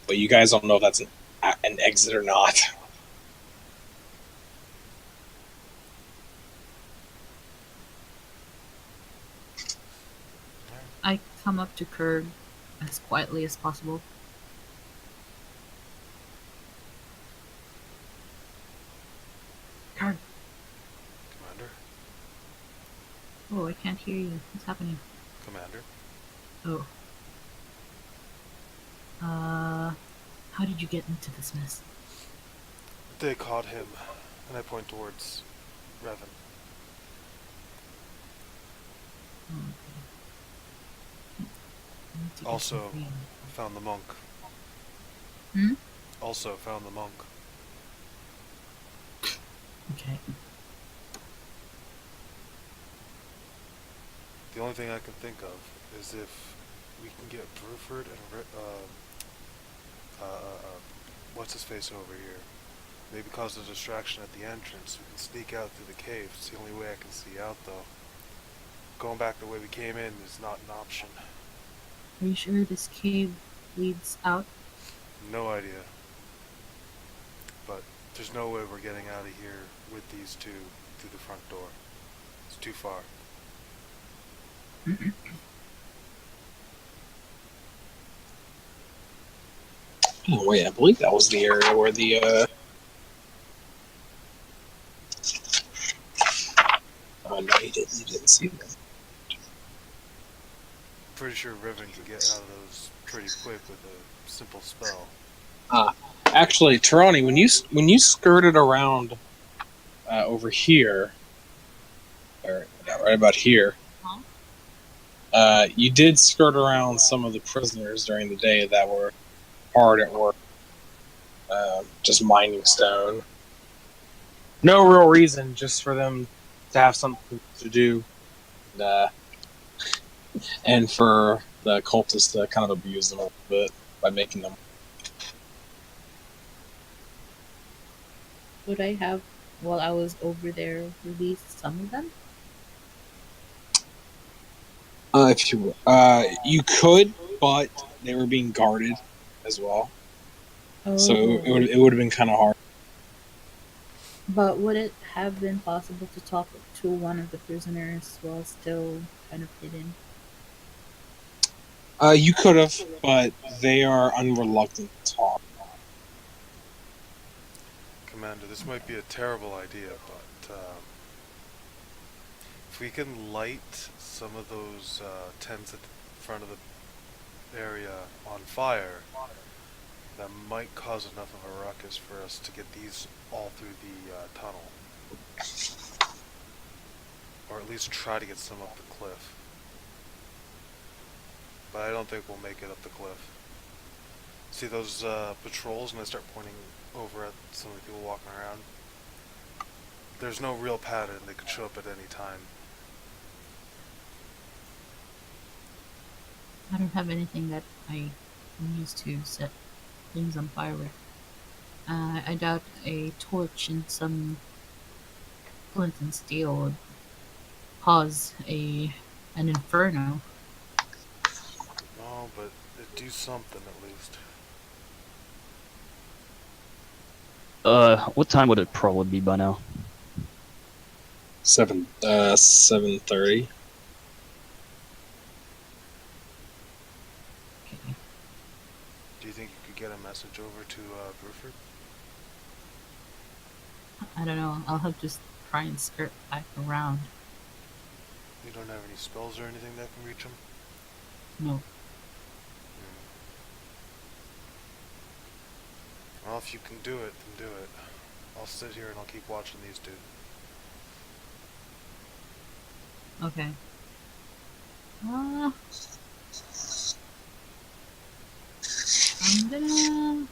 But you guys don't know if that's an exit or not. I come up to Kirk as quietly as possible. Kirk. Commander? Oh, I can't hear you. What's happening? Commander? Oh. How did you get into this mess? They caught him, and I point towards Revan. Oh, okay. I need to get Also, some freedom. found the monk. Hmm? Also found the monk. Okay. The only thing I can think of is if we can get Bruford and what's his face over here. Maybe cause a distraction at the entrance. We can sneak out through the cave. It's the only way I can see out, though. Going back the way we came in is not an option. Are you sure this cave leads out? No idea. But there's no way we're getting out of here with these two through the front door. It's too far. Oh, wait, I believe that was the area where the pretty sure Riven can get out of those pretty quick with a simple spell. Actually, Tarani, when you skirted around over here, or right about here, you did skirt around some of the prisoners during the day that were hard at work, just mining stone. No real reason, just for them to have something to do, uh, and for the cultists to kind of abuse them a little bit by making them. Would I have, while I was over there, released some of them? If you could, but they were being guarded as well, so it would have been kind of hard. But would it have been possible to talk to one of the prisoners while still kind of hidden? You could have, but they are unreluctant to talk. Commander, this might be a terrible idea, but if we can light some of those tents at the front of the area on fire, that might cause enough of a ruckus for us to get these all through the tunnel. Or at least try to get some up the cliff. But I don't think we'll make it up the cliff. See those patrols, and I start pointing over at some of the people walking around? There's no real pattern. They could show up at any time. I don't have anything that I can use to set things on fire with. I doubt a torch and some flint and steel would cause an inferno. No, but it'd do something at least. What time would it probably be by now? 7:30. Okay. Do you think you could get a message over to Bruford? I don't know. I'll have to try and skirt back around. You don't have any spells or anything that can reach him? No. Well, if you can do it, then do it. I'll sit here and I'll keep watching these two. Okay. I'm gonna.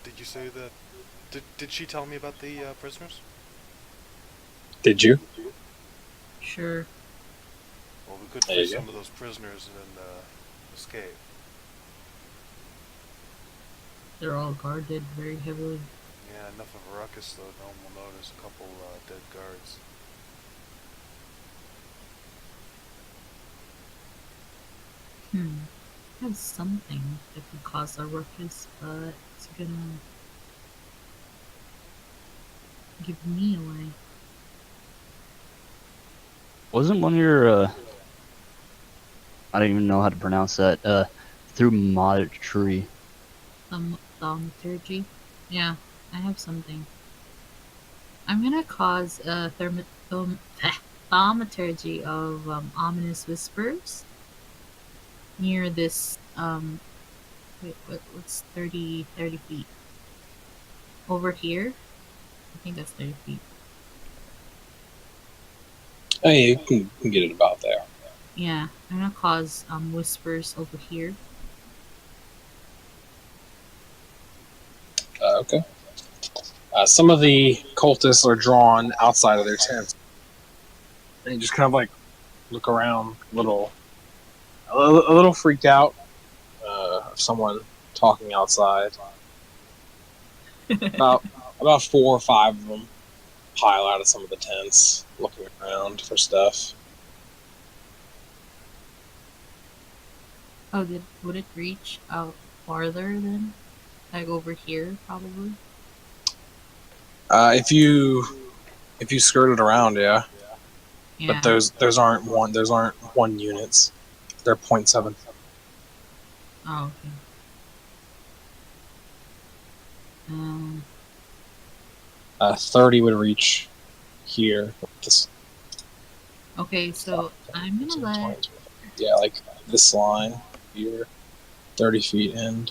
Did you say that? Did she tell me about the prisoners? Did you? Sure. Well, we could There free you go. some of those prisoners and then escape. They're all guarded very heavily. Yeah, enough of a ruckus though. No one will notice a couple dead guards. I have something that could cause a ruckus, but it's gonna give me away. Wasn't one of your I don't even know how to pronounce that. Through Tree. Thaumaturgy? Yeah, I have something. I'm gonna cause a thaumaturgy of ominous whispers near this wait, what's 30 feet over here. I think that's 30 feet. Oh, yeah, you can get it about there. Yeah, I'm gonna cause whispers over here. Okay. Some of the cultists are drawn outside of their tents. And you just kind of like look around, a little freaked out of someone talking outside. about 4 or 5 of them pile out of some of the tents, looking around for stuff. Oh, would it reach out farther then? Like over here, probably. If you skirt it around, yeah. Yeah. But those aren't one units. They're 0.7. Oh, okay. 30 would reach here. this. Okay, so I'm gonna let. Yeah, like this line here, 30 feet in.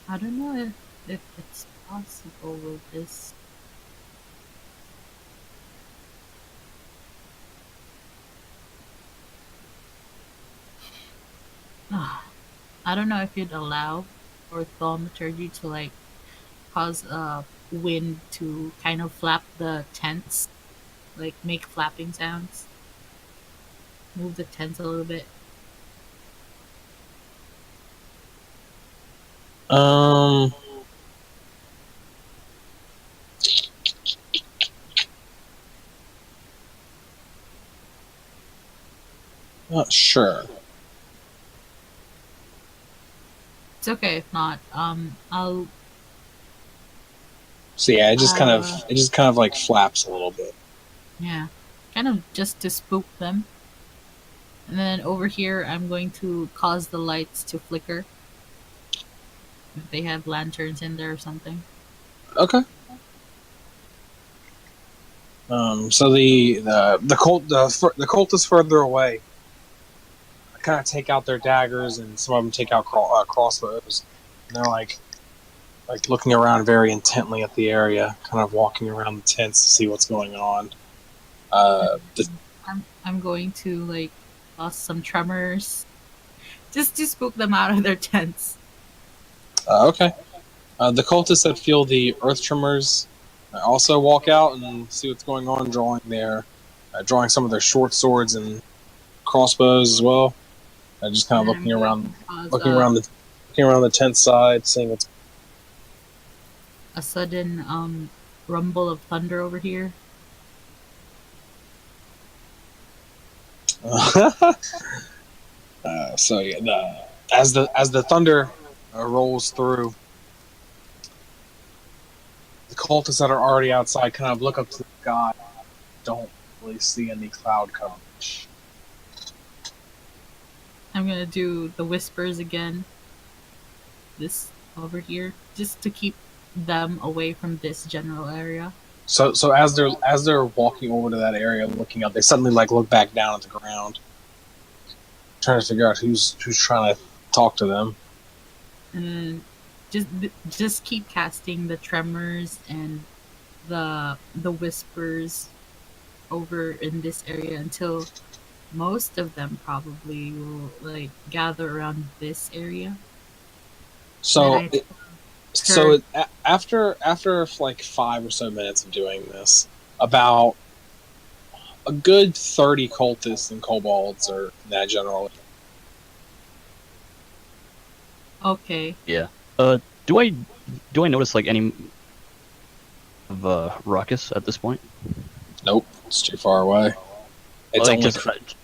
I don't know if it's possible with this. I don't know if you'd allow for thaumaturgy to like cause wind to kind of flap the tents, like make flapping sounds. Move the tents a little bit. Um, not sure. It's okay if not. I'll So yeah, it just Uh, kind of like flaps a little bit. yeah, kind of just to spook them. And then over here, I'm going to cause the lights to flicker. If they have lanterns in there or something. Okay. So the cult is further away. Kind of take out their daggers, and some of them take out crossbows. And they're like looking around very intently at the area, kind of walking around the tents to see what's going on. I'm going to like cause some tremors, just to spook them out of their tents. Okay. The cultists that feel the earth tremors also walk out and see what's going on, drawing some of their short swords and crossbows as well. Just kind of And I'm going to cause looking around the tent side, seeing what's. a sudden rumble of thunder over here. So yeah, as the thunder rolls through, the cultists that are already outside kind of look up to the sky. Don't really see any cloud coverage. I'm gonna do the whispers again. This over here, just to keep them away from this general area. So as they're walking over to that area, looking up, they suddenly like look back down at the ground, trying to figure out who's trying to talk to them. And just keep casting the tremors and the whispers over in this area until most of them probably will like gather around this area. So Then after like 5 or so minutes of doing this, about a good 30 cultists and kobolds are in that general. Okay. Do I notice like any of ruckus at this point? Nope, it's too far away. It's Like,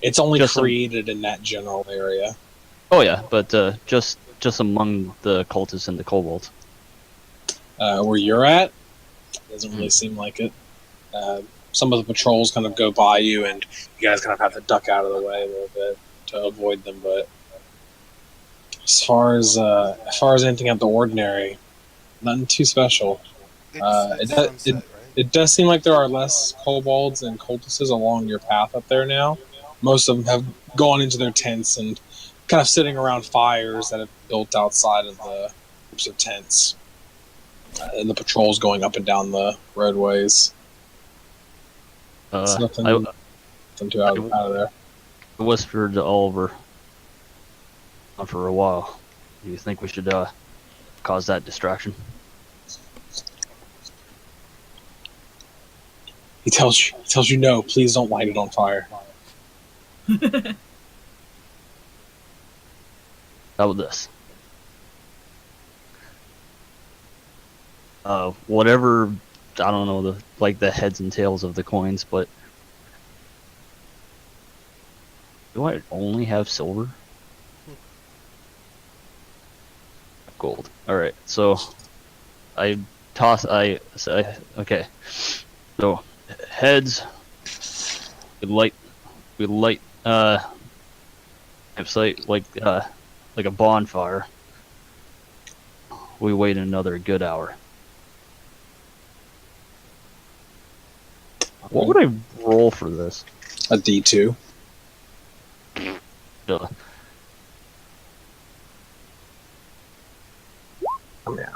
it's only just some- created in that general area. Oh yeah, but just among the cultists and the kobolds. Where you're at, doesn't really seem like it. Some of the patrols kind of go by you, and you guys kind of have to duck out of the way a little bit to avoid them. But as far as anything out of the ordinary, nothing too special. It's sunset, right? It does seem like there are less kobolds and cultists along your path up there now. Most of them have gone into their tents and kind of sitting around fires that have built outside of the groups of tents. And the patrols going up and down the roadways. It's nothing too out of there. I whispered to Oliver for a while. Do you think we should cause that distraction? He tells you no, please don't light it on fire. How about this? Whatever, I don't know the heads and tails of the coins, but do I only have silver? Gold. All right, so I toss. Okay. So heads. We light. Campsite like a bonfire. We wait another good hour. What would I roll for this? A D2. Duh. Yeah.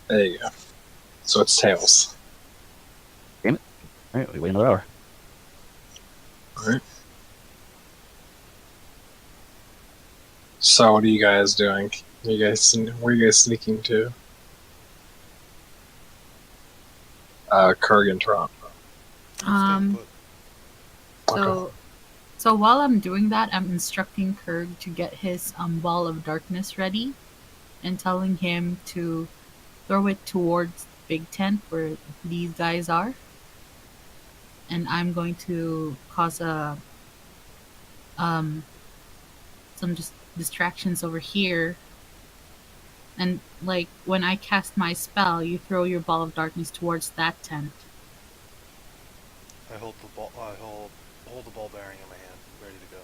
There you go. So it's tails. Alright, we wait another hour. Alright. So what are you guys doing? Where are you guys sneaking to? Kurgan Trump. Um, Stay Okay. So while I'm doing that, I'm instructing Kurg to get his ball of darkness ready, and telling him to throw it towards Big Tent where these guys are. And I'm going to cause some just distractions over here. And like when I cast my spell, you throw your ball of darkness towards that tent. I hold the ball. I hold the ball bearing in my hand, ready to go.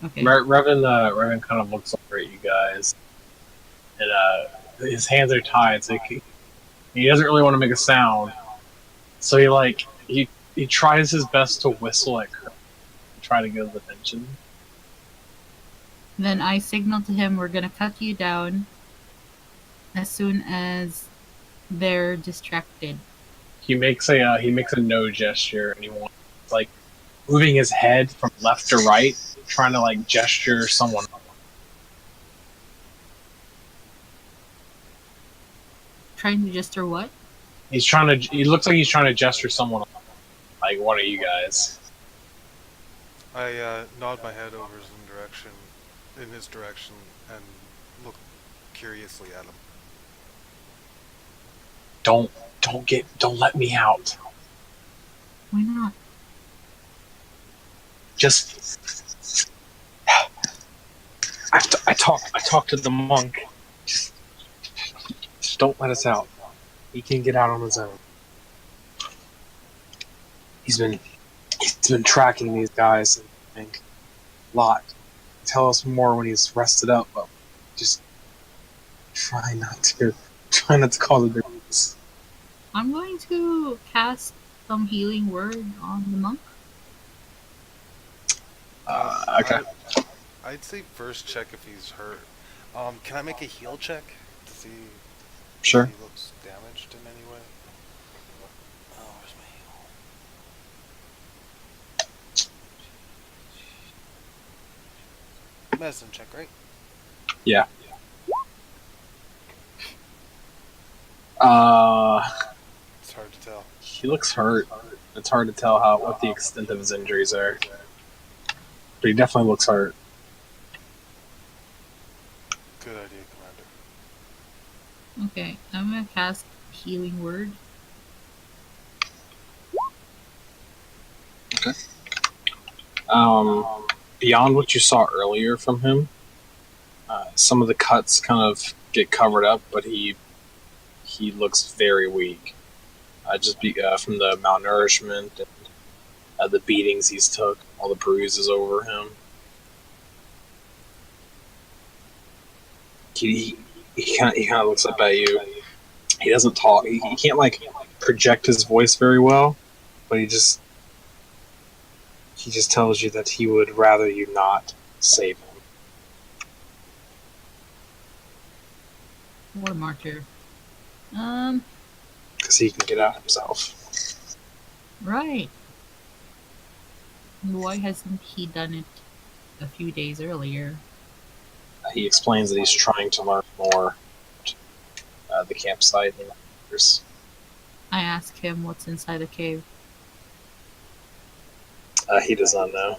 Okay. Revan kind of looks over at you guys, and his hands are tied, so he doesn't really want to make a sound. So he tries his best to whistle at Kirk, try to get his attention. Then I signal to him, we're gonna cut you down as soon as they're distracted. He makes a no gesture, and he wants like moving his head from left to right, trying to like gesture someone. Trying to gesture what? He looks like he's trying to gesture someone. Like one of you guys. I nod my head over in his direction, and look curiously at him. Don't let me out. Why not? Just I talked to the monk. Just don't let us out. He can get out on his own. He's been tracking these guys and I think a lot. Tell us more when he's rested up, but just try not to cause a difference. I'm going to cast some healing word on the monk. Okay. I'd say first check if he's hurt. Can I make a heal check to see Sure. if he looks damaged in any way? Oh, where's my heal? Medicine check, right? Yeah. It's hard to tell. He looks hurt. It's hard to tell what the extent of his injuries are, but he definitely looks hurt. Good idea, Commander. Okay, I'm gonna cast healing word. Beyond what you saw earlier from him, some of the cuts kind of get covered up, but he looks very weak. From the malnourishment and the beatings he's took, all the bruises over him. He kind of looks up at you. He doesn't talk. He can't like project his voice very well, but he just tells you that he would rather you not save him. War martyr. Because he can get out himself. Right. Why hasn't he done it a few days earlier? He explains that he's trying to learn more about the campsite and others. I ask him what's inside the cave. He does not know.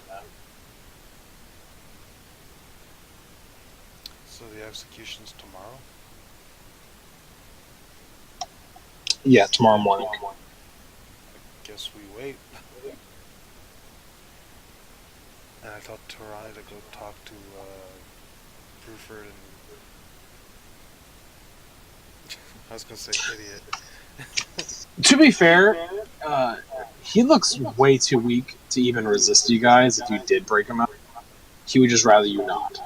So the execution's tomorrow? Yeah, tomorrow morning. Guess we wait. And I thought Tarani to go talk to Bruford and I was gonna say idiot. To be fair, he looks way too weak to even resist you guys if you did break him out. He would just rather you not.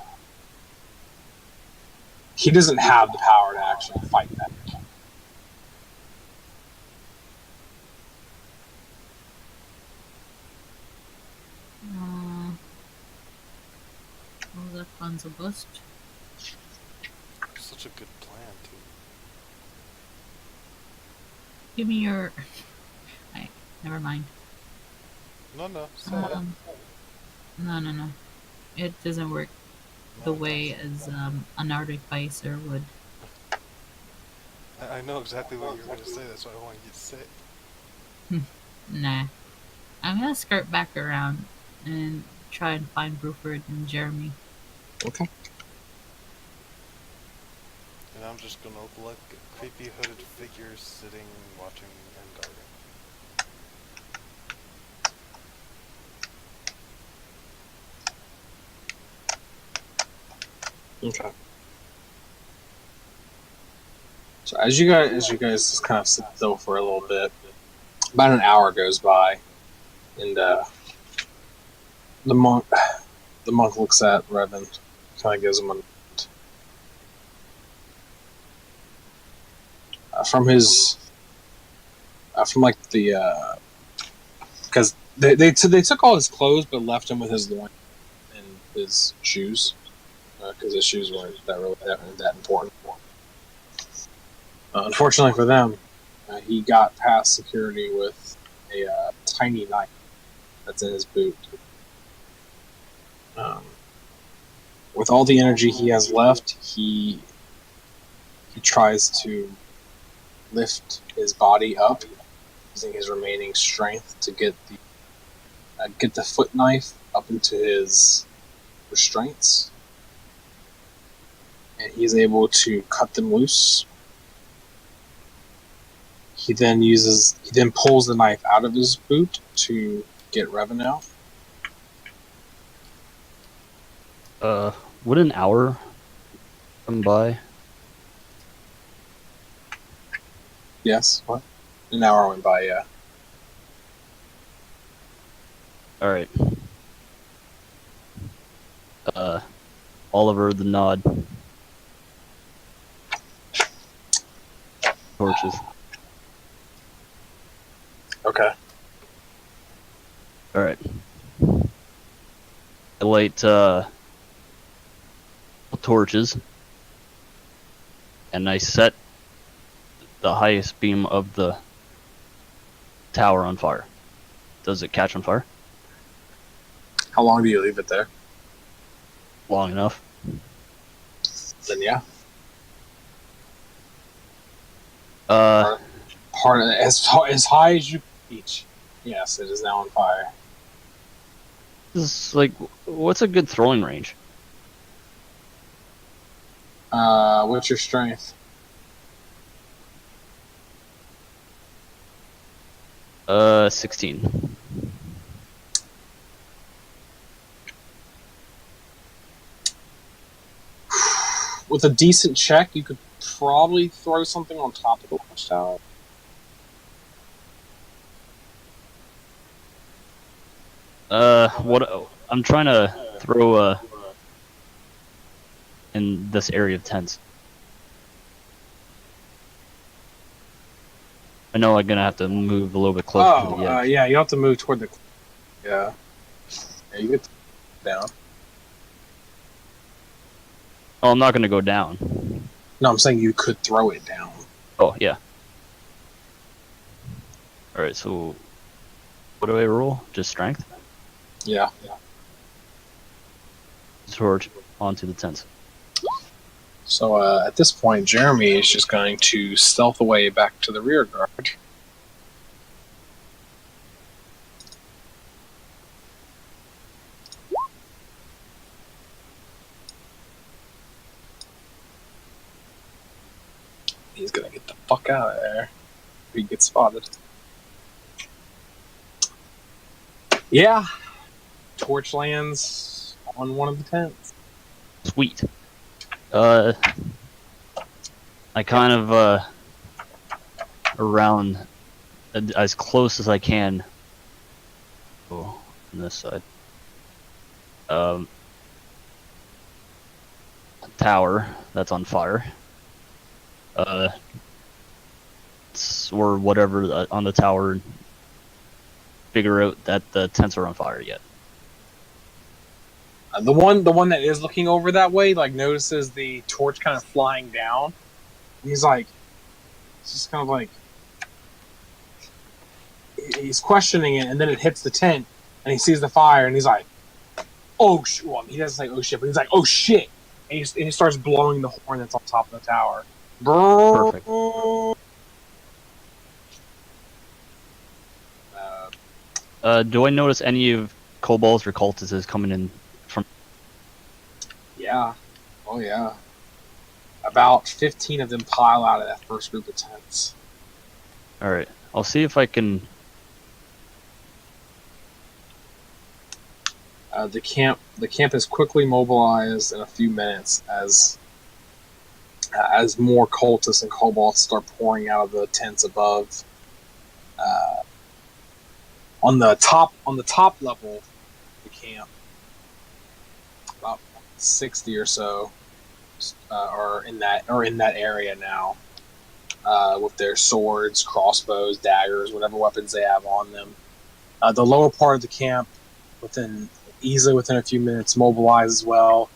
he doesn't have the power to actually fight back. Well, that fun's a bust. Such a good plan, too. Give me your. Never mind. No, say it. No. It doesn't work the way as an artificer would. I know exactly what you're going to say. That's why I want you to say it. Nah. I'm gonna skirt back around and try and find Bruford and Jeremy. Okay. And I'm just going to look at creepy hooded figures sitting, watching, and guarding. Okay. So as you guys just kind of sit still for a little bit, about an hour goes by, and the monk looks at Revan, kind of gives him from his from like the because they took all his clothes but left him with his loin and his shoes because his shoes weren't that important. Unfortunately for them, he got past security with a tiny knife that's in his boot. With all the energy he has left, he tries to lift his body up using his remaining strength to get the foot knife up into his restraints, and he's able to cut them loose. He then pulls the knife out of his boot to get Revan out. Would an hour come by? Yes, what? An hour went by, yeah. Alright. Oliver the Nod. Torches. Okay. Alright. I light, torches. And I set the highest beam of the tower on fire. Does it catch on fire? How long do you leave it there? Long enough. Then yeah. Uh, As high as you can reach. Yes, it is now on fire. this is like, what's a good throwing range? What's your strength? 16. With a decent check, you could probably throw something on top of the watchtower. What, I'm trying to throw, in this area of tents. I know I'm gonna have to move a little bit closer to the edge. Yeah, you have to move toward the... Yeah. Yeah, you get down. Oh, I'm not gonna go down. No, I'm saying you could throw it down. Oh, yeah. Alright, so... What do I roll? Just strength? Yeah. Torch onto the tents. So at this point, Jeremy is just going to stealth away back to the rear guard. He's gonna get the fuck out of there if he gets spotted. Yeah. Torch lands on one of the tents. Sweet. I kind of, around as close as I can. Oh, on this side. tower that's on fire. Or whatever on the tower. Figure out that the tents are on fire yet. The one that is looking over that way, like, notices the torch kind of flying down. He's like, it's just kind of like, he's questioning it, and then it hits the tent, and he sees the fire, and he's like, oh shit. Well, he doesn't say oh shit, but he's like, oh shit, and he starts blowing the horn that's on top of the tower. Perfect. Do I notice any of kobolds or cultists coming in from? Yeah. Oh yeah. About 15 of them pile out of that first group of tents. All right, I'll see if I can. The camp is quickly mobilized in a few minutes as more cultists and kobolds start pouring out of the tents above. On the top level of the camp, about 60 or so are in that area now, with their swords, crossbows, daggers, whatever weapons they have on them. The lower part of the camp, easily within a few minutes, mobilized as well,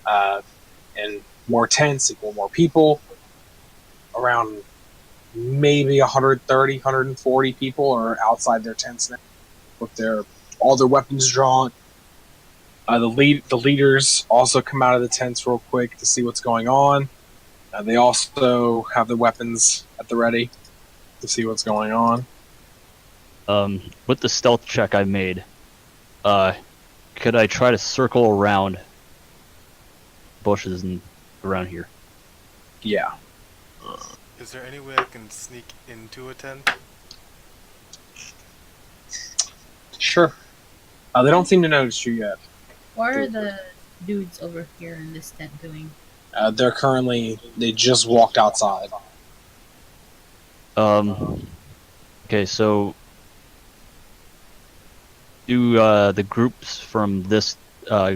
and more tents equal more people. Around maybe 130, 140 people are outside their tents now, with all their weapons drawn. The leaders also come out of the tents real quick to see what's going on. They also have the weapons at the ready to see what's going on. With the stealth check I made, could I try to circle around bushes and around here? Yeah. Is there any way I can sneak into a tent? Sure. They don't seem to notice you yet. What are the dudes over here in this tent doing? They just walked outside. Okay, so do the groups from this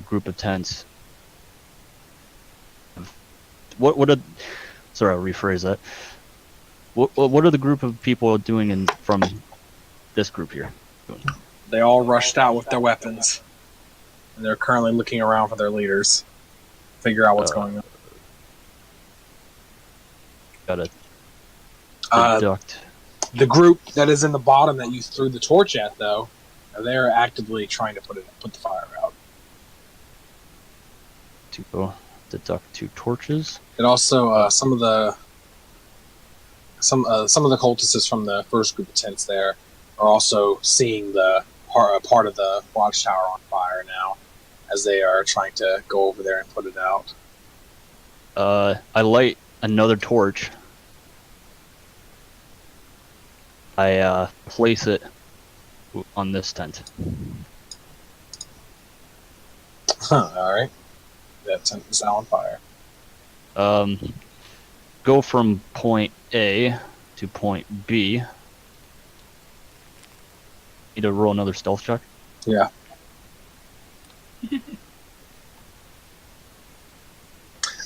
group of tents? Sorry, I'll rephrase that. What are the group of people doing from this group here? They all rushed out with their weapons, and they're currently looking around for their leaders, figure out what's going on. Gotta Uh, deduct. The group that is in the bottom that you threw the torch at, though, they're actively trying to put the fire out. To go deduct 2 torches. And also, some of the cultists from the first group of tents there are also seeing the part of the watchtower on fire now, as they are trying to go over there and put it out. I light another torch. I place it on this tent. All right, that tent is now on fire. Go from point A to point B. Need to roll another stealth check. Yeah.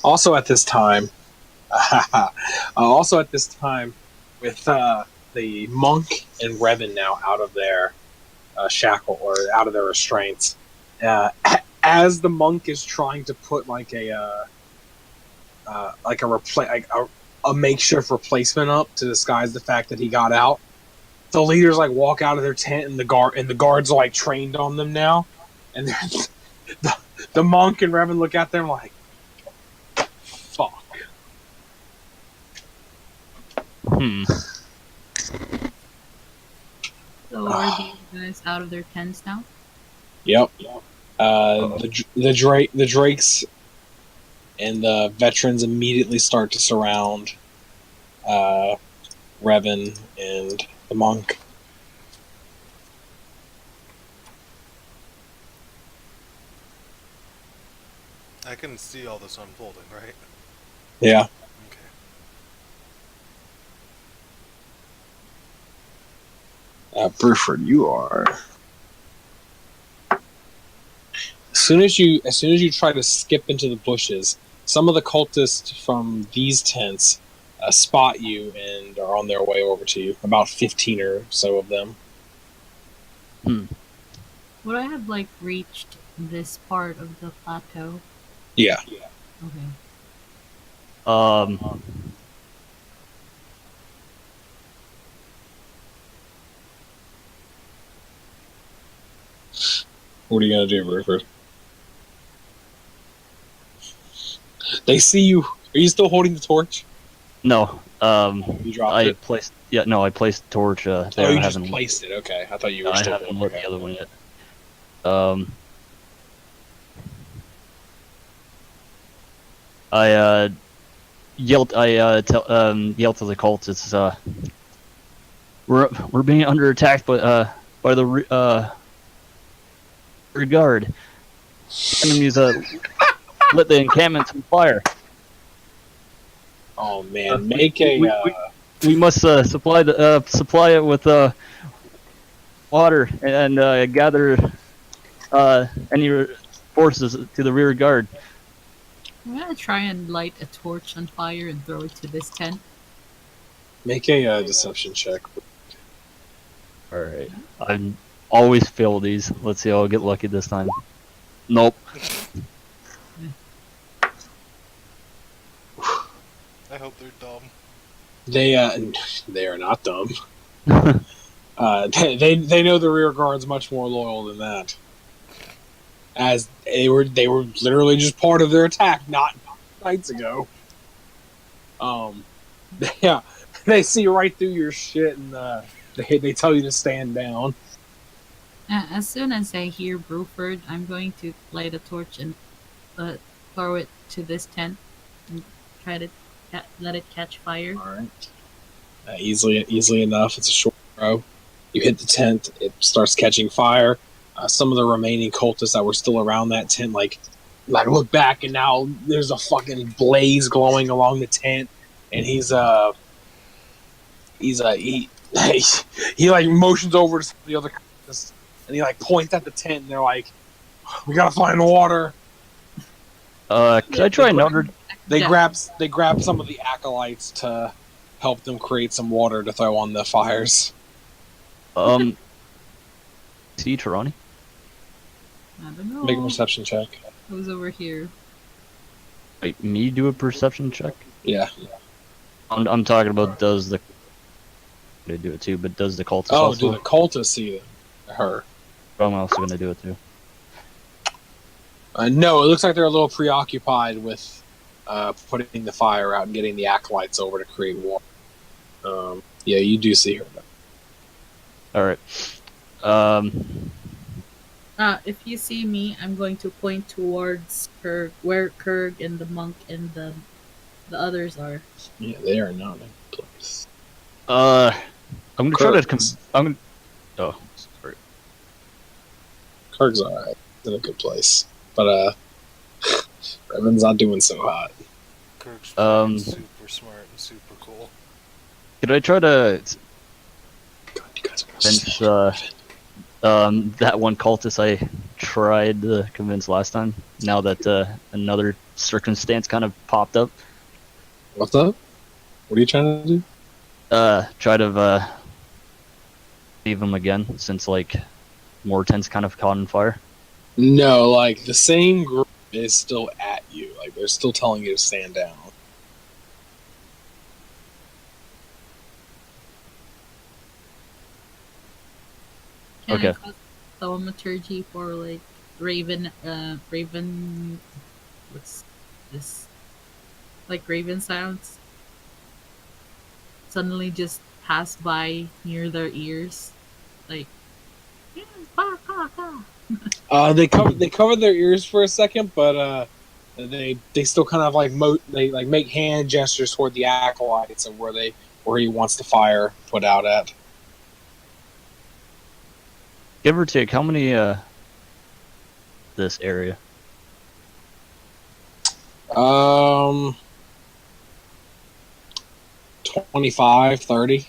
Also at this time, with the monk and Revan now out of their shackle or out of their restraints, as the monk is trying to put a makeshift replacement up to disguise the fact that he got out, the leaders walk out of their tent, and the guards are trained on them now, and the monk and Revan look at them like, fuck. So are these guys out of their tents now? Yep. The Drakes and the veterans immediately start to surround Revan and the monk. I can see all this unfolding, right? Yeah. Okay. Bruford, you are. As soon as you try to skip into the bushes, some of the cultists from these tents spot you and are on their way over to you. About 15 or so of them. Would I have like reached this part of the plateau? Yeah. Okay. What are you gonna do, Rupert? They see you. Are you still holding the torch? No. You dropped I it. placed. Yeah, no, I placed the torch. There. Oh, you I just haven't. placed it. Okay, I thought you were I still. haven't lit the other one yet. I yelled. Yelled to the cultists. We're being under attack, by the rear guard. Enemies lit the encampments on fire. Oh man, make a. We must supply it with water and gather any forces to the rear guard. I'm gonna try and light a torch on fire and throw it to this tent. Make a deception check. All right, I always fail these. Let's see, I'll get lucky this time. Nope. I hope they're dumb. They are not dumb. They know the rear guard's much more loyal than that. As they were literally just part of their attack not nights ago. Yeah, they see right through your shit and they tell you to stand down. As soon as I hear Bruford, I'm going to light a torch and throw it to this tent and try to let it catch fire. All right, easily enough. It's a short throw. You hit the tent. It starts catching fire. Some of the remaining cultists that were still around that tent, like look back, and now there's a fucking blaze glowing along the tent, and he like motions over to the other cultists, and he like points at the tent, and they're like, "We gotta find water." Could I try another? They Yeah. grab some of the acolytes to help them create some water to throw on the fires. See Tarani? I don't know. Make a perception check. Who's over here? Wait, me do a perception check? Yeah. I'm talking about does the they do it too, but does the cultist Oh, also? do the cultists see her? I'm also gonna do it too. No, it looks like they're a little preoccupied with putting the fire out and getting the acolytes over to create water. Yeah, you do see her. All right. If you see me, I'm going to point towards Kurg, where Kurg and the monk and the others are. Yeah, they are not in a place. I'm gonna try to. Kurg's- I'm gonna. Oh, sorry. Kurg's alright. He's in a good place. But, Revan's not doing so hot. Kirk's super smart and super cool. Could I try to God, you guys are convince so that one cultist I tried to convince last time? Now that another circumstance kind of popped up, What's up? What are you trying to do? try to leave him again since like more tents kind of caught on fire. No, like, the same group is still at you. Like, they're still telling you to stand down. Can Okay. I cast thaumaturgy for like Raven? What's this? Like Raven sounds. Suddenly just pass by near their ears, like. "Ah, ah, ah." They covered their ears for a second, but they still kind of like they like make hand gestures toward the acolytes of where he wants the fire put out at. Give or take, how many this area? 25, 30.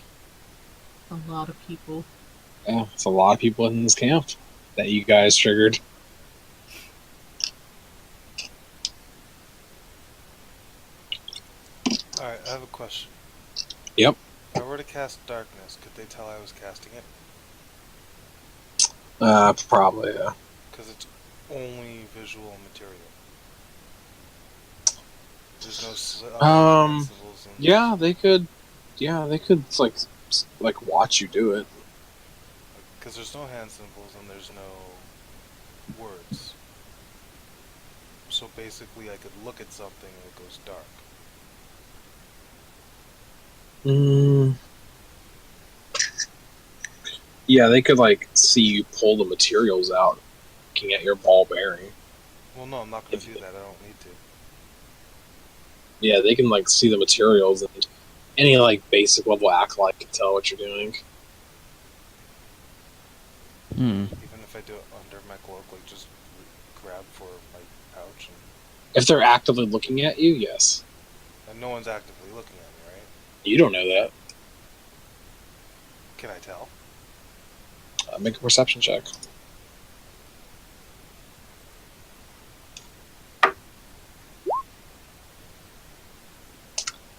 A lot of people. Yeah, it's a lot of people in this camp that you guys triggered. Alright, I have a question. Yep. If I were to cast darkness, could they tell I was casting it? Probably. Yeah. Because it's only visual material. There's no hand symbols and Yeah, they could. Yeah, they could like watch you do it. because there's no hand symbols and there's no words. So basically, I could look at something and it goes dark. Mm. Yeah, they could like see you pull the materials out, looking at your ball bearing. Well, no, I'm not going to do that. I don't need to. Yeah, they can like see the materials, and any like basic level acolyte can tell what you're doing. Hmm. Even if I do it under my cloak, like just grab for my pouch, If they're actively looking at you, yes. and no one's actively looking at me, right? You don't know that. Can I tell? Make a perception check.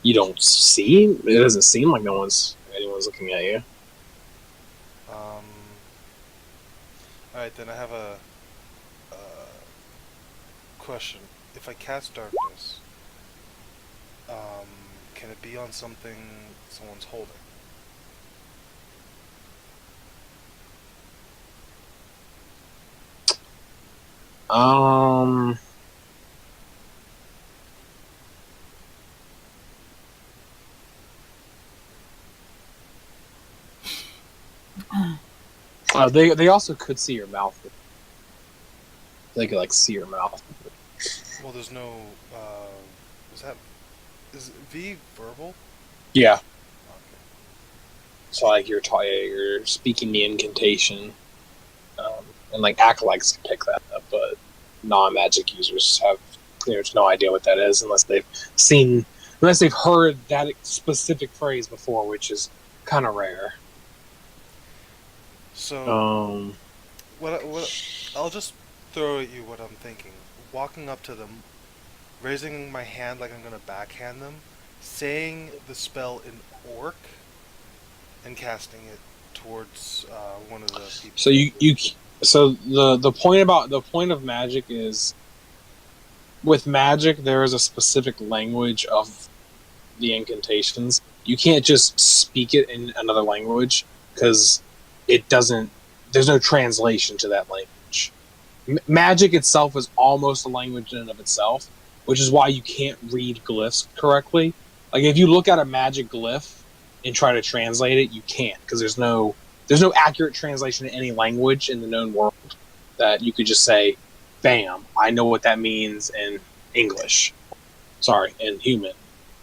You don't see? It doesn't seem like anyone's looking at you. Alright, then I have a question. If I cast darkness, can it be on something someone's holding? Um. They also could see your mouth. They could like see your mouth. Well, there's no. Is V verbal? Yeah. Okay. So like you're speaking the incantation, and like acolytes can pick that up, but non-magic users have no idea what that is unless they've heard that specific phrase before, which is kind of rare. So, what I'll just throw at you what I'm thinking. Walking up to them, raising my hand like I'm gonna backhand them, saying the spell in orc, and casting it towards one of the people. So the point of magic is, with magic there is a specific language of the incantations. You can't just speak it in another language because there's no translation to that language. Magic itself is almost a language in and of itself, which is why you can't read glyphs correctly. Like if you look at a magic glyph and try to translate it, you can't, because there's no accurate translation in any language in the known world that you could just say, bam, I know what that means in English. Sorry, in human,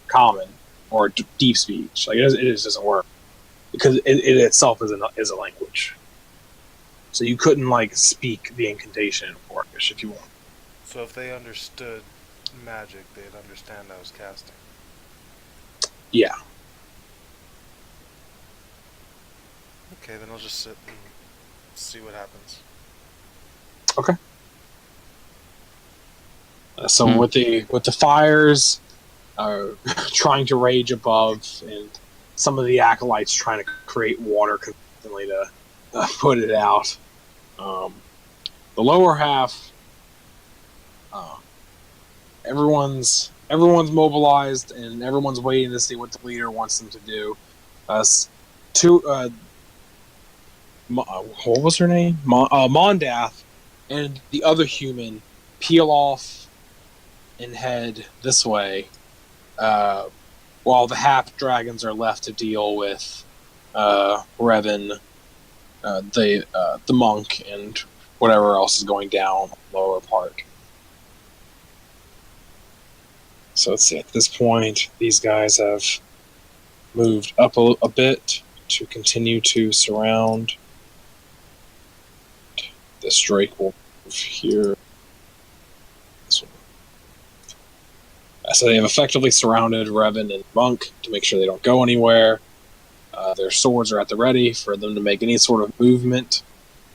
common, or deep speech. Like it just doesn't work, because it itself is a language. So you couldn't like speak the incantation in Orcish if you want. So if they understood magic, they'd understand I was casting. Yeah. Okay, then I'll just sit and see what happens. Okay. So with the fires trying to rage above, and some of the acolytes trying to create water constantly to put it out, the lower half, everyone's mobilized and everyone's waiting to see what the leader wants them to do. What was her name? Mondath and the other human peel off and head this way, while the half dragons are left to deal with Revan, the monk, and whatever else is going down the lower part. So let's see. At this point, these guys have moved up a bit to continue to surround. This Drake will move here. This one. So they have effectively surrounded Revan and Monk to make sure they don't go anywhere. Their swords are at the ready for them to make any sort of movement,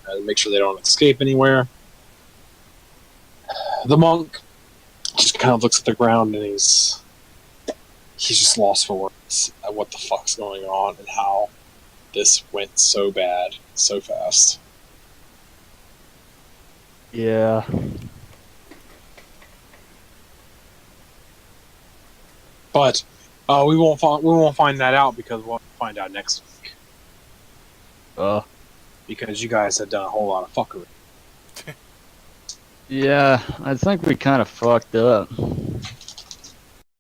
to make sure they don't escape anywhere. The monk just kind of looks at the ground and he's he's just lost for words at what the fuck's going on and how this went so bad so fast. Yeah. But we won't find that out because we'll find out next week. Because you guys have done a whole lot of fuckery. Yeah, I think we kind of fucked up.